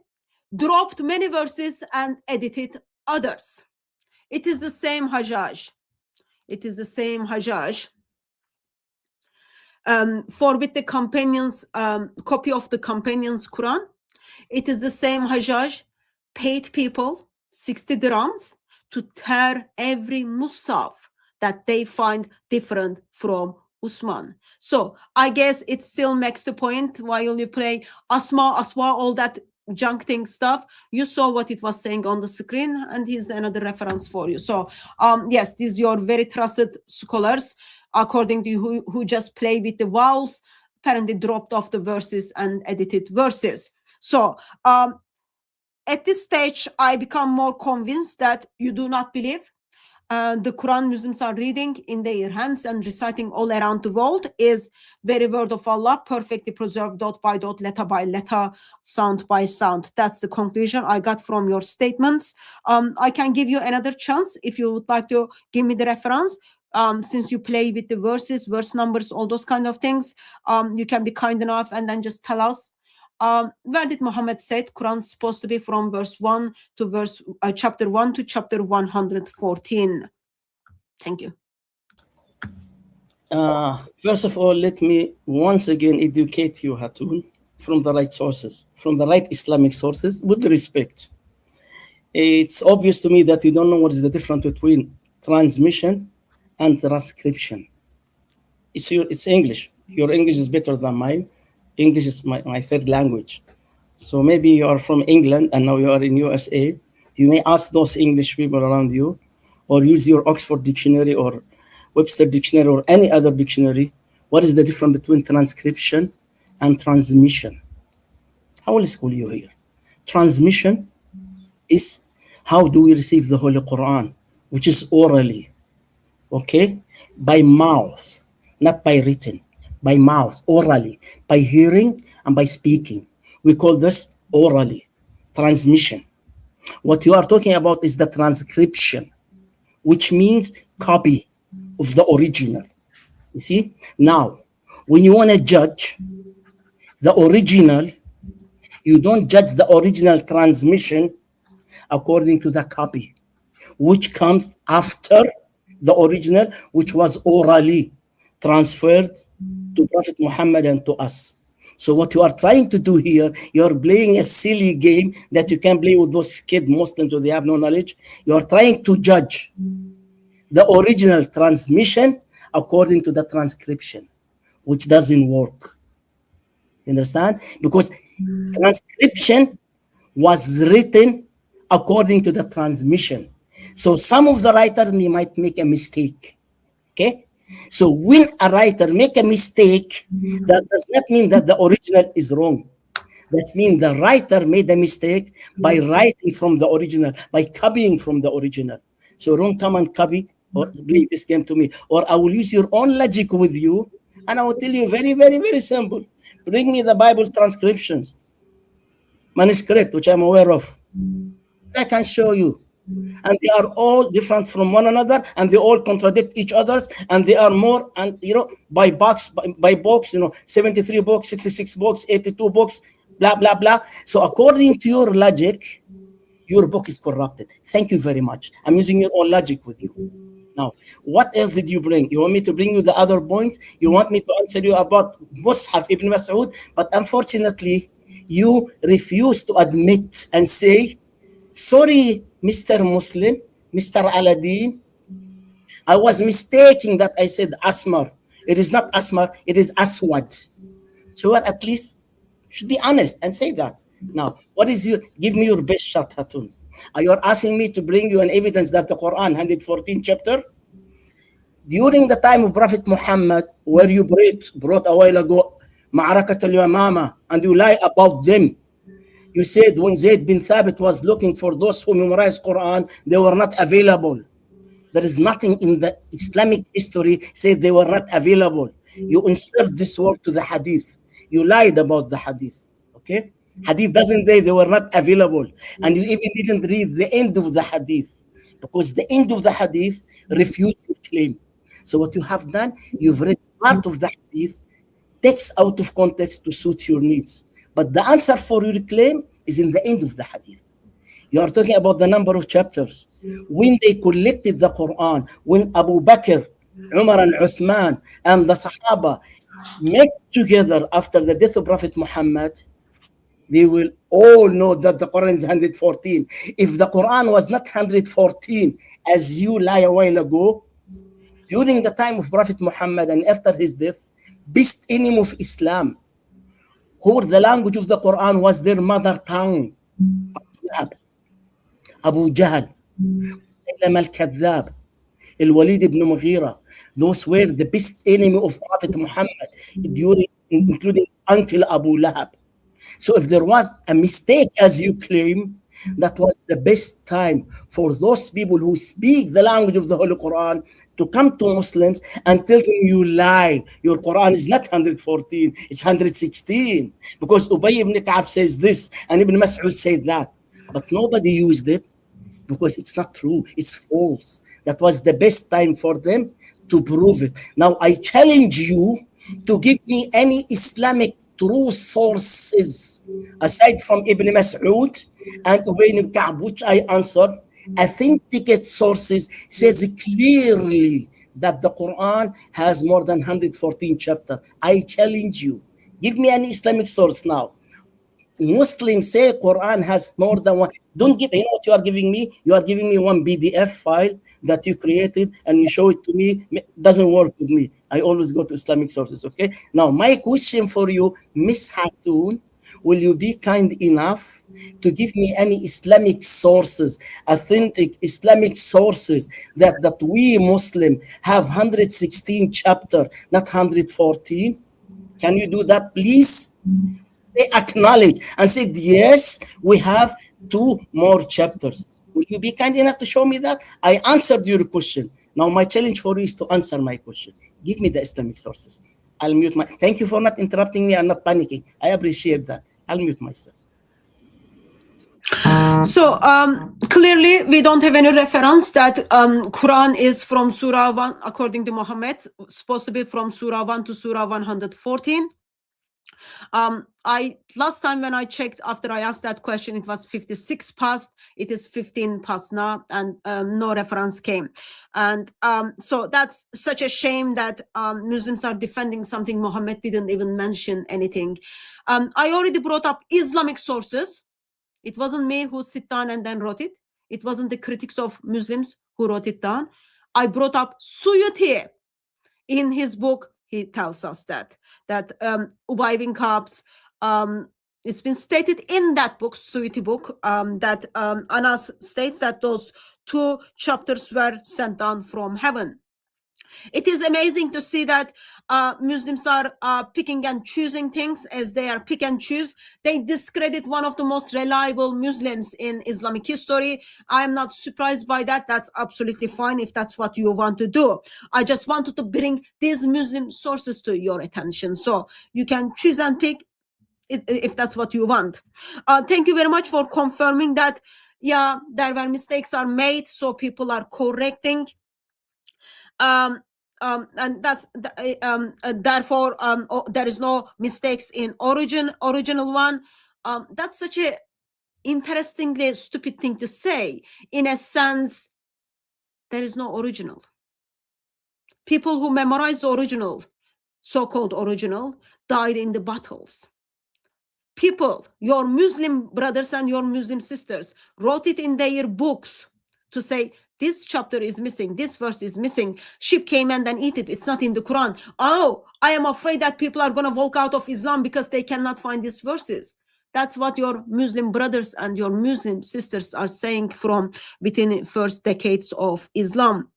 dropped many verses and edited others. It is the same Hajjaj. It is the same Hajjaj. For with the companions, copy of the companions Quran, it is the same Hajjaj paid people 60 dirhams to tear every Musaf that they find different from Usman. So I guess it still makes the point while you play Asma, all that junk thing stuff. You saw what it was saying on the screen, and here's another reference for you. So yes, these are your very trusted scholars, according to you, who just play with the vowels, apparently dropped off the verses and edited verses. So at this stage, I become more convinced that you do not believe the Quran Muslims are reading in their hands and reciting all around the world is very word of Allah, perfectly preserved dot by dot, letter by letter, sound by sound. That's the conclusion I got from your statements. I can give you another chance if you would like to give me the reference. Since you play with the verses, verse numbers, all those kind of things, you can be kind enough and then just tell us where did Muhammad said Quran is supposed to be from verse 1 to verse chapter 1 to chapter 114. Thank you. First of all, let me once again educate you, Hatun, from the right sources, from the right Islamic sources, with respect. It's obvious to me that you don't know what is the difference between transmission and transcription. It's English. Your English is better than mine. English is my third language. So maybe you are from England and now you are in USA. You may ask those English people around you, or use your Oxford Dictionary or Webster Dictionary or any other dictionary What is the difference between transcription and transmission? I will school you here. Transmission is how do we receive the Holy Quran, which is orally, okay? By mouth, not by written, by mouth, orally, by hearing and by speaking. We call this orally, transmission. What you are talking about is the transcription, which means copy of the original. You see? Now, when you want to judge the original, you don't judge the original transmission according to the copy, which comes after the original, which was orally transferred to Prophet Muhammad and to us. So what you are trying to do here, you're playing a silly game that you can play with those kid Muslims who they have no knowledge. You're trying to judge the original transmission according to the transcription, which doesn't work. You understand? Because transcription was written according to the transmission. So some of the writers might make a mistake. Okay? So when a writer make a mistake, that does not mean that the original is wrong. That means the writer made a mistake by writing from the original, by copying from the original. So don't come and copy or play this game to me. Or I will use your own logic with you, and I will tell you very, very, very simple. Bring me the Bible transcriptions, manuscript, which I'm aware of. I can show you. And they are all different from one another, and they all contradict each other's, and they are more, and by box, 73 books, 66 books, 82 books, blah, blah, blah. So according to your logic, your book is corrupted. Thank you very much. I'm using your own logic with you. Now, what else did you bring? You want me to bring you the other point? You want me to answer you about Mus'haf Ibn Mas'ud? But unfortunately, you refuse to admit and say, sorry, Mr. Muslim, Mr. Aladdin, I was mistaken that I said Asmar. It is not Asmar, it is Aswad. So at least should be honest and say that. Now, give me your best shot, Hatun. Are you asking me to bring you an evidence that the Quran, 114 chapter, during the time of Prophet Muhammad, where you brought a while ago, Ma'arakat al-Yamama, and you lie about them. You said when Zayd bin Thabit was looking for those who memorized Quran, they were not available. There is nothing in the Islamic history said they were not available. You insert this word to the hadith. You lied about the hadith. Okay? Hadith doesn't say they were not available. And you even didn't read the end of the hadith, because the end of the hadith refutes your claim. So what you have done, you've read part of the hadith, text out of context to suit your needs. But the answer for your claim is in the end of the hadith. You are talking about the number of chapters. When they collected the Quran, when Abu Bakr, Umar and Uthman and the Sahaba met together after the death of Prophet Muhammad, they will all know that the Quran is 114. If the Quran was not 114, as you lie a while ago, during the time of Prophet Muhammad and after his death, best enemy of Islam, who the language of the Quran was their mother tongue, Abu Jahl, Sayyidina al-Kadhab, Al-Walid ibn Mughira, those were the best enemy of Prophet Muhammad, including Uncle Abu Lahab. So if there was a mistake, as you claim, that was the best time for those people who speak the language of the Holy Quran to come to Muslims and tell them you lie. Your Quran is not 114, it's 116. Because Ubay ibn Ka'ab says this and Ibn Mas'ud said that. But nobody used it because it's not true, it's false. That was the best time for them to prove it. Now I challenge you to give me any Islamic true sources aside from Ibn Mas'ud and Ubay ibn Ka'ab, which I answered. Authenticate sources says clearly that the Quran has more than 114 chapters. I challenge you. Give me an Islamic source now. Muslims say Quran has more than one. Don't give, you know what you are giving me? You are giving me one PDF file that you created and you show it to me. It doesn't work with me. I always go to Islamic sources, okay? Now, my question for you, Miss Hatun, will you be kind enough to give me any Islamic sources, authentic Islamic sources, that we Muslim have 116 chapter, not 114? Can you do that, please? They acknowledge and said, yes, we have 2 more chapters. Will you be kind enough to show me that? I answered your question. Now my challenge for you is to answer my question. Give me the Islamic sources. I'll mute my. Thank you for not interrupting me and not panicking. I appreciate that. I'll mute myself. So clearly, we don't have any reference that Quran is from Surah 1, according to Muhammad, supposed to be from Surah 1 to Surah 114. Last time when I checked, after I asked that question, it was 56 past. It is 15 past now, and no reference came. And so that's such a shame that Muslims are defending something Muhammad didn't even mention anything. I already brought up Islamic sources. It wasn't me who sit down and then wrote it. It wasn't the critics of Muslims who wrote it down. I brought up Suyuti. In his book, he tells us that Ubay bin Ka'b's, it's been stated in that book, Suyuti book, that Anas states that those 2 chapters were sent down from heaven. It is amazing to see that Muslims are picking and choosing things as they are pick and choose. They discredit one of the most reliable Muslims in Islamic history. I am not surprised by that. That's absolutely fine if that's what you want to do. I just wanted to bring these Muslim sources to your attention. So you can choose and pick if that's what you want. Thank you very much for confirming that, yeah, there were mistakes are made, so people are correcting. And that's therefore there is no mistakes in original one. That's such a interestingly stupid thing to say. In a sense, there is no original. People who memorized the original, so-called original, died in the battles. People, your Muslim brothers and your Muslim sisters, wrote it in their books to say, this chapter is missing, this verse is missing, sheep came and then eat it, it's not in the Quran. Oh, I am afraid that people are going to walk out of Islam because they cannot find these verses. That's what your Muslim brothers and your Muslim sisters are saying from within first decades of Islam.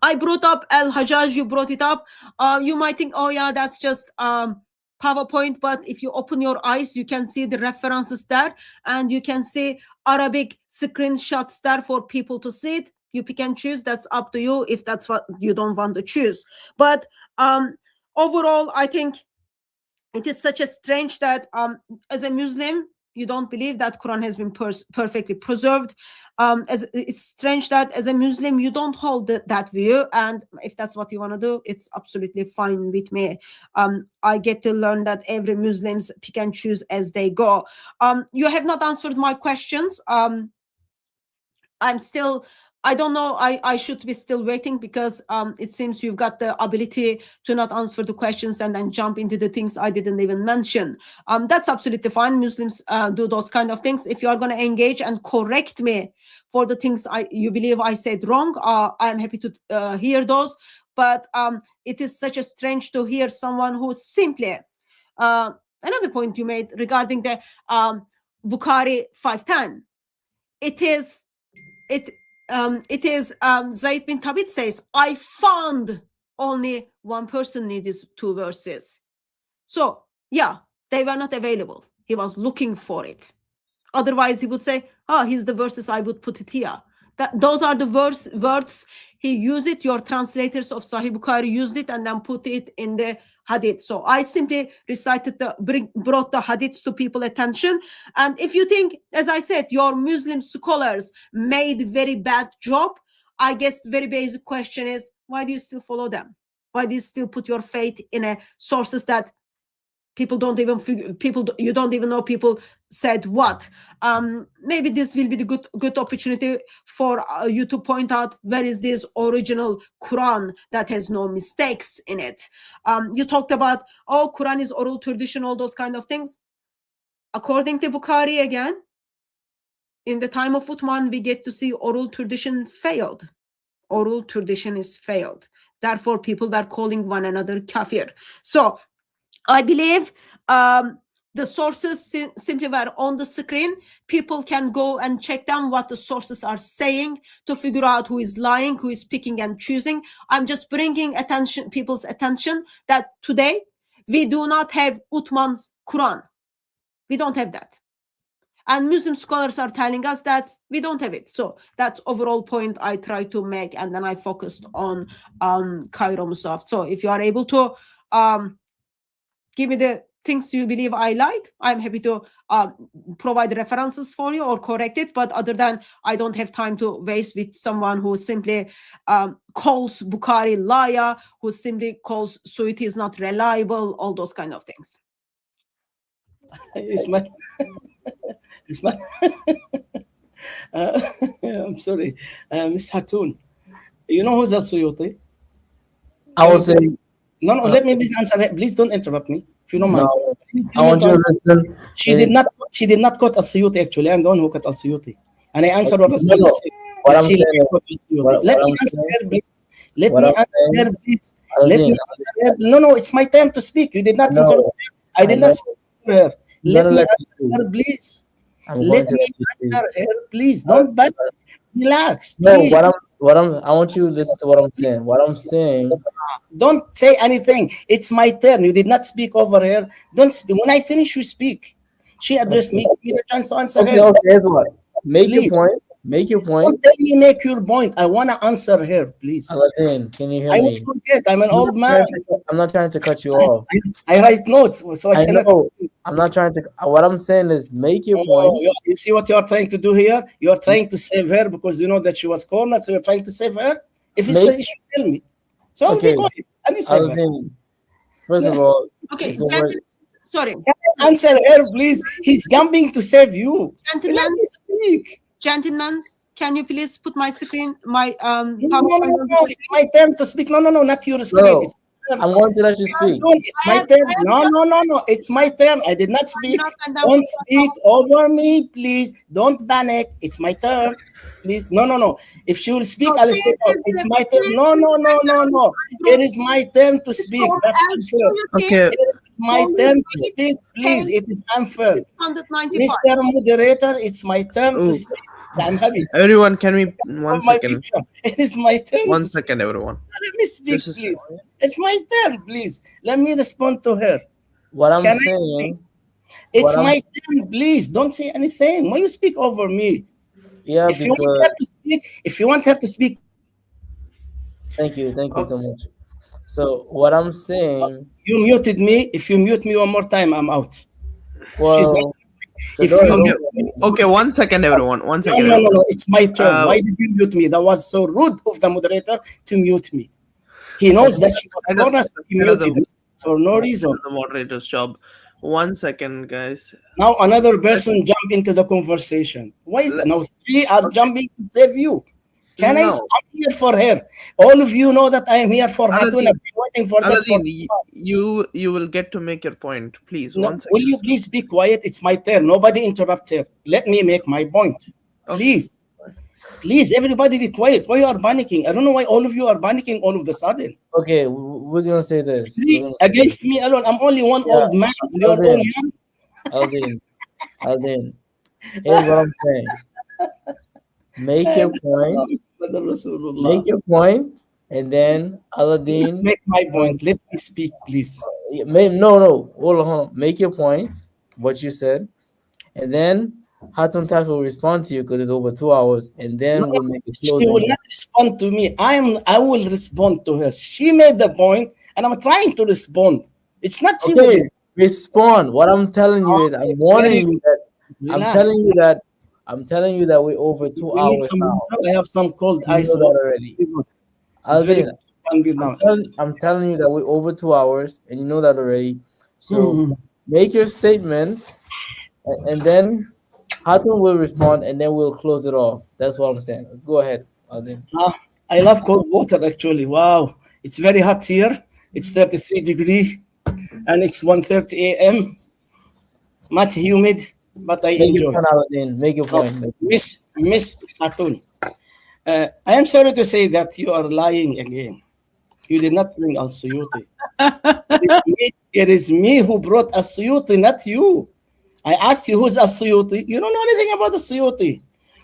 I brought up Al-Hajjaj, you brought it up. You might think, oh yeah, that's just PowerPoint, but if you open your eyes, you can see the references there, and you can see Arabic screenshots there for people to see it. You pick and choose. That's up to you if that's what you don't want to choose. But overall, I think it is such a strange that as a Muslim, you don't believe that Quran has been perfectly preserved. As it's strange that as a Muslim, you don't hold that view. And if that's what you want to do, it's absolutely fine with me. I get to learn that every Muslims pick and choose as they go. You have not answered my questions. I don't know, I should be still waiting because it seems you've got the ability to not answer the questions and then jump into the things I didn't even mention. That's absolutely fine. Muslims do those kind of things. If you are going to engage and correct me for the things you believe I said wrong, I am happy to hear those. But it is such a strange to hear someone who simply, another point you made regarding the Bukhari 510, it is Zayd bin Thabit says, I found only one person need these 2 verses. So yeah, they were not available. He was looking for it. Otherwise he would say, oh, here's the verses, I would put it here. Those are the words he used it. Your translators of Sahih Bukhari used it and then put it in the hadith. So I simply recited brought the hadiths to people's attention. And if you think, as I said, your Muslim scholars made very bad job, I guess the very basic question is, why do you still follow them? Why do you still put your faith in a sources that people don't even you don't even know people said what? Maybe this will be the good opportunity for you to point out where is this original Quran that has no mistakes in it. You talked about, oh, Quran is oral tradition, all those kind of things. According to Bukhari, again, in the time of Uthman, we get to see oral tradition failed. Oral tradition is failed. Therefore, people were calling one another kafir. So I believe The sources simply were on the screen. People can go and check down what the sources are saying to figure out who is lying, who is picking and choosing. I'm just bringing people's attention that today we do not have Uthman's Quran. We don't have that. And Muslim scholars are telling us that we don't have it. So that's overall point I try to make, and then I focused on Cairo Musaf. So if you are able to give me the things you believe I lied, I'm happy to provide references for you or correct it. But other than, I don't have time to waste with someone who simply calls Bukhari liar, who simply calls Suyuti is not reliable, all those kind of things. It's my, it's my I'm sorry, Miss Hatun. You know who's Al-Suyuti? I would say No, let me please answer it. Please don't interrupt me, if you don't mind. no. I want you to listen. She did not quote Al-Suyuti, actually. I'm the one who quote Al-Suyuti. And I answered what Al-Suyuti No, said. what But I'm she saying didn't is- quote Al-Suyuti. what Let I'm me answer saying- her, please. Let what me I'm answer saying- her, please. Let me answer her. No, it's my time to speak. You did not No, interrupt me. I did I'm not not- speak to her. I'm Let gonna me let you answer speak. her, please. I'm Let going to me let you speak. answer her, please. Don't back. Relax, No, please. I want you to listen to what I'm saying. What I'm saying, Don't say anything. It's my turn. You did not speak over her. Don't speak. When I finish, you speak. She addressed me. Give me the chance to answer okay, her. okay, here's what. Make your Please. point. Make your point. Don't tell me make your point. I want to answer her, please. Aladdin, can you hear I will me? forget. I'm an old man. I'm not trying to cut you off. I write notes, so I I cannot. know. I'm not trying to. What I'm saying is, make your Oh, point. you see what you are trying to do here? You are trying to save her because you know that she was cornered, so you're trying to save her. If it's the Make- issue, tell me. So I'll Okay. be quiet. I will save her. Aladdin, first of all, Okay, it's over. sorry, Answer her, please. He's jumping to save you. Let gentlemen, me speak. gentlemen, can you please put my screen, my No, it's my turn to speak. No, not your screen. No, It's my turn. I'm going to let you speak. It's my turn. No. It's my turn. I did not speak. Don't speak over me, please. Don't panic. It's my turn. Please. No. If she will speak, I'll say, oh, it's my turn. No. It is my turn to speak. That's unfair. Okay, It is my turn to speak, please. It is unfair. 195. Mr. Moderator, it's my turn Ooh. to speak. I'm having everyone, can we 1 my second? picture. It is my turn. 1 to speak. second, everyone. Let me speak, This is- please. It's my turn, please. Let me respond to her. What I'm Can I saying, please? It's what I'm- my turn, please. Don't say anything. Why you speak over me? yeah, If you want because her to speak, thank you so much. So what I'm saying, you muted me. If you mute me one more time, I'm out. well, the If door is you open. Okay, 1 second, everyone. 1 second. no, everyone. it's my turn. Uh, Why did you mute me? That was so rude of the moderator to mute me. He knows that she was I don't- cornered, so he I don't muted know. me for no reason. The moderator's job. 1 second, guys. Now another person jump into the conversation. Why is that? Now three are jumping to save you. Can I? No. I'm here for her. All of you know that I am here for Hatun. Aladdin, I've been waiting for this for Aladdin, you will get to make your point, please. No, 1 second. will you please be quiet? It's my turn. Nobody interrupt her. Let me make my point. Please. Please, everybody be quiet. Why you are panicking? I don't know why all of you are panicking all of the sudden. Okay, we're gonna say this. Three against me alone. I'm only one Yeah. old man. You are all young. Aldin, here's what I'm saying. Make your point. Make your point, and then Aladdin. Make my point. Let me speak, please. No. Hold on. Make your point. What you said, and then Hatun Tash will respond to you because it's over 2 hours, and then we'll make a She will closing. not respond to me. I will respond to her. She made the point, and I'm trying to respond. It's not she will Okay, respond. respond. What I'm telling you is, I'm warning you that. Relax. I'm telling you that we're over 2 You need hours some now. water? I have some cold You ice know that water. already. It's very Aldin, hungry now. I'm telling you that we're over 2 hours, and you know that already. So Mhm. make your statement, and then Hatun will respond, and then we'll close it off. That's what I'm saying. Go ahead, Aldin. I love cold water actually. Wow. It's very hot here. It's 33 degrees and it's 1:30 a.m. Much humid, but I Make your enjoy. point, Aldin. Make your point. Miss Hatun, I am sorry to say that you are lying again. You did not bring Al-Suyuti. It is me who brought As-Suyuti, not you. I asked you who's As-Suyuti. You don't know anything about As-Suyuti.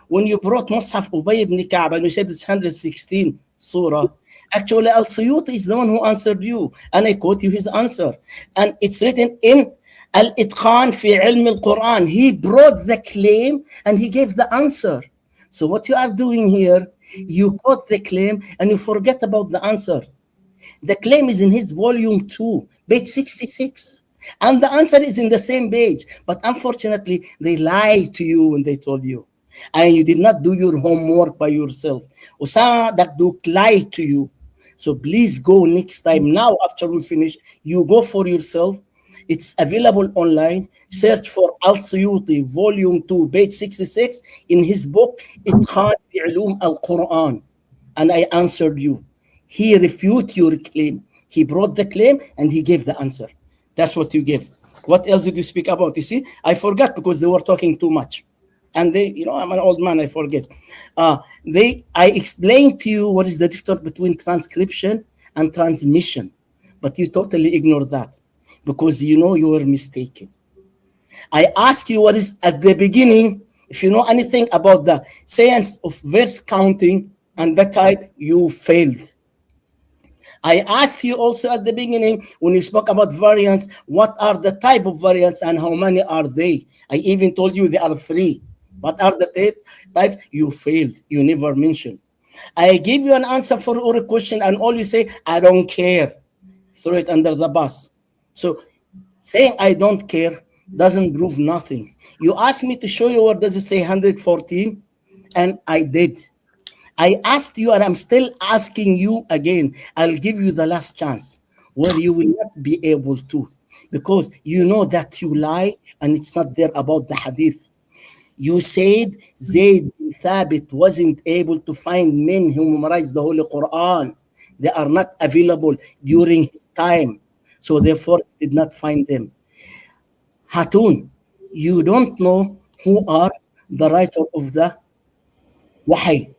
When you brought Mus'haf Ubay ibn Ka'b and you said it's 116 surah, actually Al-Suyuti is the one who answered you. And I quote you his answer. And it's written in Al-Itqan fi ilm al-Quran. He brought the claim and he gave the answer. So what you are doing here, you quote the claim and you forget about the answer. The claim is in his volume 2, page 66. And the answer is in the same page. But unfortunately, they lied to you when they told you. And you did not do your homework by yourself. Osama Dakduk lied to you. So please go next time. Now, after we finish, you go for yourself. It's available online. Search for Al-Suyuti, volume 2, page 66, in his book, Itqan fi Ulum al-Quran. And I answered you. He refuted your claim. He brought the claim and he gave the answer. That's what you gave. What else did you speak about? You see, I forgot because they were talking too much. And they, you know, I'm an old man, I forget. I explained to you what is the difference between transcription and transmission, but you totally ignored that because you know you were mistaken. I asked you what is at the beginning, if you know anything about the science of verse counting and the type, you failed. I asked you also at the beginning, when you spoke about variants, what are the type of variants and how many are they? I even told you there are 3. What are the types? You failed. You never mentioned. I gave you an answer for your question and all you say, I don't care. Throw it under the bus. So saying I don't care doesn't prove nothing. You asked me to show you where does it say 114, and I did. I asked you, and I'm still asking you again. I'll give you the last chance where you will not be able to, because you know that you lie and it's not there about the hadith. You said Zayd bin Thabit wasn't able to find men who memorized the Holy Quran. They are not available during his time, so therefore did not find them. Hatun, you don't know who are the writer of the Wahy.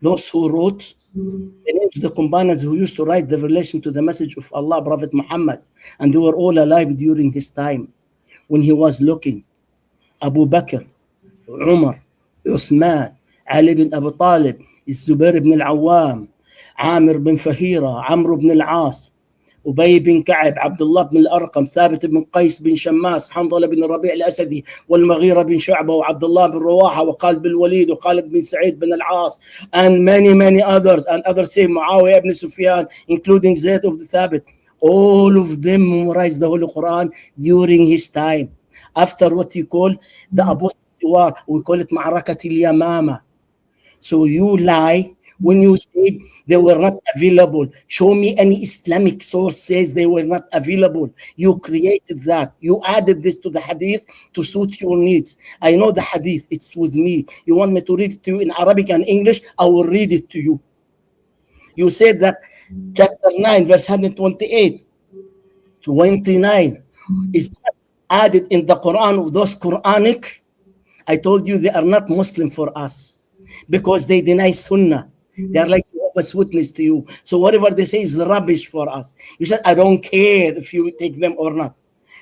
Those who wrote the names of the companions who used to write the relation to the message of Allah, Prophet Muhammad, and they were all alive during his time when he was looking. Abu Bakr, Umar, Uthman, Ali bin Abi Talib, Zubair ibn al-Awwam, Amir bin Fahira, Amr ibn al-As, أبي بن كعب، عبد الله بن الأرقم، ثابت بن قيس بن شماس، حنظلة بن الربيع الأسدي، والمغيرة بن شعبة، وعبد الله بن رواحة، وخالد بن الوليد، وخالد بن سعيد بن العاص, and many others, and others say معاوية بن سفيان, including Zayd of the Thabit. All of them memorized the Holy Quran during his time. After what you call the apostasy war, we call it معركة اليمامة. So you lie when you say they were not available. Show me any Islamic source says they were not available. You created that. You added this to the hadith to suit your needs. I know the hadith. It's with me. You want me to read it to you in Arabic and English? I will read it to you. You said that chapter 9, verse 128, 29 is added in the Quran of those Quranic. I told you they are not Muslim for us because they deny Sunnah. They are like Jehovah's Witness to you. So whatever they say is rubbish for us. You said, I don't care if you take them or not.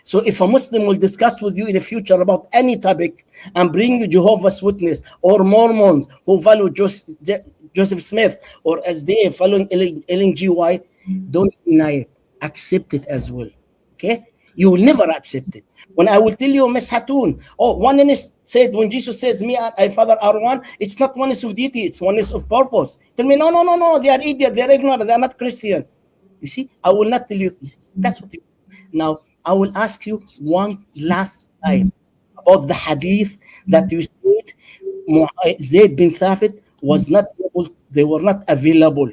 So if a Muslim will discuss with you in the future about any topic and bring you Jehovah's Witness or Mormons who follow Joseph Smith, or as they following Ellen G. White, don't deny it. Accept it as well. Okay? You will never accept it. When I will tell you, Miss Hatun, oneness said when Jesus says, me and my Father are one, it's not oneness of deity, it's oneness of purpose. Tell me, no, they are idiot, they are ignorant, they are not Christian. You see, I will not tell you this. That's what you do. Now, I will ask you one last time about the hadith that you said Zayd bin Thabit was not able, they were not available.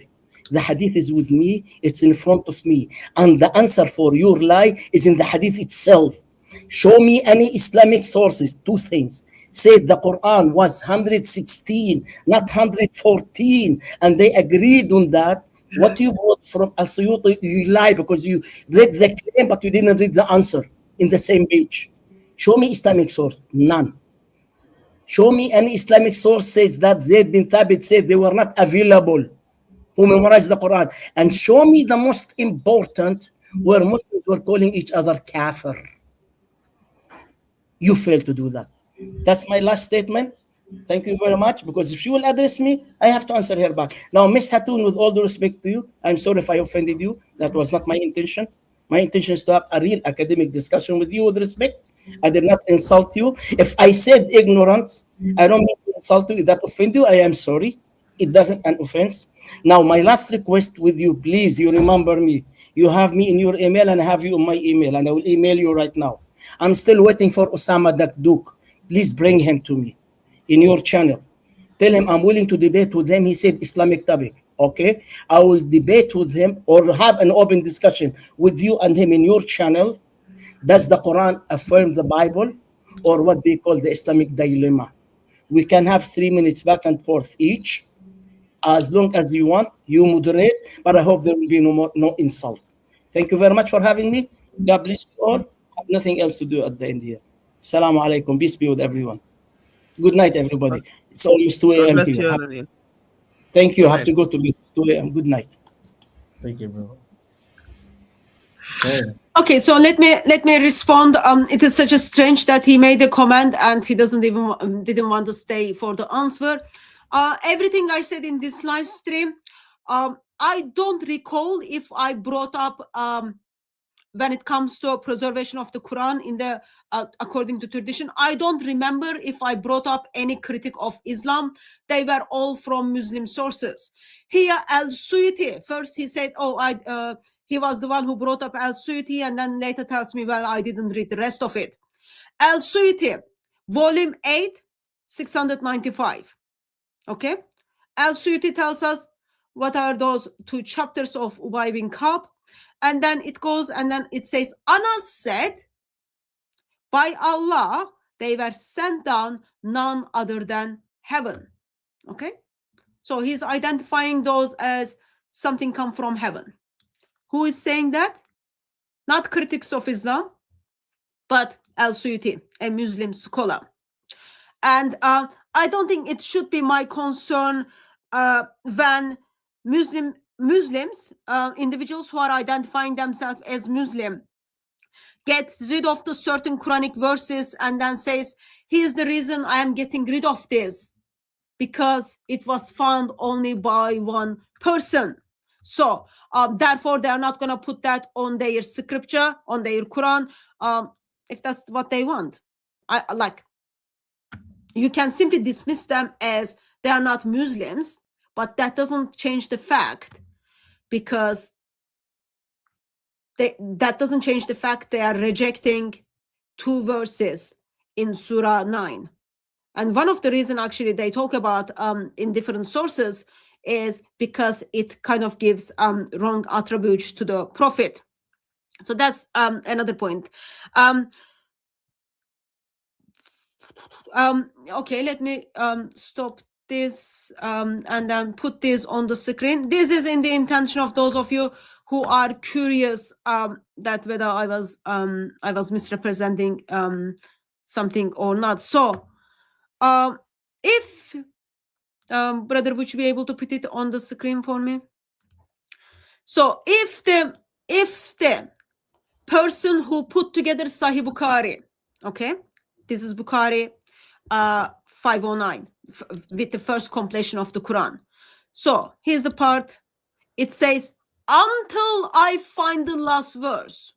The hadith is with me, it's in front of me. And the answer for your lie is in the hadith itself. Show me any Islamic sources. 2 things. Said the Quran was 116, not 114. And they agreed on that. What you brought from Al-Suyuti, you lie because you read the claim, but you didn't read the answer in the same page. Show me Islamic source. None. Show me any Islamic source says that Zayd bin Thabit said they were not available who memorized the Quran. And show me the most important where Muslims were calling each other kafir. You failed to do that. That's my last statement. Thank you very much, because if she will address me, I have to answer her back. Now, Miss Hatun, with all due respect to you, I'm sorry if I offended you. That was not my intention. My intention is to have a real academic discussion with you with respect. I did not insult you. If I said ignorant, I don't mean to insult you. If that offend you, I am sorry. It doesn't an offense. Now, my last request with you, please, you remember me. You have me in your email, and I have you in my email, and I will email you right now. I'm still waiting for Osama Dakduk. Please bring him to me in your channel. Tell him I'm willing to debate with him. He said Islamic topic. Okay, I will debate with him or have an open discussion with you and him in your channel. Does the Quran affirm the Bible, or what they call the Islamic dilemma? We can have 3 minutes back and forth each, as long as you want. You moderate, but I hope there will be no insult. Thank you very much for having me. God bless you all. I have nothing else to do at the end here. Assalamu alaikum. Peace be with everyone. Good night, everybody. It's almost 2 God a.m. bless here. you, Nadine. Thank you. I Good have to night. go to bed. 2 a.m. Good night. Thank you, bro. Okay. Okay, so let me respond. It is such a strange that he made a comment and he didn't want to stay for the answer. Everything I said in this live stream, I don't recall if I brought up when it comes to preservation of the Quran in the according to tradition. I don't remember if I brought up any critic of Islam. They were all from Muslim sources. Here, Al-Suyuti, first he said, he was the one who brought up Al-Suyuti, and then later tells me, well, I didn't read the rest of it. Al-Suyuti, volume 8, 695. Okay? Al-Suyuti tells us what are those 2 chapters of Ubay bin Ka'b. And then it goes, and then it says, Anas said, by Allah, they were sent down none other than heaven. Okay? So he's identifying those as something come from heaven. Who is saying that? Not critics of Islam, but Al-Suyuti, a Muslim scholar. And I don't think it should be my concern when Muslims, individuals who are identifying themselves as Muslim, gets rid of the certain Quranic verses and then says, here's the reason I am getting rid of this, because it was found only by one person. So therefore, they are not going to put that on their scripture, on their Quran, if that's what they want. You can simply dismiss them as they are not Muslims, but that doesn't change the fact, because that doesn't change the fact they are rejecting 2 verses in Surah 9. And one of the reasons actually they talk about in different sources is because it kind of gives wrong attributes to the Prophet. So that's another point. Okay, let me stop this and then put this on the screen. This is in the intention of those of you who are curious that whether I was misrepresenting something or not. So if brother, would you be able to put it on the screen for me? So if the person who put together Sahih Bukhari, okay, this is Bukhari 509 with the first completion of the Quran. So here's the part. It says, until I find the last verse.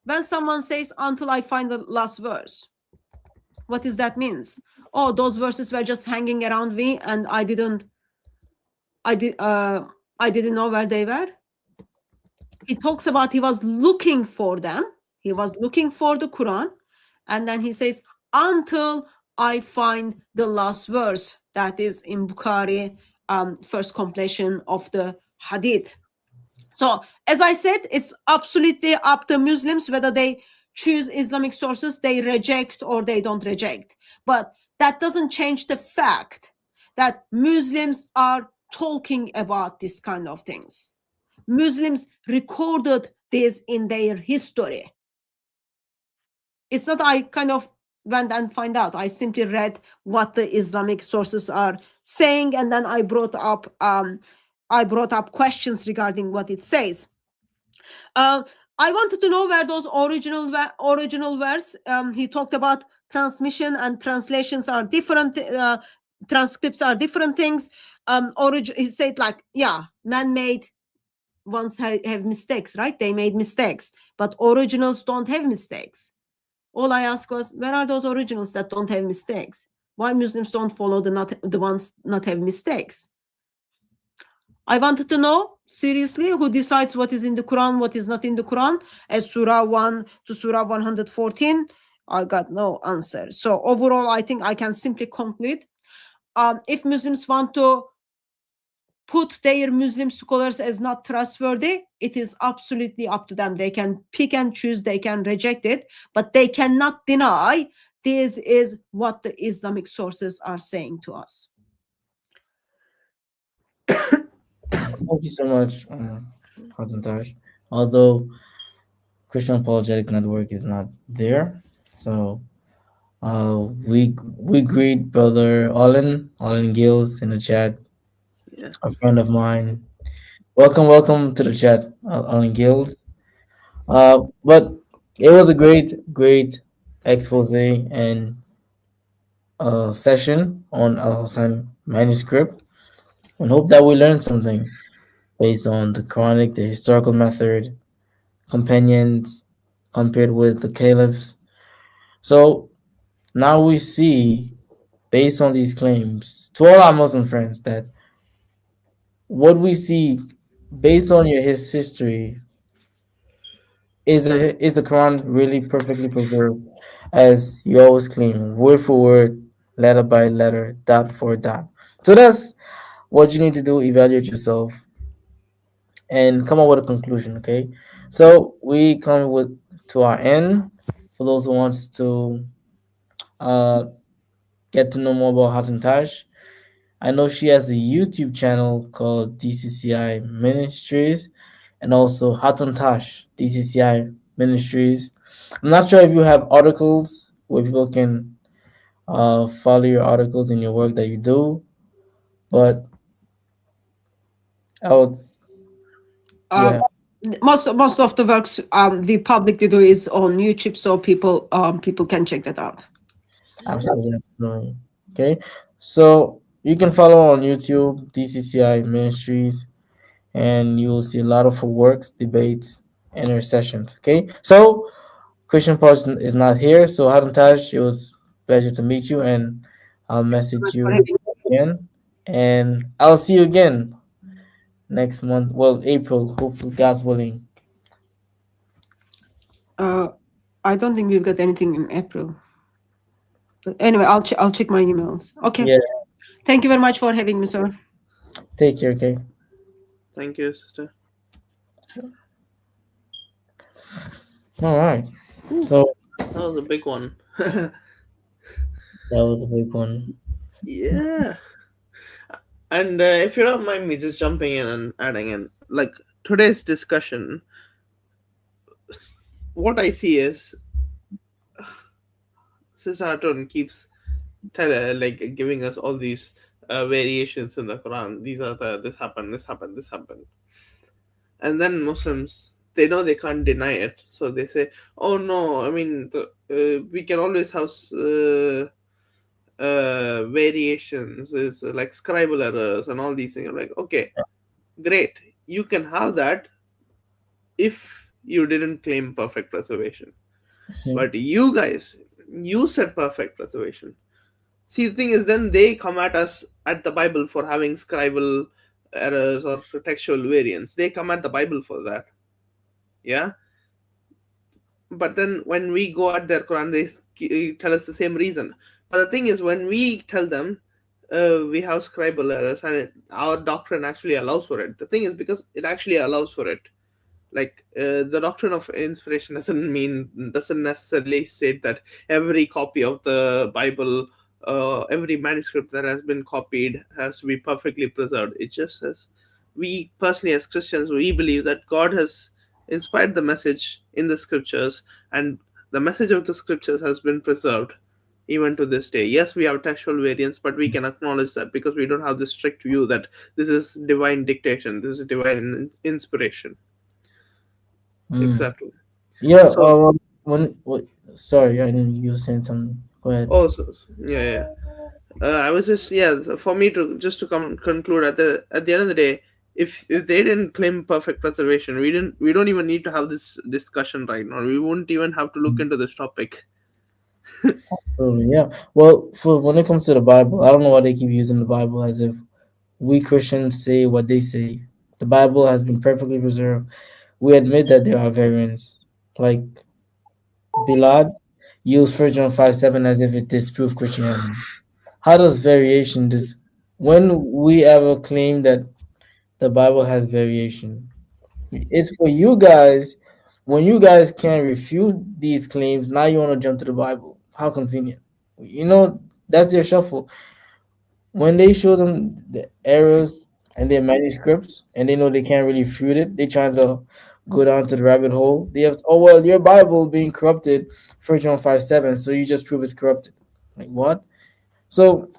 When someone says until I find the last verse, what does that means? Oh, those verses were just hanging around me and I didn't know where they were. He talks about he was looking for them. He was looking for the Quran. And then he says, until I find the last verse, that is in Bukhari, first completion of the Hadith. So, as I said, it's absolutely up to Muslims whether they choose Islamic sources, they reject or they don't reject. But that doesn't change the fact that Muslims are talking about this kind of things. Muslims recorded this in their history. It's not I kind of went and find out. I simply read what the Islamic sources are saying, and then I brought up questions regarding what it says. Uh, I wanted to know where those original verse. He talked about transmission and translations are different. Transcripts are different things. He said like, yeah, man-made ones have mistakes, right? They made mistakes, but originals don't have mistakes. All I asked was, where are those originals that don't have mistakes? Why Muslims don't follow the ones not have mistakes? I wanted to know seriously who decides what is in the Quran, what is not in the Quran, as Surah 1 to Surah 114. I got no answer. So overall, I think I can simply conclude, if Muslims want to put their Muslim scholars as not trustworthy, it is absolutely up to them. They can pick and choose, they can reject it, but they cannot deny this is what the Islamic sources are saying to us. Thank you so much, Hatun Tash. Although Christian Apologetic Network is not there, so we greet brother Olin Gills in the chat, Yeah. a friend of mine. Welcome to the chat, Olin Gills. But it was a great expose and session on Al-Hussein Manuscript, and hope that we learned something based on the Quranic, the historical method, companions compared with the caliphs. So now we see, based on these claims, to all our Muslim friends, that what we see based on his history is the Quran really perfectly preserved, as you always claim, word for word, letter by letter, dot for dot. So that's what you need to do: evaluate yourself and come up with a conclusion. Okay, so we come with to our end. For those who wants to uh, get to know more about Hatun Tash, I know she has a YouTube channel called DCCI Ministries, and also Hatun Tash DCCI Ministries. I'm not sure if you have articles where people can follow your articles in your work that you do, but I would, Uh, yeah, most of the works we publicly do is on YouTube, so people can check that out. absolutely. Okay, so you can follow on YouTube DCCI Ministries, and you will see a lot of her works, debates, and her sessions. Okay, so Christian Paul is not here, so Harun Taj, it was a pleasure to meet you, and I'll message For you having- again, and I'll see you again next month. Well, April, hopefully, God's willing. I don't think we've got anything in April. But anyway, I'll check my emails. Okay. Yeah, Thank you very much for having me, sir. take care, okay? Thank you, sister. All right. So That was a big one. that was a big one. Yeah. And if you don't mind me just jumping in and adding in, like today's discussion, what I see is Sister Hatun keeps like giving us all these variations in the Quran. These are this happened, this happened, this happened, and then Muslims, they know they can't deny it, so they say, "Oh no, I mean, we can always have variations. It's like scribal errors and all these things." I'm like, okay, great, you can have that if you didn't claim perfect preservation. Mhm. But you guys, you said perfect preservation. See, the thing is, then they come at us at the Bible for having scribal errors or textual variants. They come at the Bible for that. Yeah. But then when we go at their Quran, they tell us the same reason. But the thing is, when we tell them we have scribal errors and our doctrine actually allows for it, the thing is, because it actually allows for it. Like the doctrine of inspiration doesn't necessarily state that every copy of the Bible, every manuscript that has been copied has to be perfectly preserved. It just says, we personally as Christians, we believe that God has inspired the message in the scriptures, and the message of the scriptures has been preserved even to this day. Yes, we have textual variants, but we can acknowledge that because we don't have this strict view that this is divine dictation, this is divine inspiration. Mm. Exactly. Yeah. So When what? Sorry, I didn't. You were saying something. Go ahead. also, yeah, yeah. I was just, yeah, for me to just to come conclude at the end of the day, if they didn't claim perfect preservation, we don't even need to have this discussion right now. We wouldn't even have to look into this topic. Absolutely. Yeah. Well, for when it comes to the Bible, I don't know why they keep using the Bible as if we Christians say what they say. The Bible has been perfectly preserved. We admit that there are variants. Like Bilad used 1 John 5:7 as if it disproved Christianity. How does variation dis when we ever claim that the Bible has variation? It's for you guys. When you guys can't refute these claims, now you want to jump to the Bible. How convenient. You know, that's their shuffle. When they show them the errors and their manuscripts and they know they can't really refute it, they try to go down to the rabbit hole. They have, oh well, your Bible being corrupted, 1 John 5:7, so you just prove it's corrupted. Like what? So,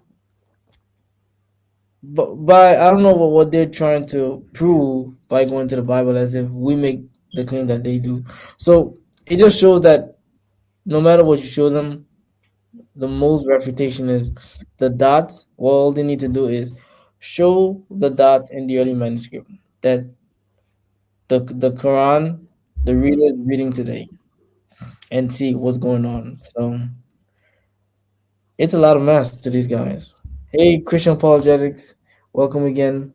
but by I don't know what they're trying to prove by going to the Bible as if we make the claim that they do. So it just shows that no matter what you show them, the most refutation is the dots. Well, all they need to do is show the dot in the early manuscript that the Quran, the reader is reading today, and see what's going on. So it's a lot of math to these guys. Hey, Christian apologetics, welcome again.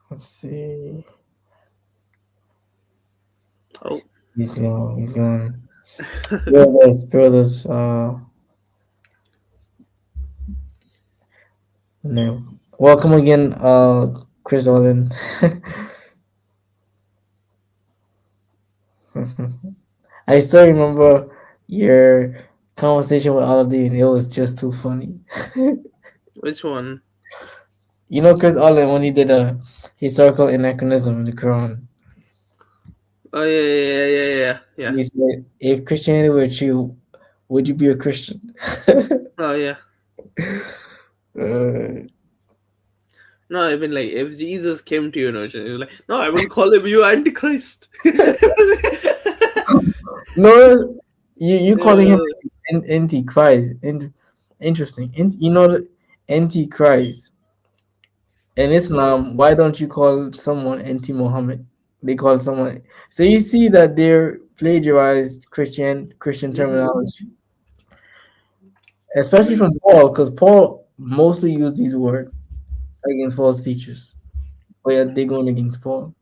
Let's see. Oh, He's gone. He's gone. Brothers, brothers. No. Welcome again, Chris Olin. I still remember your conversation with Aladdin. It was just too funny. which one? You know, Chris Olin when he did a historical anachronism in the Quran. Oh, yeah, yeah, yeah, yeah, yeah, yeah. He said, "If Christianity were true, would you be a Christian?" Oh, yeah. uh, No, I mean, like, if Jesus came to you, no, you're like, no, I will call him you Antichrist. no, you calling him Uh, antichrist? Interesting. You know, the antichrist in Islam. Why don't you call someone anti-Muhammad? They call someone. So you see that they're plagiarized Christian mhm. terminology, especially from Paul, because Paul mostly used these words against false teachers. But yet they're going against Paul.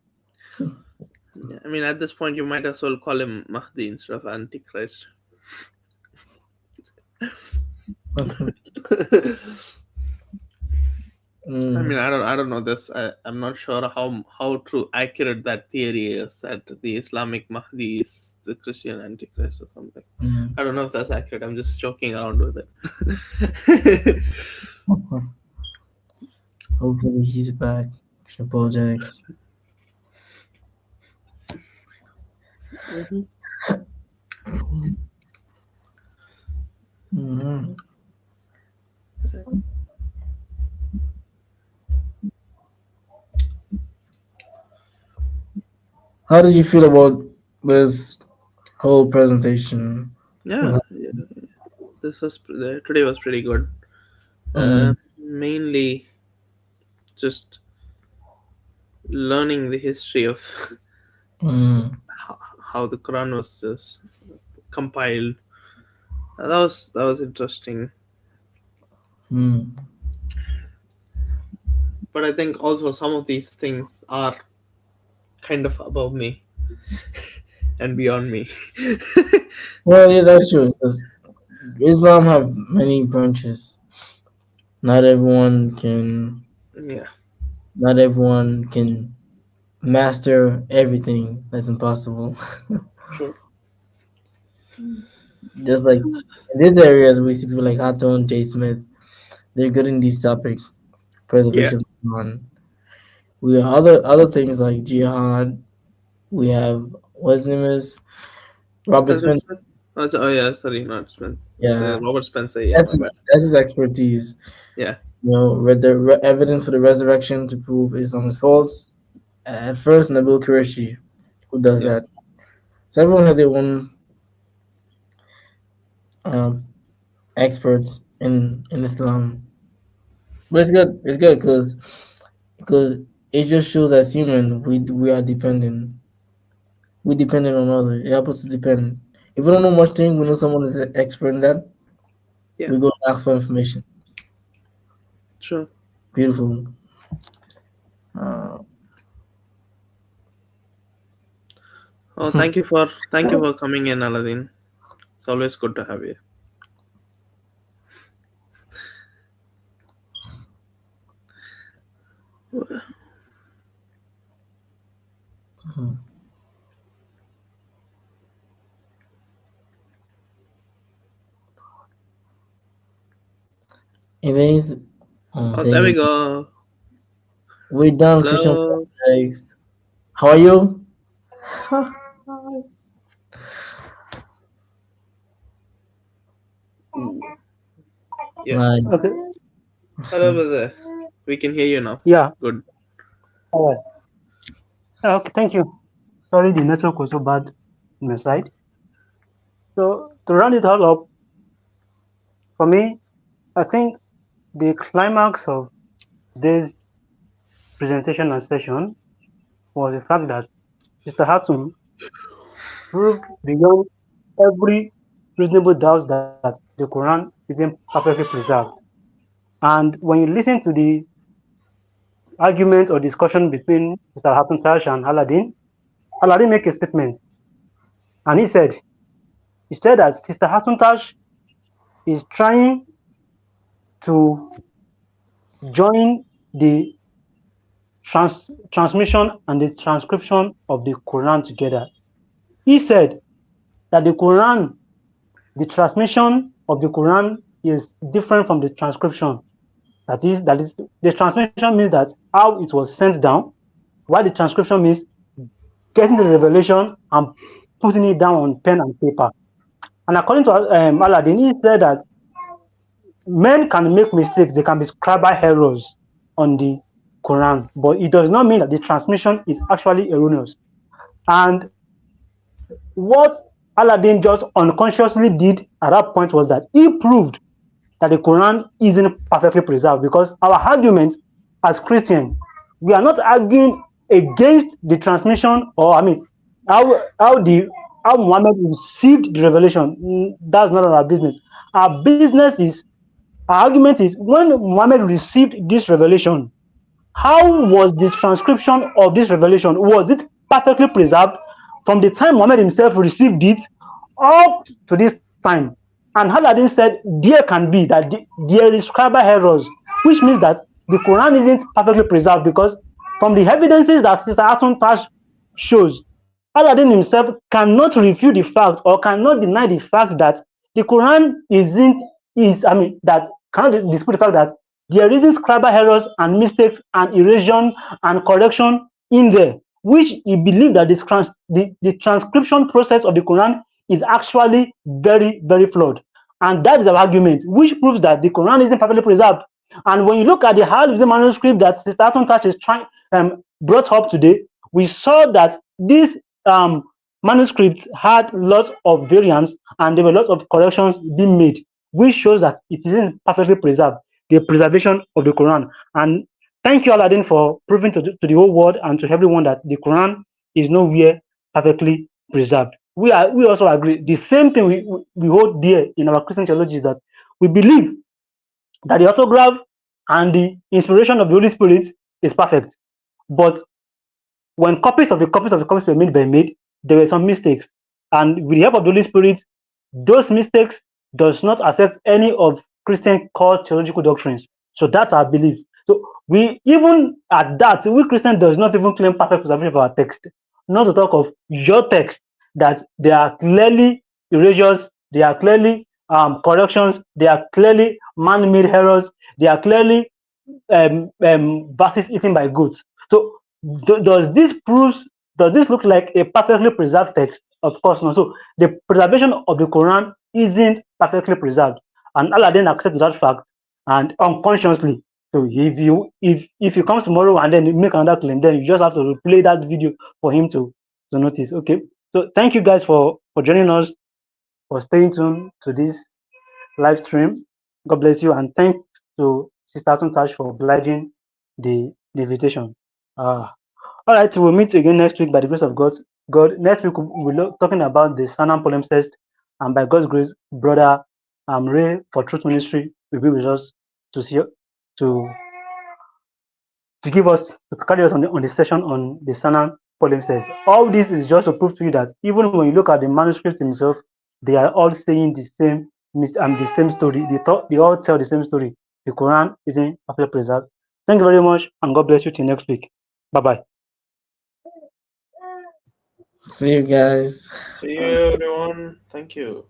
Yeah, I mean, at this point, you might as well call him Mahdi instead of Antichrist. I Mm, mean, I don't know this. I'm not sure how true, accurate that theory is that the Islamic Mahdi is the Christian Antichrist or something. mm. I don't know if that's accurate. I'm just joking around with it. Hopefully he's back. Apologetics. Mhm. Mhm. How did you feel about this whole presentation? Yeah, yeah, today was pretty good. Mm, Mainly just learning the history of mm, how the Quran was just compiled. That was interesting. mm. But I think also some of these things are kind of above me and beyond me. Well, yeah, that's true. 'Cause Islam have many branches. Not everyone can. Yeah, Not everyone can master everything. That's impossible. sure. Just like in these areas, we see people like Hatun, J. Smith. They're good in these topics. Yeah, Preservation on. We have other things like jihad. We have what's his name is Robert Spencer Spencer. Smith. Oh yeah, sorry, not Spence. Yeah, Robert Spencer. Yeah, my bad. that's his expertise. Yeah, You know, read the evidence for the resurrection to prove Islam is false. At first, Nabil Qureshi, who does yeah. that. So everyone has their own um, experts in Islam, but it's good. It's good because it just shows as human we are dependent. We dependent on others. It helps us to depend. If we don't know much thing, we know someone is an expert in that. Yeah, We go and ask for information. sure. Beautiful. Uh, Oh, thank you for coming in, Aladdin. It's always good to have you. if anything, oh, Oh, there there we you go. go. We're done, Christian Hello. subjects. How are you? Yes. Nice. Okay. Hello, brother. We can hear you now. Yeah. Good. All right. Okay. Thank you. Sorry, the network was so bad on my side. So to round it all up, for me, I think the climax of this presentation and session was the fact that Mr. Hatun proved beyond every reasonable doubt that the Quran isn't perfectly preserved. And when you listen to the argument or discussion between Mr. Hatun Tash and Aladdin made a statement, and he said that Sister Hatun Tash is trying to join the transmission and the transcription of the Quran together. He said that the transmission of the Quran is different from the transcription. That is the transmission means that how it was sent down, while the transcription means getting the revelation and putting it down on pen and paper. And according to Aladdin, he said that men can make mistakes, they can be scribal errors on the Quran, but it does not mean that the transmission is actually erroneous. And what Aladdin just unconsciously did at that point was that he proved that the Quran isn't perfectly preserved, because our argument as Christians, we are not arguing against the transmission, or I mean how Muhammad received the revelation. That's not our business. Our business is Our argument is, when Muhammad received this revelation, how was the transcription of this revelation? Was it perfectly preserved from the time Muhammad himself received it up to this time? And Aladdin said there can be that there is scribal errors, which means that the Quran isn't perfectly preserved, because from the evidences that Sister Hatun Tash shows, Aladdin himself cannot refute the fact or cannot deny the fact that the Quran isn't is I mean that cannot dispute the fact that there isn't scribal errors and mistakes and erosion and correction in there, which he believed that the transcription process of the Quran is actually very, very flawed. And that is our argument, which proves that the Quran isn't perfectly preserved. And when you look at the Al-hussein manuscript that Sister Hatun Tash is brought up today, we saw that this manuscript had lots of variants and there were lots of corrections being made, which shows that it isn't perfectly preserved, the preservation of the Quran. And thank you, Aladdin, for proving to the whole world and to everyone that the Quran is nowhere perfectly preserved. We also agree. The same thing we hold dear in our Christian theology is that we believe that the autograph and the inspiration of the Holy Spirit is perfect. But when copies were made, there were some mistakes. And with the help of the Holy Spirit, those mistakes does not affect any of Christian core theological doctrines. So that's our belief. So we even at that, we Christian does not even claim perfect preservation of our text. Not to talk of your text, that there are clearly erasures, there are clearly corrections, there are clearly man-made errors, there are clearly verses eaten by goats. So does this look like a perfectly preserved text, Of course not. So the preservation of the Quran isn't perfectly preserved, and Allah then accepts that fact and unconsciously. So if you come tomorrow and then you make another claim, then you just have to replay that video for him to notice. Okay. So thank you guys for joining us, for staying tuned to this live stream. God bless you, and thanks to Sister Hatun Tash for obliging the invitation. Uh, all right, we'll meet again next week by the grace of God. Next week we'll be talking about the Sanam palimpsest, and by God's grace, brother Ray for Truth Ministry will be with us to see to to give us to carry us on the session on the Sanam palimpsest. All this is just to prove to you that even when you look at the manuscript himself, they are all saying the same story. They all tell the same story. The Quran isn't perfectly preserved. Thank you very much, and God bless you till next week. Bye bye. See you guys. See you, everyone. Thank you.